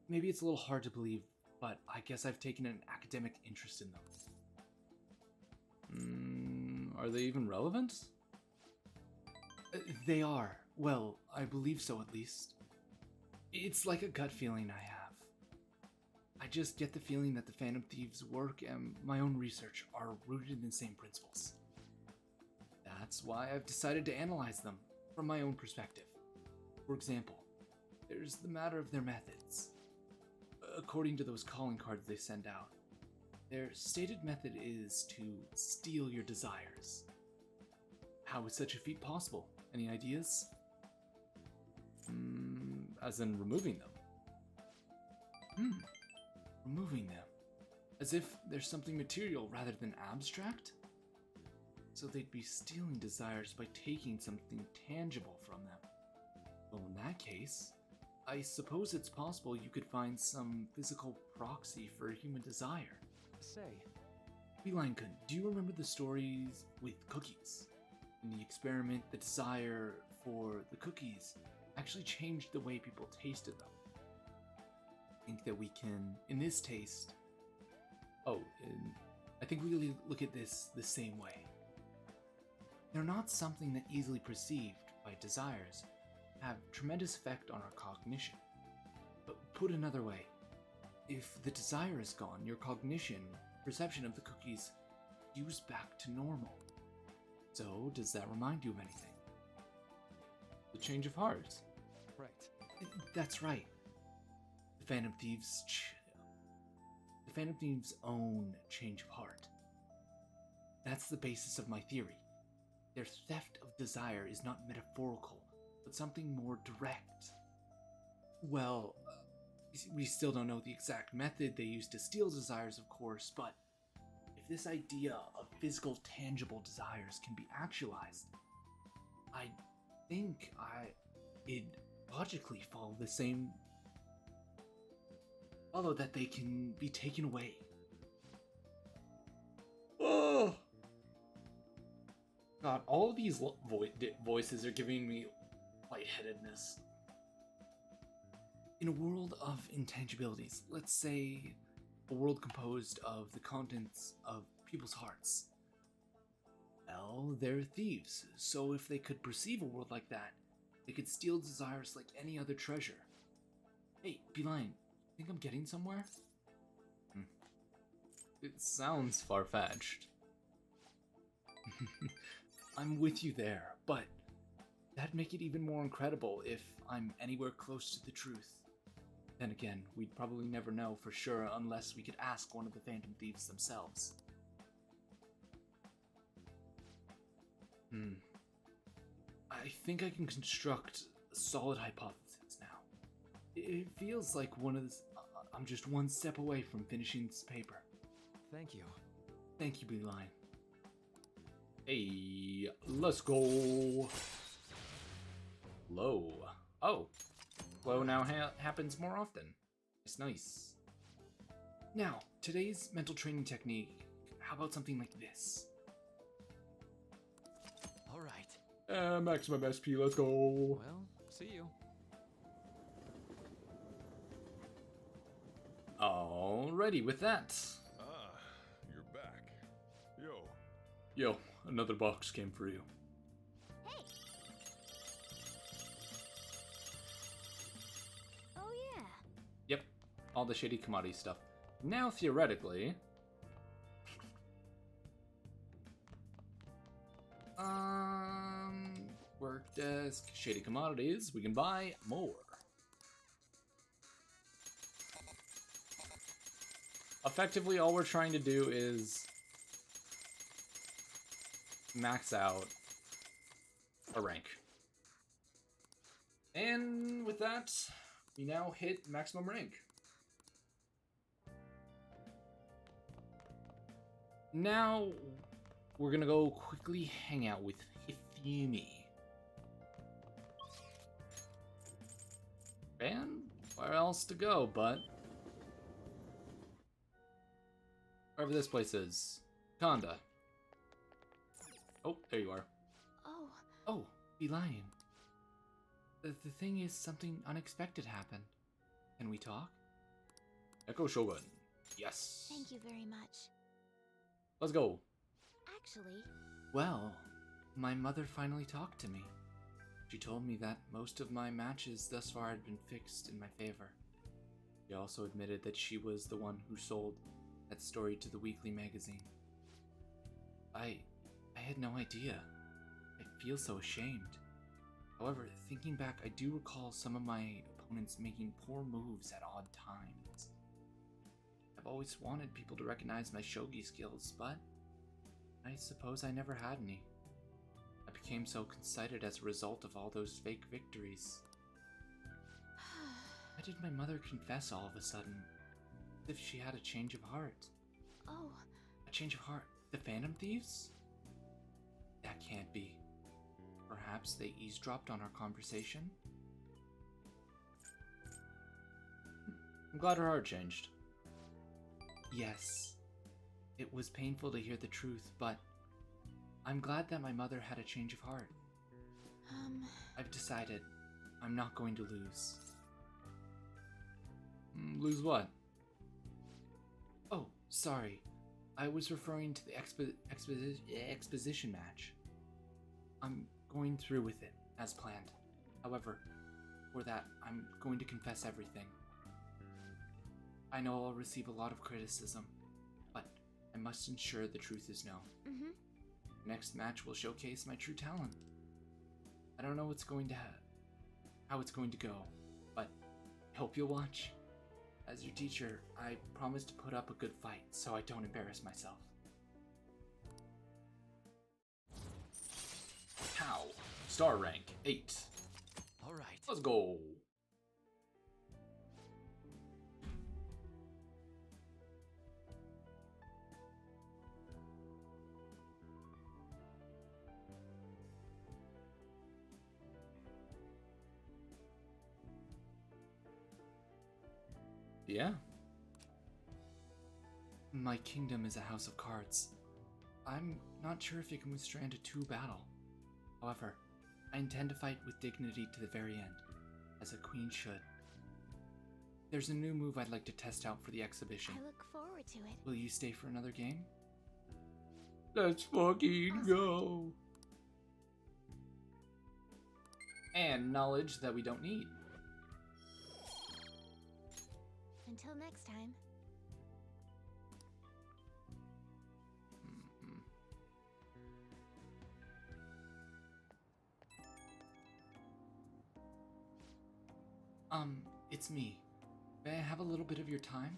Maybe it's a little hard to believe, but I guess I've taken an academic interest in them. Are they even relevant? They are. Well, I believe so at least. It's like a gut feeling I have. I just get the feeling that the Phantom Thieves' work and my own research are rooted in the same principles. That's why I've decided to analyze them from my own perspective. For example, there's the matter of their methods. According to those calling cards they send out, their stated method is to steal your desires. How is such a feat possible? Any ideas? As in removing them. Removing them. As if there's something material rather than abstract? So they'd be stealing desires by taking something tangible from them. Well, in that case, I suppose it's possible you could find some physical proxy for human desire. Say. Beeline-kun, do you remember the stories with cookies? In the experiment, the desire for the cookies actually changed the way people tasted them. I think that we can, in this taste... I think we really look at this the same way. They're not something that easily perceived by desires have tremendous effect on our cognition. But put another way, if the desire is gone, your perception of the cookies fuse back to normal. So, does that remind you of anything? The change of heart. Right. That's right. The Phantom Thieves' own change of heart. That's the basis of my theory. Their theft of desire is not metaphorical, but something more direct. Well, we still don't know the exact method they used to steal desires, of course, but if this idea of physical, tangible desires can be actualized, I think it'd logically follow that they can be taken away. Oh! God, all of these voices are giving me lightheadedness. In a world of intangibilities, let's say a world composed of the contents of people's hearts. Well, they're thieves, so if they could perceive a world like that, they could steal desires like any other treasure. Hey, Beeline, think I'm getting somewhere? It sounds far-fetched. I'm with you there, but that'd make it even more incredible if I'm anywhere close to the truth. Then again, we'd probably never know for sure unless we could ask one of the Phantom Thieves themselves. I think I can construct a solid hypothesis now. It feels like I'm just one step away from finishing this paper. Thank you. Thank you, Beeline. Hey, let's go. Low. Oh. Flow now happens more often. It's nice. Now, today's mental training technique, how about something like this? Alright. Maximum SP, let's go. Well, see you. Alrighty, with that. You're back. Yo, another box came for you. Hey! Oh yeah. Yep, all the shady commodity stuff. Now, theoretically, work desk, shady commodities. We can buy more. Effectively, all we're trying to do is max out a rank. And with that, we now hit maximum rank. Now, we're gonna go quickly hang out with Hifumi. And where else to go but wherever this place is. Conda. Oh, there you are. Oh. Oh, be lying. The thing is, something unexpected happened. Can we talk? Echo Shogun. Yes. Thank you very much. Let's go. Actually... Well, my mother finally talked to me. She told me that most of my matches thus far had been fixed in my favor. She also admitted that she was the one who sold that story to the weekly magazine. I had no idea. I feel so ashamed. However, thinking back, I do recall some of my opponents making poor moves at odd times. I've always wanted people to recognize my shogi skills, but I suppose I never had any. I became so conceited as a result of all those fake victories. Why did my mother confess all of a sudden? As if she had a change of heart. Oh. A change of heart? The Phantom Thieves? That can't be. Perhaps they eavesdropped on our conversation? I'm glad her heart changed. Yes. It was painful to hear the truth, but I'm glad that my mother had a change of heart. I've decided I'm not going to lose. Lose what? Oh, sorry. I was referring to the exposition match. I'm going through with it, as planned. However, for that, I'm going to confess everything. I know I'll receive a lot of criticism, but I must ensure the truth is known. The next match will showcase my true talent. I don't know how it's going to go, but I hope you'll watch. As your teacher, I promise to put up a good fight so I don't embarrass myself. How? Star rank 8. Alright. Let's go. Yeah. My kingdom is a house of cards. I'm not sure if it can withstand a 2 battle. However, I intend to fight with dignity to the very end, as a queen should. There's a new move I'd like to test out for the exhibition. I look forward to it. Will you stay for another game? Let's fucking go! And knowledge that we don't need. Until next time. It's me. May I have a little bit of your time?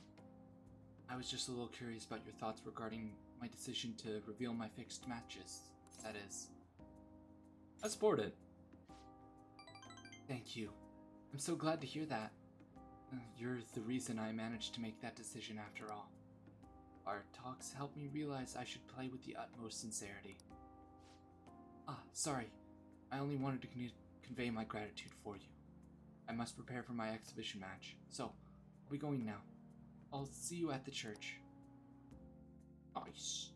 I was just a little curious about your thoughts regarding my decision to reveal my fixed matches. That is. I support it. Thank you. I'm so glad to hear that. You're the reason I managed to make that decision after all. Our talks helped me realize I should play with the utmost sincerity. Sorry. I only wanted to convey my gratitude for you. I must prepare for my exhibition match, so I'll be going now. I'll see you at the church. Nice.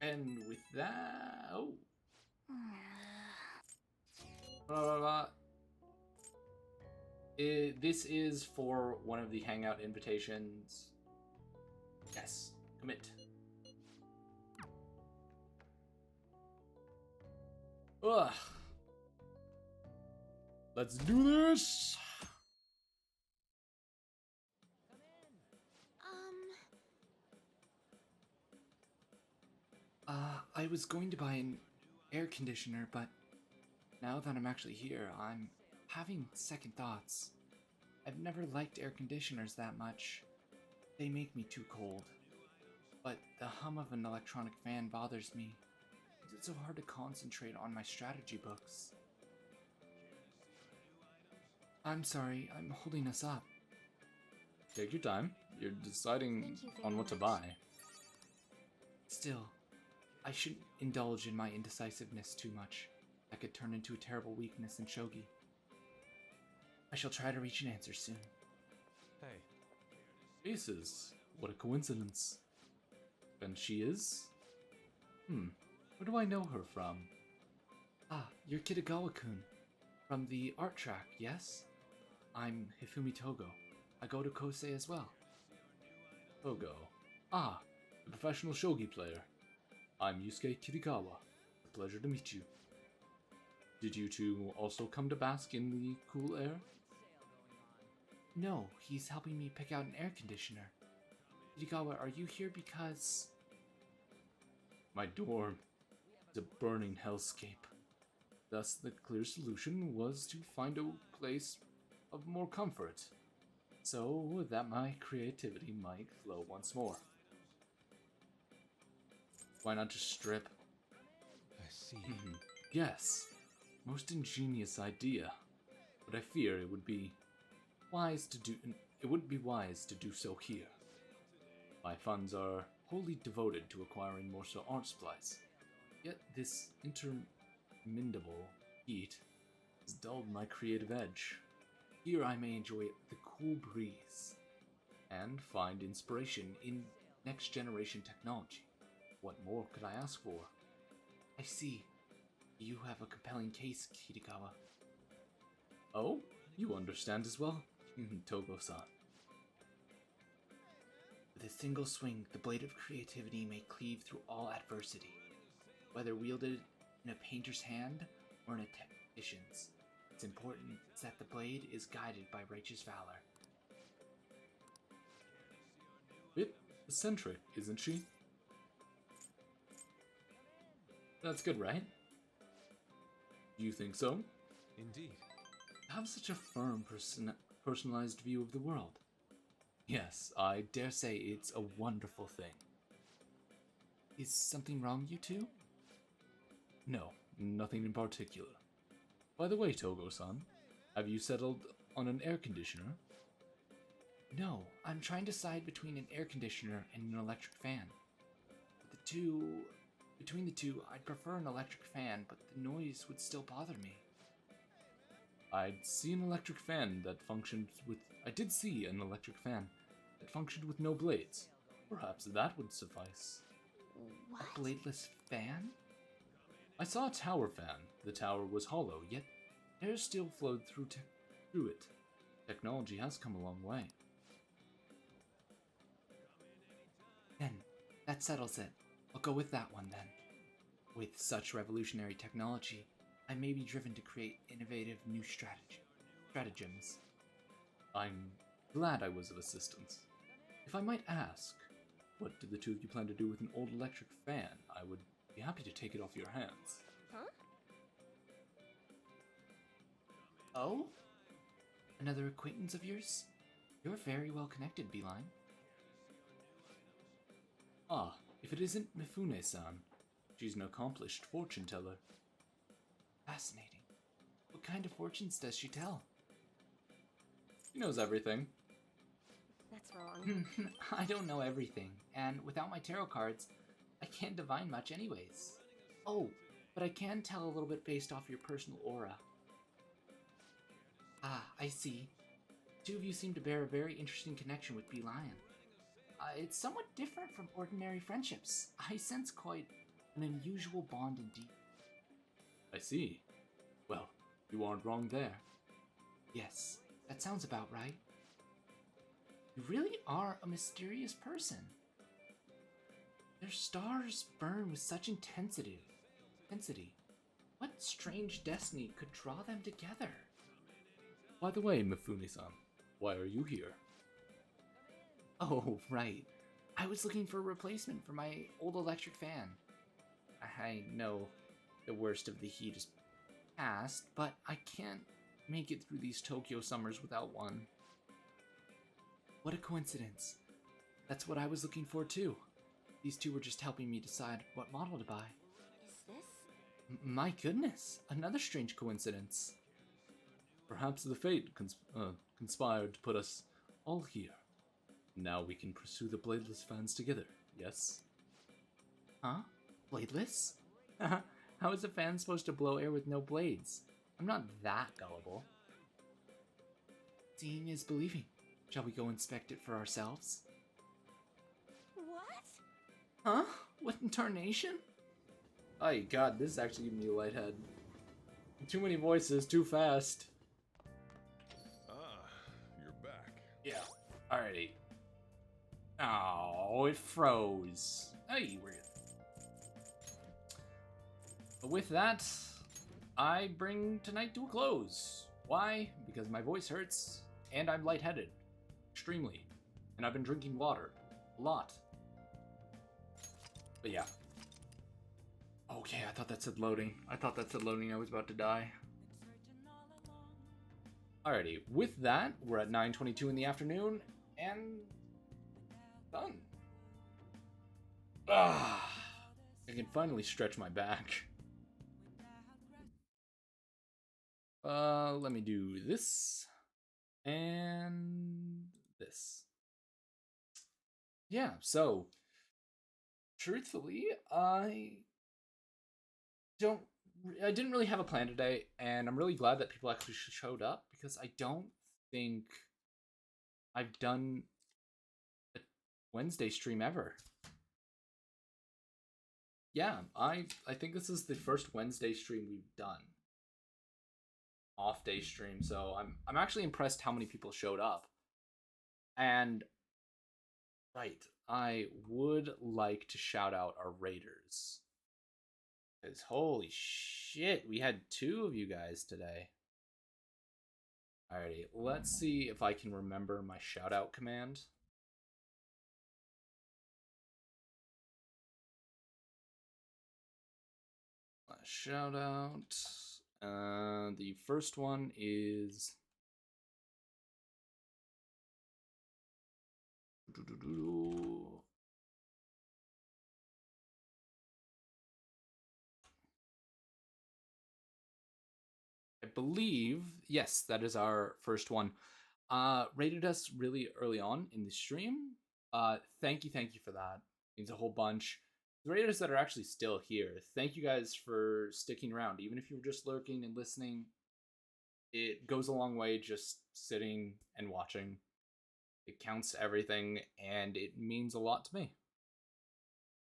And with that... Oh. This is for one of the hangout invitations. Yes, commit. Ugh. Let's do this. I was going to buy an air conditioner, but now that I'm actually here, I'm having second thoughts. I've never liked air conditioners that much. They make me too cold. But the hum of an electronic fan bothers me. It's so hard to concentrate on my strategy books. I'm sorry, I'm holding us up. Take your time. You're deciding on what to buy. Still, I shouldn't indulge in my indecisiveness too much. That could turn into a terrible weakness in shogi. I shall try to reach an answer soon. Hey. Aces. What a coincidence. And she is? Where do I know her from? Ah, you're Kitagawa-kun. From the art track, yes? I'm Hifumi Togo. I go to Kosei as well. Togo. Ah, the professional shogi player. I'm Yusuke Kitagawa. A pleasure to meet you. Did you two also come to bask in the cool air? No, he's helping me pick out an air conditioner. Kitagawa, are you here because... My dorm is a burning hellscape. Thus, the clear solution was to find a place of more comfort, so that my creativity might flow once more. Why not just strip? I see. Yes, most ingenious idea, but I fear it would be wise to do. It wouldn't be wise to do so here. My funds are wholly devoted to acquiring more art supplies. Yet this interminable heat has dulled my creative edge. Here I may enjoy the cool breeze and find inspiration in next generation technology. What more could I ask for? I see. You have a compelling case, Kitagawa. Oh, you understand as well? Togo-san. With a single swing, the blade of creativity may cleave through all adversity. Whether wielded in a painter's hand or in a technician's, it's important that the blade is guided by righteous valor. Bit eccentric, isn't she? That's good, right? Do you think so? Indeed. Have such a firm, personalized view of the world. Yes, I dare say it's a wonderful thing. Is something wrong, you two? No, nothing in particular. By the way, Togo-san, have you settled on an air conditioner? No, I'm trying to decide between an air conditioner and an electric fan. Between the two, I'd prefer an electric fan, but the noise would still bother me. I did see an electric fan that functioned with no blades. Perhaps that would suffice. What? A bladeless fan? I saw a tower fan. The tower was hollow, yet air still flowed through it. Technology has come a long way. Then, that settles it. I'll go with that one then. With such revolutionary technology, I may be driven to create innovative new stratagems. I'm glad I was of assistance. If I might ask, what do the two of you plan to do with an old electric fan? I would be happy to take it off your hands. Huh? Oh? Another acquaintance of yours? You're very well connected, Beeline. Ah, if it isn't Mifune-san. She's an accomplished fortune teller. Fascinating. What kind of fortunes does she tell? She knows everything. That's wrong. I don't know everything, and without my tarot cards, I can't divine much anyways. Oh, but I can tell a little bit based off your personal aura. Ah, I see. Two of you seem to bear a very interesting connection with Bee-Lion. It's somewhat different from ordinary friendships. I sense quite an unusual bond indeed. I see. Well, you aren't wrong there. Yes, that sounds about right. You really are a mysterious person. Their stars burn with such intensity. What strange destiny could draw them together? By the way, Mifune-san, why are you here? Oh, right. I was looking for a replacement for my old electric fan. I know the worst of the heat is past, but I can't make it through these Tokyo summers without one. What a coincidence. That's what I was looking for too. These two were just helping me decide what model to buy. Is this? My goodness, another strange coincidence. Perhaps the fate conspired to put us all here. Now we can pursue the Bladeless fans together, yes? Huh? Bladeless? How is a fan supposed to blow air with no blades? I'm not that gullible. Seeing is believing. Shall we go inspect it for ourselves? What? Huh? What in tarnation? Oh god, this is actually giving me a light head. Too many voices, too fast. Ah, you're back. Yeah. Alrighty. Oh, it froze. Hey, we're good. But with that, I bring tonight to a close. Why? Because my voice hurts, and I'm lightheaded. Extremely. And I've been drinking water. A lot. But yeah. Okay, I thought that said loading. I was about to die. Alrighty, with that, we're at 9:22 in the afternoon, and done. Ah, I can finally stretch my back. Let me do this and this. Yeah, so truthfully, I didn't really have a plan today, and I'm really glad that people actually showed up because I don't think I've done a Wednesday stream ever. Yeah, I think this is the first Wednesday stream we've done. Off day stream, so I'm actually impressed how many people showed up. And right, I would like to shout out our raiders. Because holy shit, we had 2 of you guys today. Alrighty, let's see if I can remember my shout out command. Shout out. The first one is I believe, yes, that is our first one. Rated us really early on in the stream. Thank you for that. Means a whole bunch. The raiders that are actually still here, thank you guys for sticking around. Even if you were just lurking and listening, it goes a long way just sitting and watching. It counts everything, and it means a lot to me.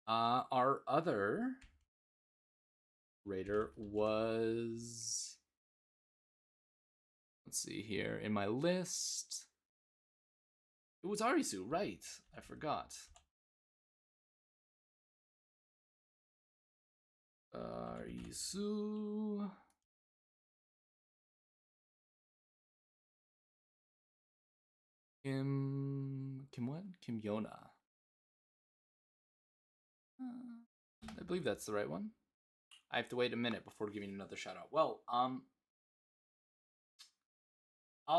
Our other raider was... Let's see here. In my list... It was Arisu, right. I forgot. Arisu... Kim what? Kim Yona. I believe that's the right one. I have to wait a minute before giving another shout out. Well, I'll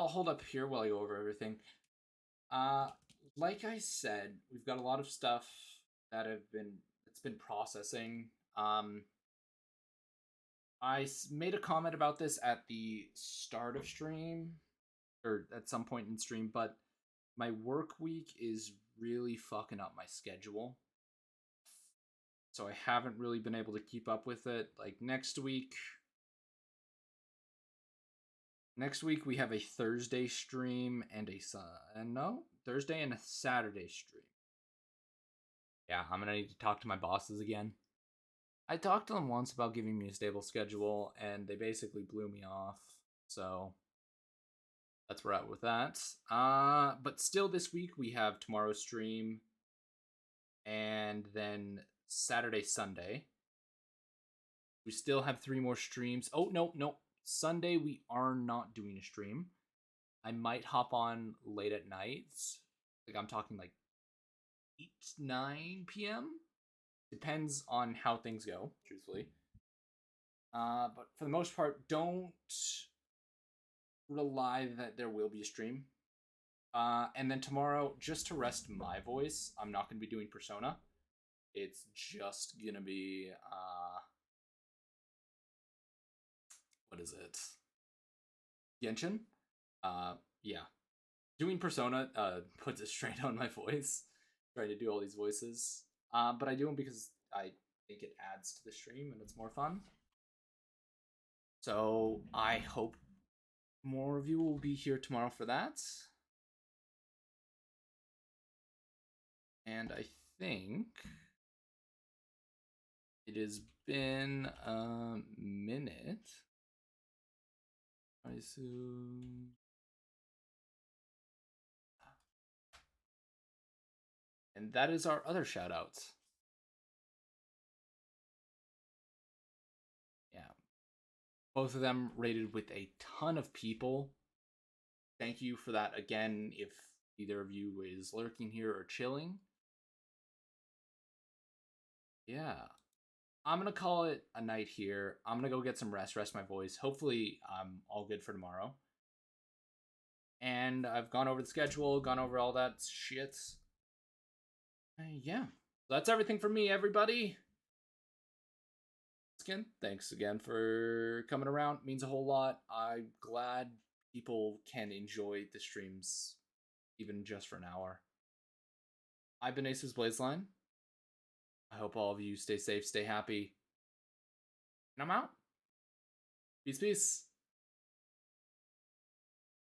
hold up here while I go over everything. Like I said, we've got a lot of stuff that's been processing. I made a comment about this at the start of stream, or at some point in stream, but my work week is really fucking up my schedule. So I haven't really been able to keep up with it. Like next week we have a Thursday stream and Thursday and a Saturday stream. Yeah, I'm gonna need to talk to my bosses again. I talked to them once about giving me a stable schedule, and they basically blew me off. So that's where we're at with that. But still this week we have tomorrow's stream, and then Saturday, Sunday. We still have 3 more streams. Oh, no. Sunday we are not doing a stream. I might hop on late at night. Like I'm talking like 8, 9 p.m. Depends on how things go, truthfully. But for the most part, don't rely that there will be a stream. And then tomorrow, just to rest my voice, I'm not going to be doing Persona. It's just going to be, what is it? Genshin? Yeah. Doing Persona puts a strain on my voice, trying to do all these voices. But I do them because I think it adds to the stream and it's more fun. So I hope more of you will be here tomorrow for that. And I think it has been a minute. I assume. And that is our other shout outs. Yeah. Both of them rated with a ton of people. Thank you for that again if either of you is lurking here or chilling. Yeah. I'm going to call it a night here. I'm going to go get some rest my voice. Hopefully I'm all good for tomorrow. And I've gone over the schedule, gone over all that shit. Yeah. That's everything for me, everybody. Thanks again for coming around. It means a whole lot. I'm glad people can enjoy the streams even just for an hour. I've been Ace's Blazeline. I hope all of you stay safe, stay happy. And I'm out. Peace, peace.